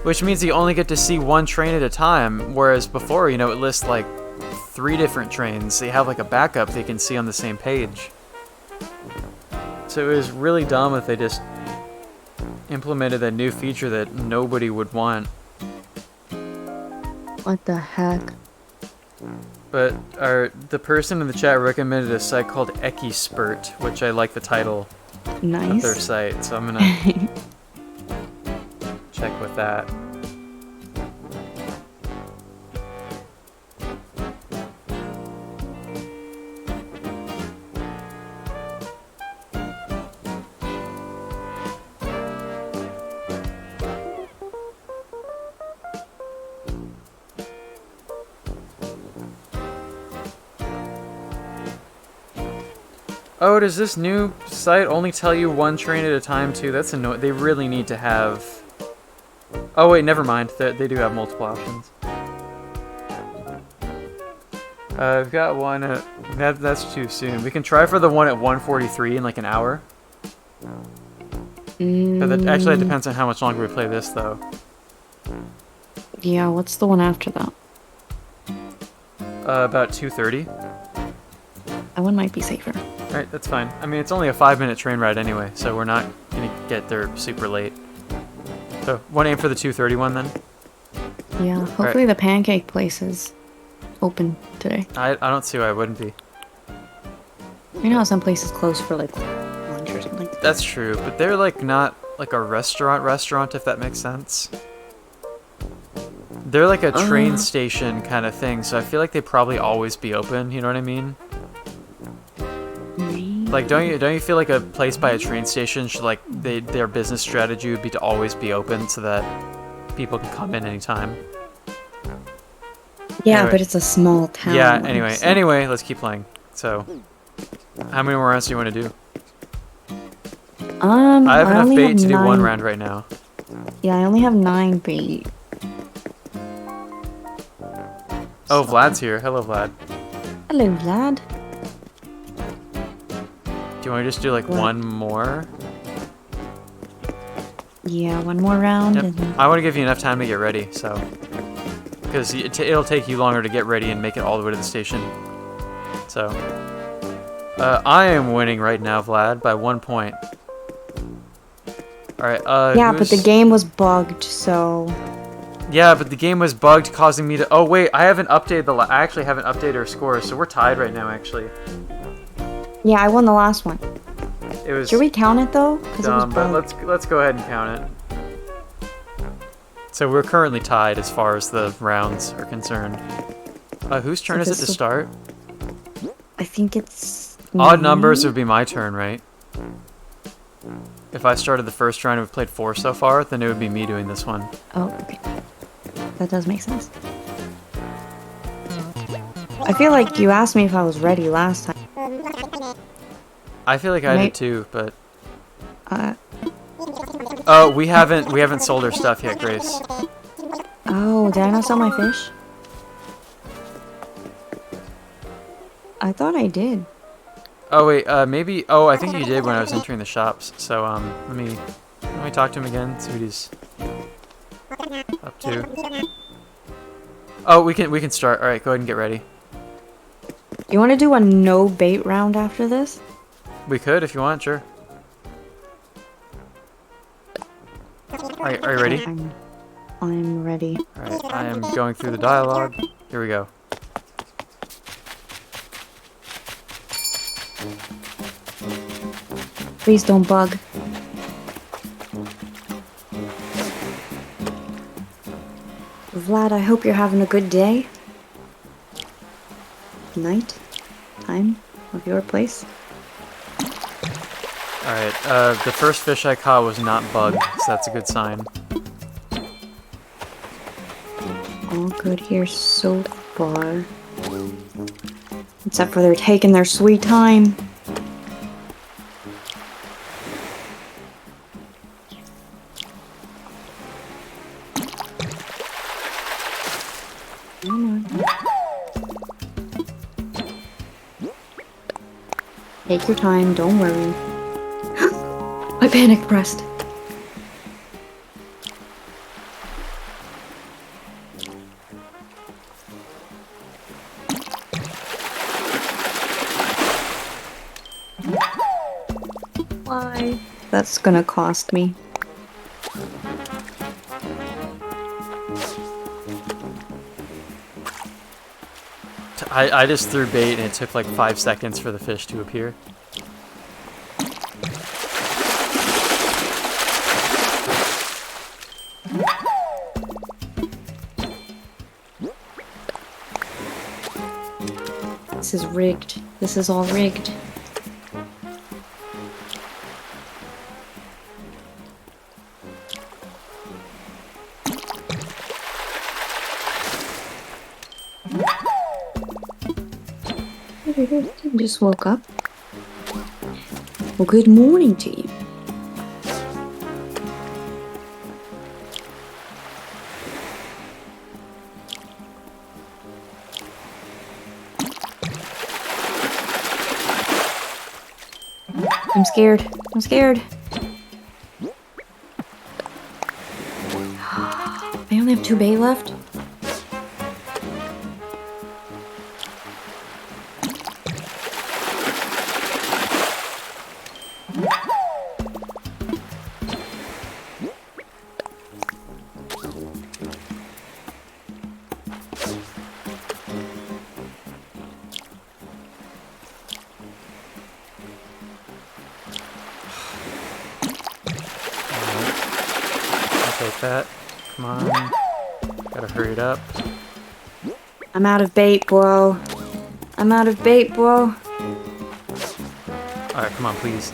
which means you only get to see one train at a time. Whereas before, you know, it lists like 3 different trains. They have like a backup they can see on the same page. So it was really dumb if they just implemented a new feature that nobody would want. What the heck? But the person in the chat recommended a site called Ekispert, which I like the title of their Nice. site, so I'm gonna check with that. Oh, does this new site only tell you one train at a time too? That's annoying. They really need to have... Oh wait, never mind. They do have multiple options. I've got one at... That's too soon. We can try for the one at 1:43 in like an hour. But actually, it depends on how much longer we play this, though. Yeah, what's the one after that? About 2:30. That one might be safer. Alright, that's fine. I mean, it's only a 5-minute train ride anyway, so we're not gonna get there super late. So, want to aim for the 2:30 one then? Yeah, hopefully the pancake place is open today. I don't see why it wouldn't be. You know how some places close for like lunch or something? That's true, but they're like not like a restaurant, if that makes sense. They're like a train station kind of thing, so I feel like they'd probably always be open, you know what I mean? Like, don't you feel like a place by a train station should like their business strategy would be to always be open so that people can come in anytime? Yeah, Anyway. but it's a small town. Yeah. like, so- Anyway, let's keep playing. So, how many more rounds do you want to do? I have enough only bait have to do 1 9 round right now. Yeah, I only have 9 bait. Oh, Vlad's here. Hello, Vlad. Hello, lad. Do you want to just do like What? one more? Yeah, one more round Yep. and then... I want to give you enough time to get ready, so. Because it'll take you longer to get ready and make it all the way to the station. So. I am winning right now, Vlad, by 1 point. Alright, Yeah, but the game was bugged, so... Yeah, but the game was bugged, causing me to... Oh, wait, I haven't updated I actually haven't updated our scores, so we're tied right now, actually. Yeah, I won the last one. It was Should we count it, though? Because it was dumb, but bugged. let's go ahead and count it. So we're currently tied as far as the rounds are concerned. Whose turn is it to start? I think it's... Odd numbers would be my turn, right? If I started the first round and we've played 4 so far, then it would be me doing this one. Oh, okay. That does make sense. I feel like you asked me if I was ready last time. I feel like I did too, but... Uh... Oh, we haven't sold our stuff yet, Grace. Oh, did I not sell my fish? I thought I did. Oh wait, maybe. Oh, I think you did when I was entering the shops. So let me talk to him again. See what he's up to. Oh, we can start. All right, go ahead and get ready. You want to do a no bait round after this? We could if you want, sure. Are you ready? I'm ready. All right, I am going through the dialogue. Here we go. Please don't bug. Vlad, I hope you're having a good day. Night time of your place. Alright, the first fish I caught was not bugged, so that's a good sign. All good here so far. Except for they're taking their sweet time. Take your time, don't worry. I panic pressed. Why? That's gonna cost me. I just threw bait and it took like 5 seconds for the fish to appear. This is rigged. This is all rigged. You just woke up. Well, good morning to you. I'm scared. I'm scared. I only have 2 bait left. Take that. Come on. Gotta hurry it up. I'm out of bait, bro. I'm out of bait, bro. Alright, come on, please.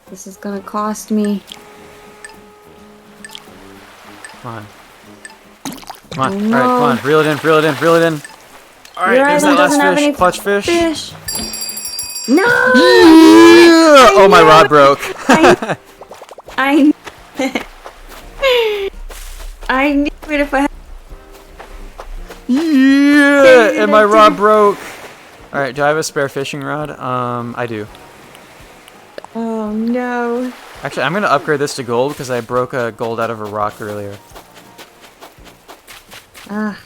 This is gonna cost me. Come on. Come on. Oh, Alright, no. come on. Reel it in, reel it in, reel it in. Alright, Your there's island that doesn't have last any fish. Clutch fish. Fish. No! Yeah! Oh, my rod broke. I I knew it if I had. Yeah! And my rod broke. Alright, do I have a spare fishing rod? I do. Oh no. Actually, I'm gonna upgrade this to gold because I broke a gold out of a rock earlier. Ah.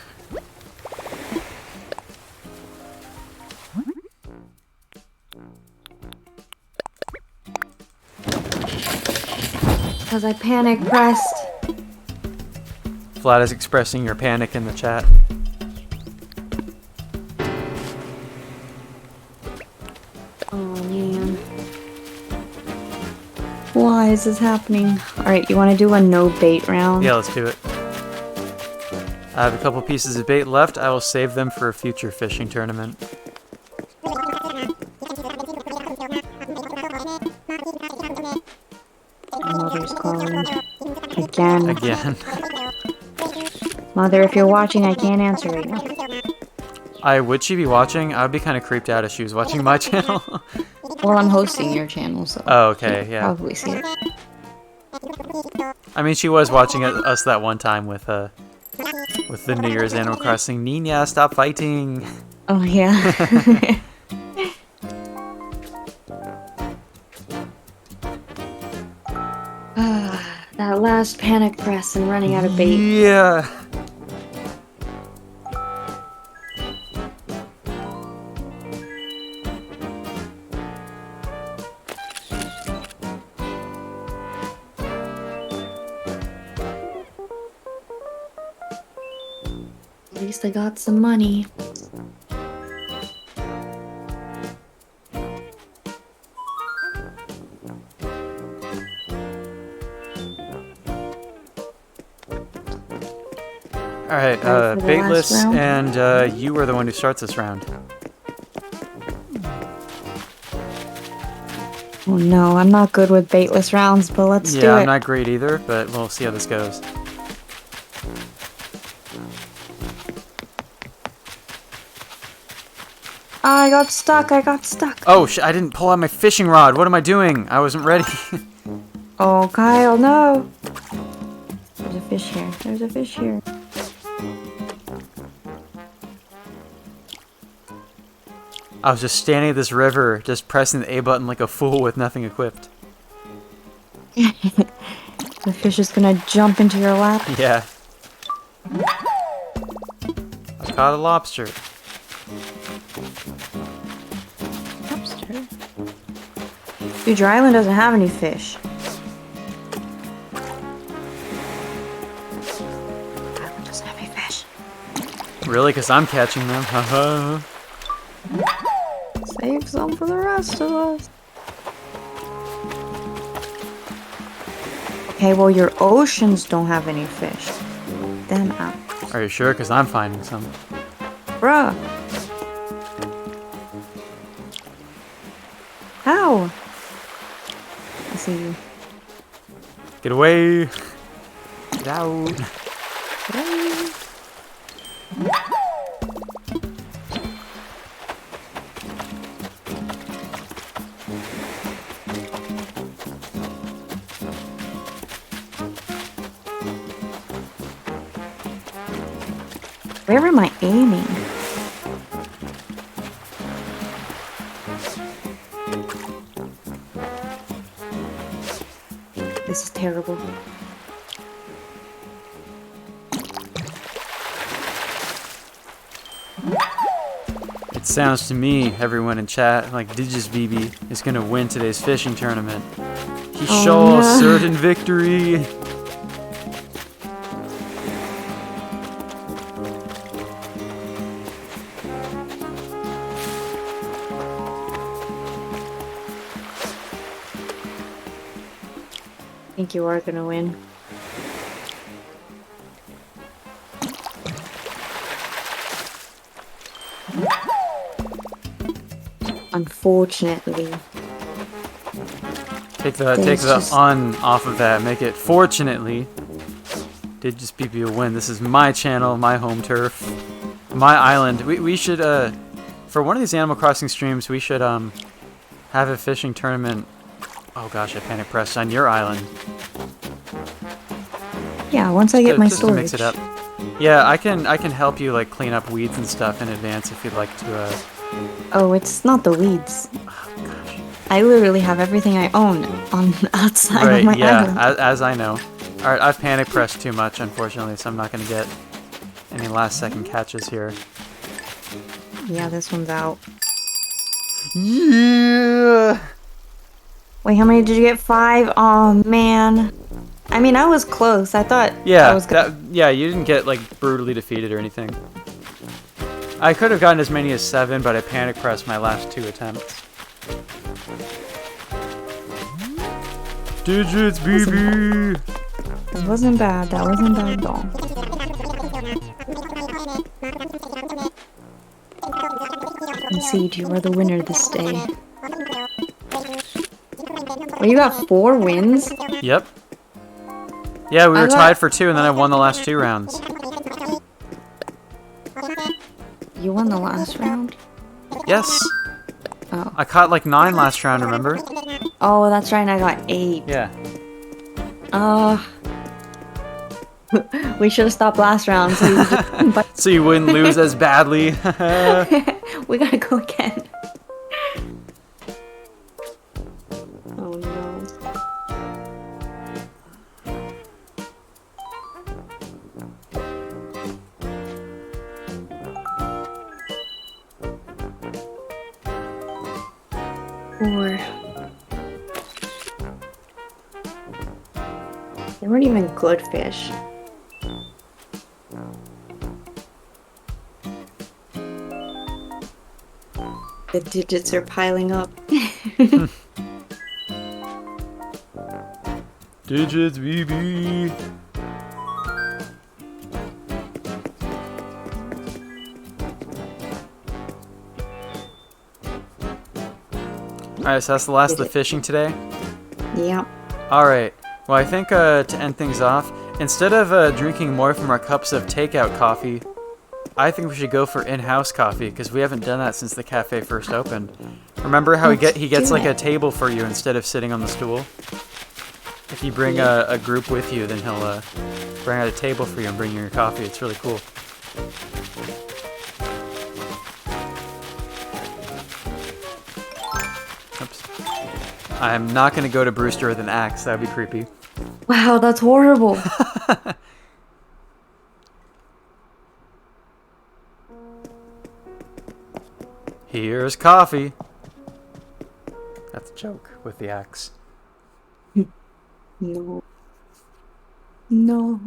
Because I panic pressed. Vlad is expressing your panic in the chat. Oh man. Why is this happening? Alright, you want to do a no bait round? Yeah, let's do it. I have a couple pieces of bait left. I will save them for a future fishing tournament. Mother's calling. Again. Again. Mother, if you're watching, I can't answer right now. Would she be watching? I would be kind of creeped out if she was watching my channel. Well, I'm hosting your channel, so. Oh, okay, yeah. Probably see it. I mean, she was watching us that one time with the New Year's Animal Crossing. Nina, stop fighting! Oh, yeah. That last panic press and running out of bait. Yeah. At least I got some money. Alright, Ready for the baitless, last round? and you are the one who starts this round. Oh no, I'm not good with baitless rounds, but let's do it. Yeah, I'm not great either, but we'll see how this goes. I got stuck, I got stuck. Oh, I didn't pull out my fishing rod. What am I doing? I wasn't ready. Oh, Kyle, no. There's a fish here. There's a fish here. I was just standing at this river, just pressing the A button like a fool with nothing equipped. The fish is gonna jump into your lap. Yeah. I caught a lobster. Lobster. Dude, your island doesn't have any fish. Island doesn't have any fish. Really? Because I'm catching them. Haha. Save some for the rest of us. Okay, well, your oceans don't have any fish. Them out. Are you sure? Because I'm finding some. Bruh. How? I see you. Get away! Get out! Hey. Where am I aiming? This is terrible. It sounds to me, everyone in chat, like Digitsbby is gonna win today's fishing tournament. He Oh, shows no. certain victory! I think you are gonna win. Unfortunately. Take the There's just- on off of that, make it fortunately. Digitsbby will win. This is my channel, my home turf, my island. We should for one of these Animal Crossing streams we should have a fishing tournament. Oh gosh, I panic pressed on your island. Yeah, once I get my Just to storage. mix it up. Yeah, I can help you like clean up weeds and stuff in advance if you'd like to. Oh, it's not the weeds. Oh gosh. I literally have everything I own on outside of my Right, yeah, island. as I know. Alright, I've panic pressed too much, unfortunately, so I'm not going to get any last second catches here. Yeah, this one's out. Yeah! Wait, how many did you get? 5? Oh man. I mean, I was close. I thought I Yeah, was gonna. yeah, you didn't get like brutally defeated or anything. I could have gotten as many as 7, but I panic pressed my last 2 attempts. Digitsbby! That wasn't bad. That wasn't bad at all. Concede, you are the winner this day. Well, you got 4 wins? Yep. Yeah, we were I got- tied for 2, and then I won the last 2 rounds. You won the last round? Yes. Oh. I caught like 9 last round, remember? Oh, that's right, and I got 8. Yeah. We should have stopped last round so you just, So you wouldn't lose as badly. we gotta go again. Oh no. Or they weren't even good fish. The digits are piling up. Digitsbby. Alright, so that's the last of the fishing today. Yeah. Alright, well I think to end things off, instead of drinking more from our cups of takeout coffee, I think we should go for in-house coffee, because we haven't done that since the cafe first opened. Remember how he gets like a table for you instead of sitting on the stool? If you bring a group with you, then he'll bring out a table for you and bring you your coffee. It's really cool. Oops. I'm not going to go to Brewster with an axe. That would be creepy. Wow, that's horrible. Here's coffee. That's a joke with the axe. No. No.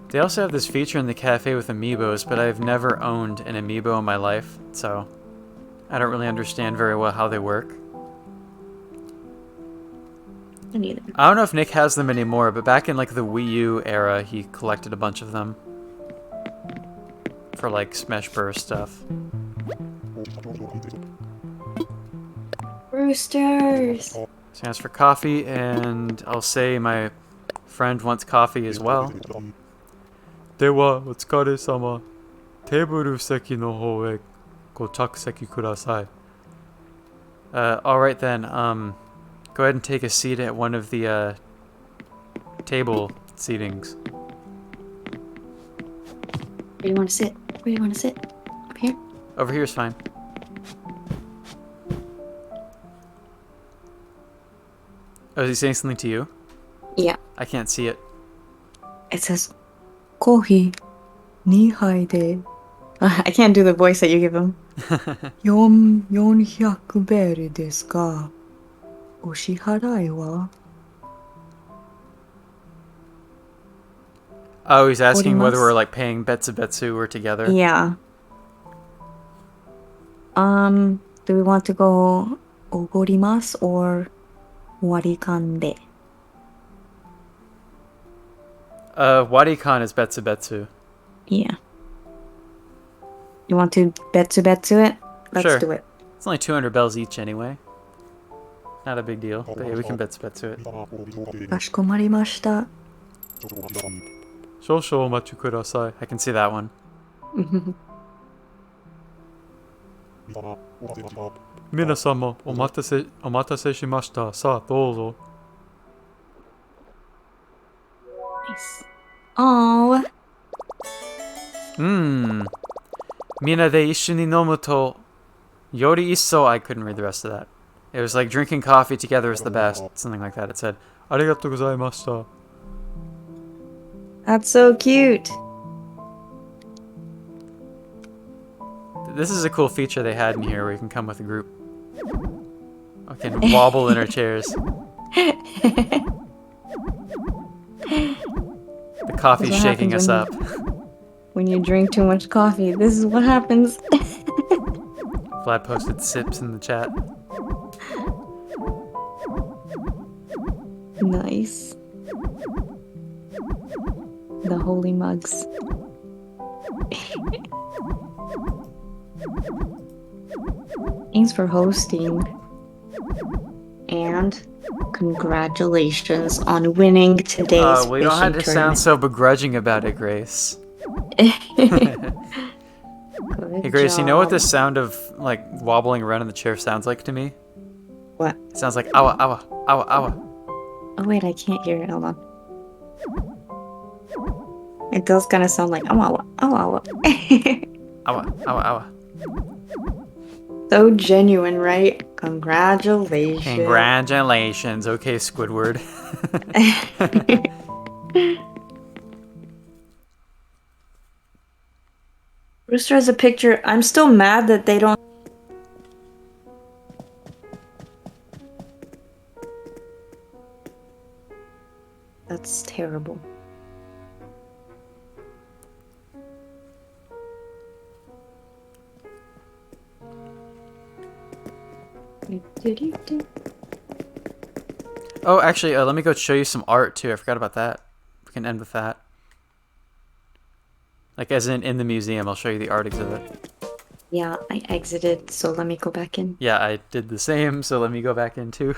They also have this feature in the cafe with amiibos, but I've never owned an amiibo in my life, so I don't really understand very well how they work. Me neither. I don't know if Nick has them anymore, but back in like the Wii U era, he collected a bunch of them for like Smash Bros stuff. Roosters. So as for coffee, and I'll say my friend wants coffee as well. では、お疲れ様。テーブル席の方へご着席ください。Alright then, go ahead and take a seat at one of the table seatings. Where do you want to sit? Where do you want to sit? Up here? Over here is fine. Oh, is he saying something to you? Yeah. I can't see it. It says, Coffee, 2杯で. I can't do the voice that you give him. 400ベルですが、お支払いは? Oh, he's asking whether おります。 we're like paying Betsubetsu or together. Yeah. Do we want to go おごります or 割り勘で? Warikan is Betsubetsu. Yeah. You want to Betsubetsu it? Let's Sure. do it. It's only 200 bells each anyway. Not a big deal, but yeah, we can Betsubetsu it. かしこまりました. 少々お待ちください. I can see that one. 皆様、お待たせしました。さあ、どうぞ。 Nice. Aww. みんなで一緒に飲むと、より一層 I couldn't read the rest of that. It was like drinking coffee together is the best. Something like that. It said, ありがとうございました. That's so cute. This is a cool feature they had in here where you can come with a group. We can wobble in our chairs. The coffee's What shaking happens us when up. When you drink too much coffee, this is what happens. Vlad posted sips in the chat. Nice. The holy mugs. Thanks for hosting. And congratulations on winning today's Well, you don't have to fishing sound tournament. so begrudging about it, Grace. Good Hey, Grace, you know what job. the sound of, like, wobbling around in the chair sounds like to me? What? It sounds like awa, awa, awa, awa. Oh wait, I can't hear it. Hold on. It does kind of sound like awa awa. Awa, awa, awa. So genuine, right? Congratulations. Congratulations. Okay, Squidward. Rooster has a picture. I'm still mad that they don't. That's terrible. Oh, actually, let me go show you some art, too. I forgot about that. We can end with that. Like, as in the museum, I'll show you the art exhibit. Yeah, I exited, so let me go back in. Yeah, I did the same, so let me go back in, too.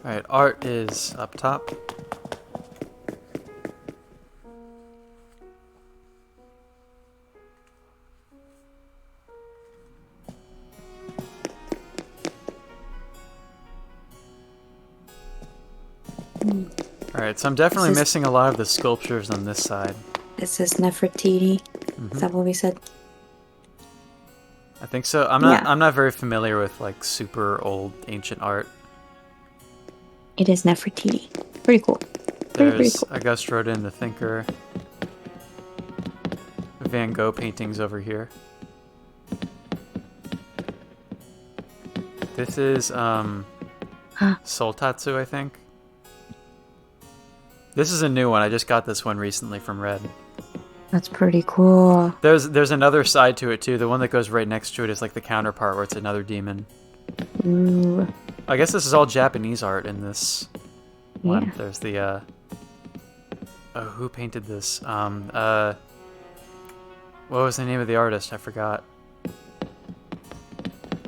Alright, art is up top. Alright, so I'm definitely missing a lot of the sculptures on this side. This is Nefertiti. Is that what we said? I think so. I'm not very familiar with like super old ancient art. It is Nefertiti. Pretty cool. Pretty cool. Auguste Rodin, the thinker. Van Gogh paintings over here. This is Soltatsu, I think. This is a new one. I just got this one recently from Red. That's pretty cool. There's another side to it too. The one that goes right next to it is like the counterpart where it's another demon. Ooh. I guess this is all Japanese art in this one. Yeah. There's the who painted this? What was the name of the artist? I forgot.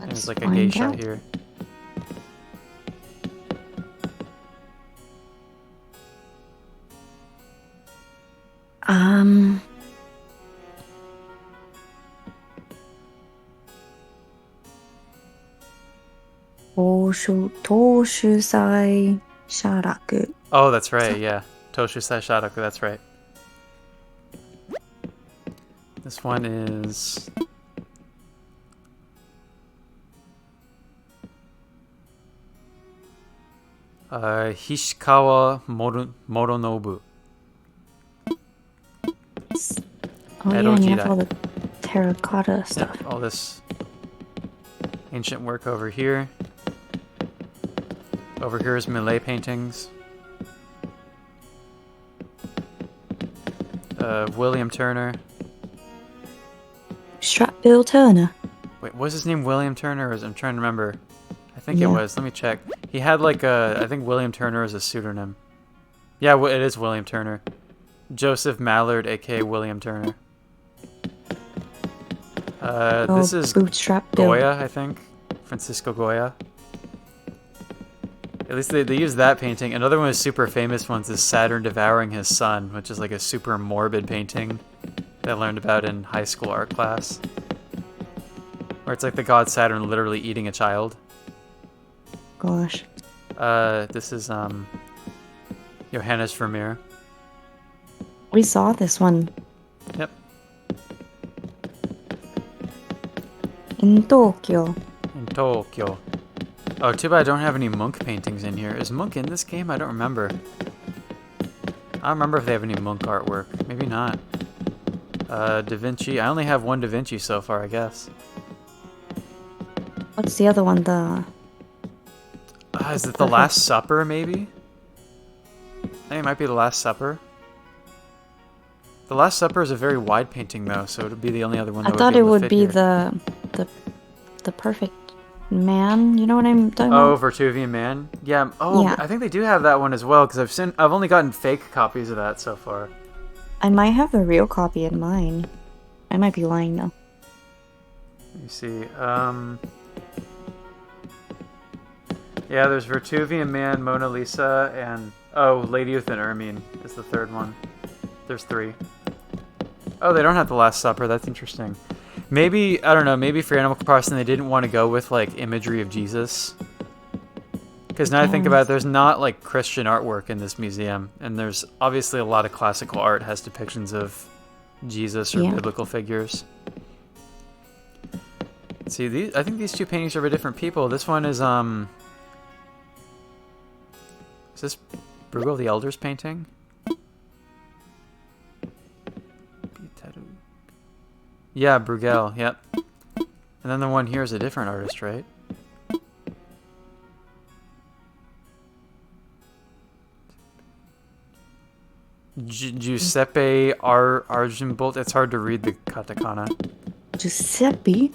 There's like a geisha here. Toshusai Sharaku. Oh, that's right, yeah. Toshusai Sharaku, that's right. This one is... Hishikawa Moronobu. Oh yeah, and you have all the terracotta stuff. Yeah, all this ancient work over here. Over here is Malay paintings. William Turner. Stratbill Turner. Wait, was his name William Turner? I'm trying to remember. I think it was. Let me check. He had like I think William Turner is a pseudonym. Yeah, it is William Turner. Joseph Mallard, aka William Turner. This is Goya, I think. Francisco Goya. At least they use that painting. Another one of the super famous ones is Saturn Devouring His Son, which is like a super morbid painting that I learned about in high school art class. Where it's like the god Saturn literally eating a child. Gosh. This is Johannes Vermeer. We saw this one. Yep. In Tokyo. In Tokyo. Oh, too bad I don't have any Munch paintings in here. Is Munch in this game? I don't remember. I don't remember if they have any Munch artwork. Maybe not. Da Vinci. I only have one Da Vinci so far, I guess. What's the other one? The Is it The Last Supper, maybe? I think it might be The Last Supper. The Last Supper is a very wide painting, though, so it would be the only other one that I thought would be it able to would fit be here. the perfect man. You know what I'm talking about? Oh, Vertuvian Man? Yeah. Oh, Yeah. I think they do have that one as well, because I've only gotten fake copies of that so far. I might have the real copy in mine. I might be lying though. Let me see. Yeah, there's Vertuvian Man, Mona Lisa, and... Oh, Lady with an Ermine is the third one. There's 3. Oh, they don't have The Last Supper. That's interesting. Maybe, I don't know, maybe for Animal Crossing they didn't want to go with, like, imagery of Jesus. Because now I think about it, there's not, like, Christian artwork in this museum. And there's obviously a lot of classical art has depictions of Jesus or biblical figures. See, I think these 2 paintings are by different people. This one is this Bruegel the Elder's painting? Yeah, Bruegel, yep. And then the one here is a different artist, right? Giuseppe Argimbolt. It's hard to read the katakana. Giuseppe?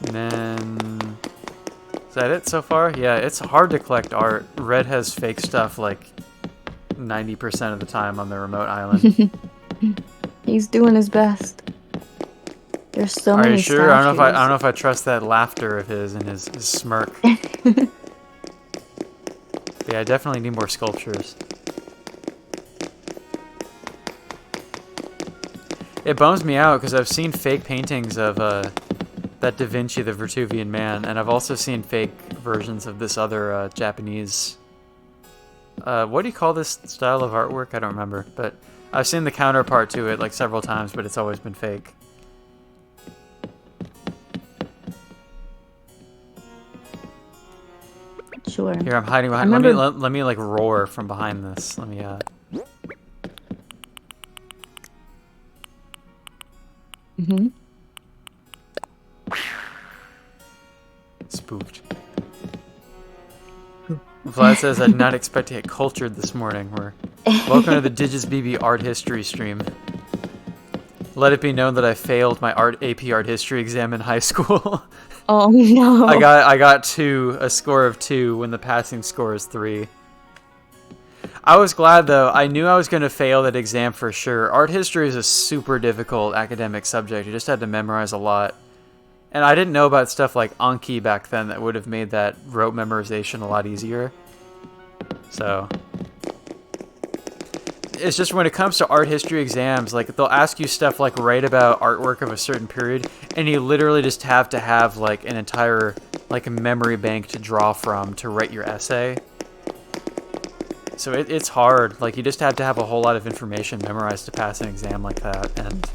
And then... Is that it so far? Yeah, it's hard to collect art. Red has fake stuff like 90% of the time on the remote island. He's doing his best. There's so many. Are you sure? I don't know if I trust that laughter of his and his smirk. Yeah, I definitely need more sculptures. It bums me out because I've seen fake paintings of that Da Vinci, the Vertuvian Man, and I've also seen fake versions of this other Japanese... what do you call this style of artwork? I don't remember, but I've seen the counterpart to it like several times, but it's always been fake. Sure. Here, I'm hiding behind. Let me like roar from behind this. Let me Spooked. Vlad says, I did not expect to get cultured this morning. Welcome to the Digitsbby art history stream. Let it be known that I failed my AP art history exam in high school. Oh no! I got a score of 2 when the passing score is 3. I was glad though. I knew I was going to fail that exam for sure. Art history is a super difficult academic subject. You just had to memorize a lot. And I didn't know about stuff like Anki back then that would have made that rote memorization a lot easier. So... It's just when it comes to art history exams, like, they'll ask you stuff like write about artwork of a certain period, and you literally just have to have, like, an entire, like, a memory bank to draw from to write your essay. So it's hard. Like, you just have to have a whole lot of information memorized to pass an exam like that, and...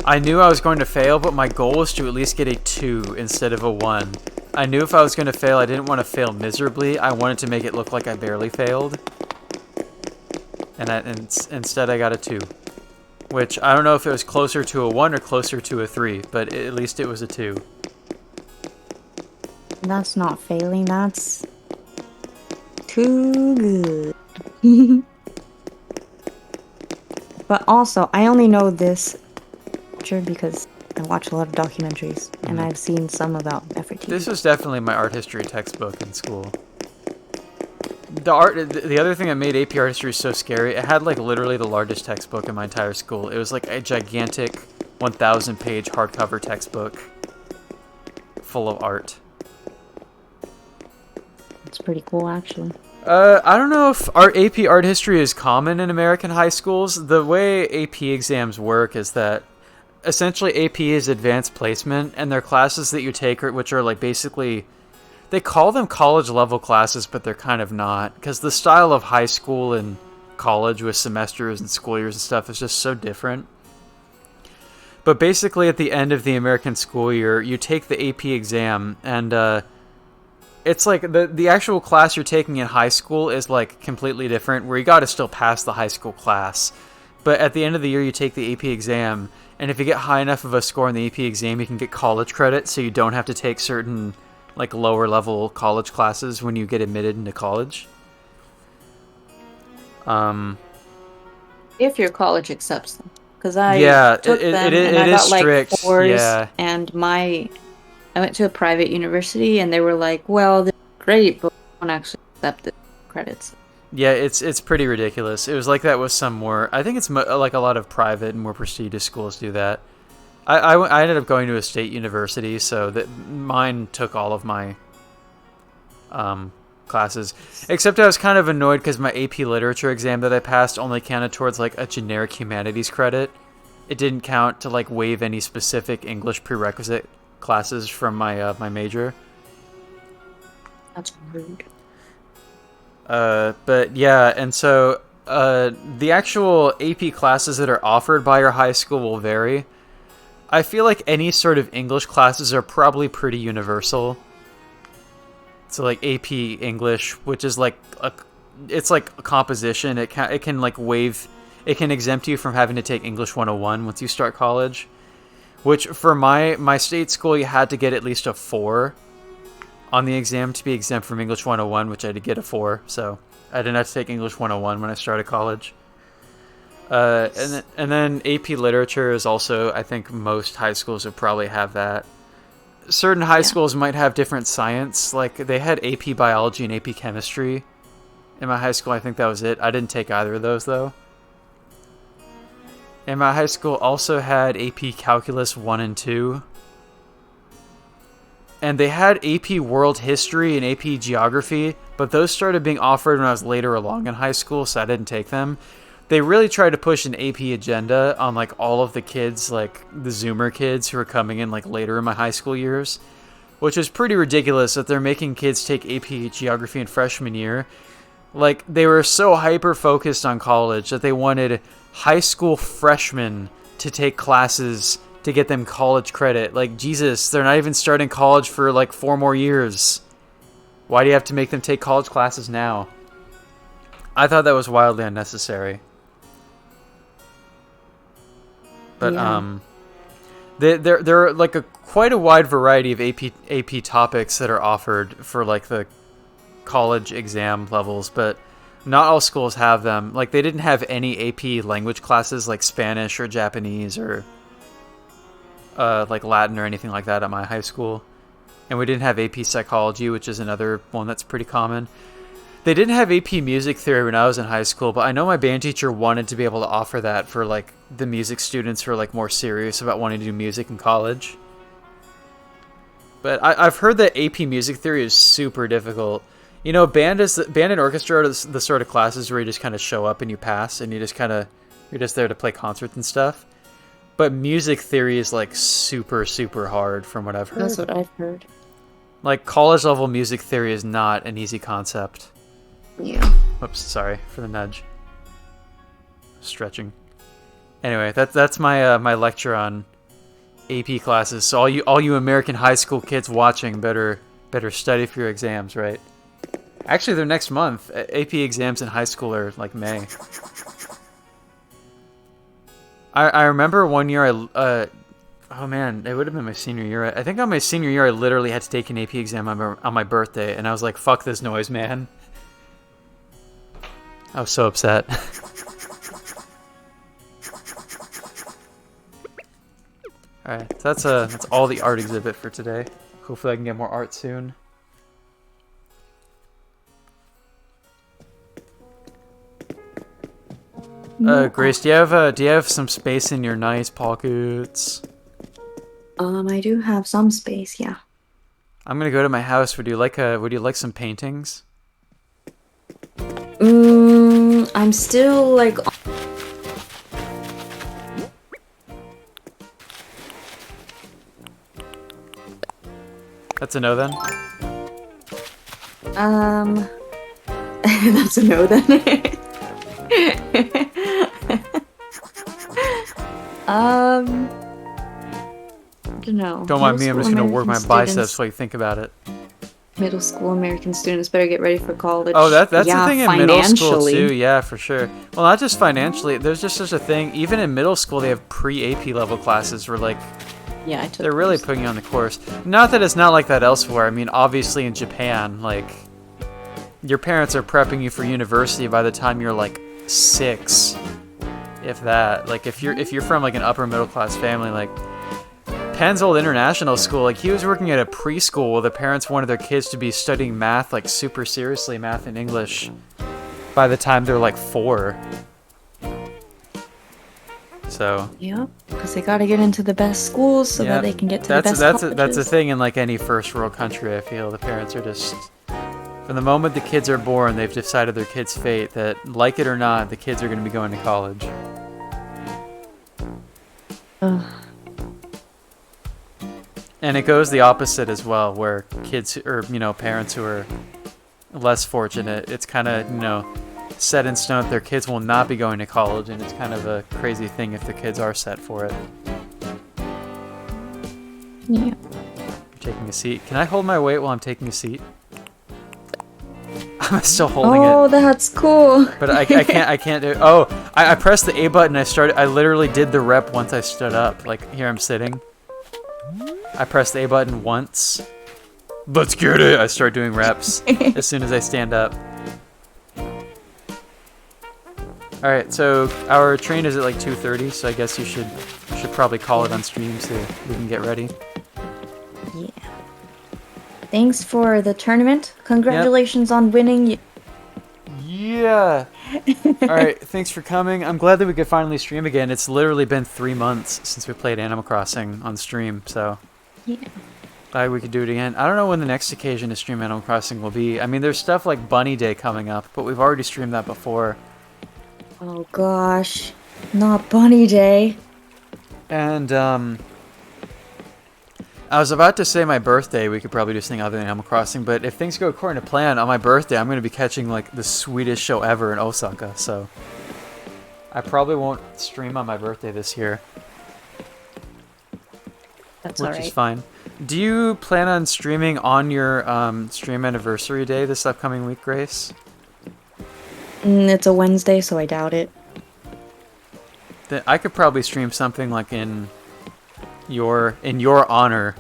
I knew I was going to fail, but my goal was to at least get a 2 instead of a 1. I knew if I was going to fail, I didn't want to fail miserably. I wanted to make it look like I barely failed. And instead I got a 2. Which, I don't know if it was closer to a 1 or closer to a 3, but at least it was a 2. That's not failing, that's... too good. But also, I only know this because I watch a lot of documentaries, and I've seen some about Nefertiti. This was definitely my art history textbook in school. The other thing that made AP art history so scary, it had like literally the largest textbook in my entire school. It was like a gigantic 1,000-page hardcover textbook full of art. It's pretty cool, actually. I don't know if AP art history is common in American high schools. The way AP exams work is that essentially AP is advanced placement, and they're classes that you take which are like basically... They call them college-level classes, but they're kind of not, because the style of high school and college with semesters and school years and stuff is just so different. But basically, at the end of the American school year, you take the AP exam, and it's like the actual class you're taking in high school is like completely different, where you got to still pass the high school class. but at the end of the year you take the AP exam, and if you get high enough of a score on the AP exam, you can get college credit, so you don't have to take certain like lower level college classes when you get admitted into college. If your college accepts them, because Yeah, took them and it I is got like strict. fours, Yeah. and I went to a private university, and they were like, "Well, this is great, but we don't actually accept the credits." Yeah, it's pretty ridiculous. It was like that with some more. I think it's like a lot of private and more prestigious schools do that. I ended up going to a state university, so that mine took all of my classes. Except I was kind of annoyed because my AP Literature exam that I passed only counted towards like a generic humanities credit. It didn't count to like waive any specific English prerequisite classes from my my major. That's rude. But yeah, and so the actual AP classes that are offered by your high school will vary. I feel like any sort of English classes are probably pretty universal. So like AP English, which is like it's like a composition. It can like waive, it can exempt you from having to take English 101 once you start college. Which for my state school, you had to get at least a 4 on the exam to be exempt from English 101, which I did get a 4. So I didn't have to take English 101 when I started college. And then AP Literature is also, I think most high schools would probably have that. Certain high schools might have different science. Like, they had AP Biology and AP Chemistry. In my high school, I think that was it. I didn't take either of those, though. And my high school also had AP Calculus 1 and 2. And they had AP World History and AP Geography, but those started being offered when I was later along in high school, so I didn't take them. They really tried to push an AP agenda on like all of the kids, like the Zoomer kids who are coming in like later in my high school years, which is pretty ridiculous that they're making kids take AP Geography in freshman year. Like, they were so hyper focused on college that they wanted high school freshmen to take classes to get them college credit. Like, Jesus, they're not even starting college for like 4 more years. Why do you have to make them take college classes now? I thought that was wildly unnecessary. But Yeah. there are like quite a wide variety of AP topics that are offered for like the college exam levels, but not all schools have them. Like, they didn't have any AP language classes like Spanish or Japanese or like Latin or anything like that at my high school. And we didn't have AP Psychology, which is another one that's pretty common. They didn't have AP Music Theory when I was in high school, but I know my band teacher wanted to be able to offer that for like the music students who are like more serious about wanting to do music in college. But I've heard that AP Music Theory is super difficult. You know, band and orchestra are the sort of classes where you just kind of show up and you pass, and you're just there to play concerts and stuff. But music theory is like super, super hard from what I've heard. That's what I've heard. Like, college level music theory is not an easy concept. Yeah. Oops, sorry for the nudge. Stretching. Anyway, that's my my lecture on AP classes. So all you American high school kids watching better study for your exams, right? Actually, they're next month. AP exams in high school are like May. I remember one year oh man, it would have been my senior year. I think on my senior year I literally had to take an AP exam on my birthday, and I was like, fuck this noise, man. I was so upset. Alright, so that's all the art exhibit for today. Hopefully I can get more art soon. Grace, do you have some space in your nice pockets? I do have some space, yeah. I'm gonna go to my house. Would you like some paintings? I'm still like. That's a no then? That's a no then. I don't know. Don't mind me, I'm just gonna work my biceps while you think about it. Middle school American students better get ready for college. Oh, that's the Yeah, thing in middle school financially. too. Yeah, for sure. Well, not just financially. There's just such a thing. Even in middle school, they have pre-AP level classes where like Yeah, I took they're really those. putting you on the course. Not that it's not like that elsewhere. I mean, obviously in Japan, like your parents are prepping you for university by the time you're like 6, if that. Like if you're from like an upper middle class family, like Penn's old international school, like he was working at a preschool where the parents wanted their kids to be studying math like super seriously, math and English, by the time they're like 4. So Yep, because they got to get into the best schools so yeah, that they can get to the best colleges. that's a thing in like any first world country. I feel the parents are just, from the moment the kids are born, they've decided their kid's fate that, like it or not, the kids are going to be going to college. Ugh. And it goes the opposite as well, where kids or parents who are less fortunate, it's kind of set in stone that their kids will not be going to college, and it's kind of a crazy thing if the kids are set for it. Yeah. You're taking a seat. Can I hold my weight while I'm taking a seat? I'm still holding it. Oh, that's cool. But I can't do it. Oh, I pressed the A button. I literally did the rep once I stood up. Like, here I'm sitting. I pressed the A button once. Let's get it! I start doing reps as soon as I stand up. Alright, so our train is at like 2:30, so I guess you should probably call it on stream so we can get ready. Yeah. Thanks for the tournament. Congratulations on winning. Yeah! Alright, thanks for coming. I'm glad that we could finally stream again. It's literally been 3 months since we played Animal Crossing on stream, so Yeah. glad we could do it again. I don't know when the next occasion to stream Animal Crossing will be. I mean, there's stuff like Bunny Day coming up, but we've already streamed that before. Oh gosh, not Bunny Day. And, I was about to say my birthday, we could probably do something other than Animal Crossing, but if things go according to plan, on my birthday, I'm going to be catching, like, the sweetest show ever in Osaka, so I probably won't stream on my birthday this year. That's Which alright. is fine. Do you plan on streaming on your, stream anniversary day this upcoming week, Grace? It's a Wednesday, so I doubt it. Then I could probably stream something, like, in your honor,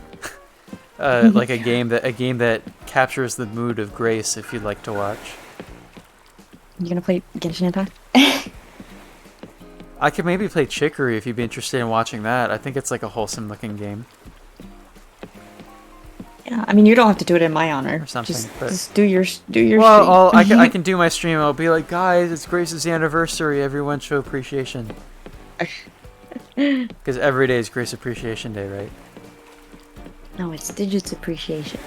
like a game that captures the mood of Grace, if you'd like to watch. You gonna play Genshin Impact? I could maybe play Chicory if you'd be interested in watching that. I think it's like a wholesome looking game Yeah, I mean you don't have to do it in my honor. or something. Just do your Well, stream. I can do my stream. I'll be like, guys, it's Grace's anniversary. Everyone show appreciation. Because every day is Grace Appreciation Day, right? No, it's Digits Appreciation.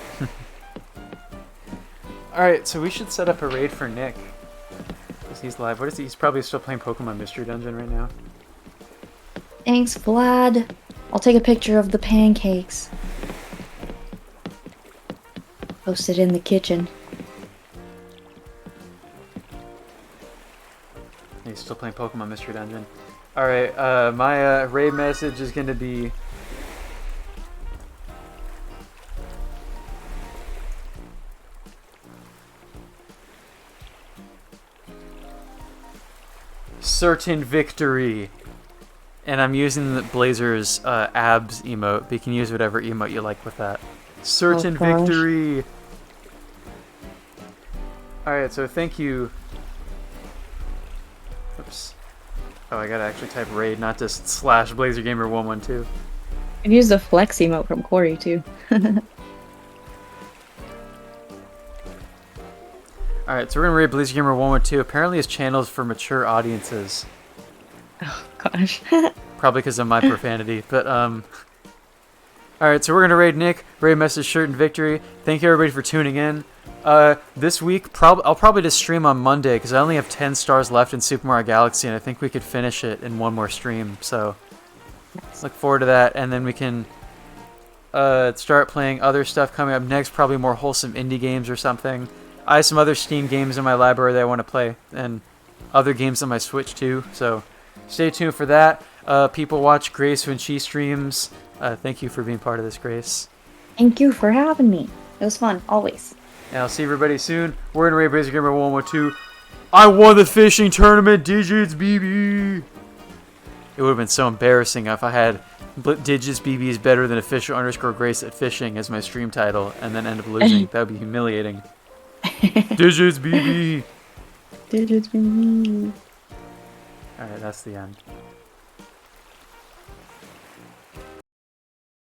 Alright, so we should set up a raid for Nick. Because he's live. What is he? He's probably still playing Pokemon Mystery Dungeon right now. Thanks, Vlad. I'll take a picture of the pancakes. Post it in the kitchen. He's still playing Pokemon Mystery Dungeon. Alright, my raid message is going to be... certain victory. And I'm using the Blazer's abs emote, but you can use whatever emote you like with that. Certain gosh. victory. Alright, so thank you. Oops. Oh, I gotta actually type raid, not just slash BlazerGamer112. I've used the flex emote from Corey too. Alright, so we're gonna raid BlazerGamer112. Apparently his channel is for mature audiences. Oh gosh. Probably because of my profanity, but alright, so we're gonna raid Nick. Raid message shirt and victory. Thank you everybody for tuning in. This week, I'll probably just stream on Monday because I only have 10 stars left in Super Mario Galaxy, and I think we could finish it in one more stream. So look forward to that, and then we can start playing other stuff coming up next. Probably more wholesome indie games or something. I have some other Steam games in my library that I want to play, and other games on my Switch too. So stay tuned for that. People watch Grace when she streams. Thank you for being part of this, Grace. Thank you for having me. It was fun, always. And I'll see everybody soon. We're in Ray Basic Gamer 112. I won the fishing tournament, Digitsbby. It would have been so embarrassing if I had Digitsbby is better than official _ Grace at fishing as my stream title and then end up losing. That would be humiliating. Digitsbby. Digitsbby. Alright, that's the end.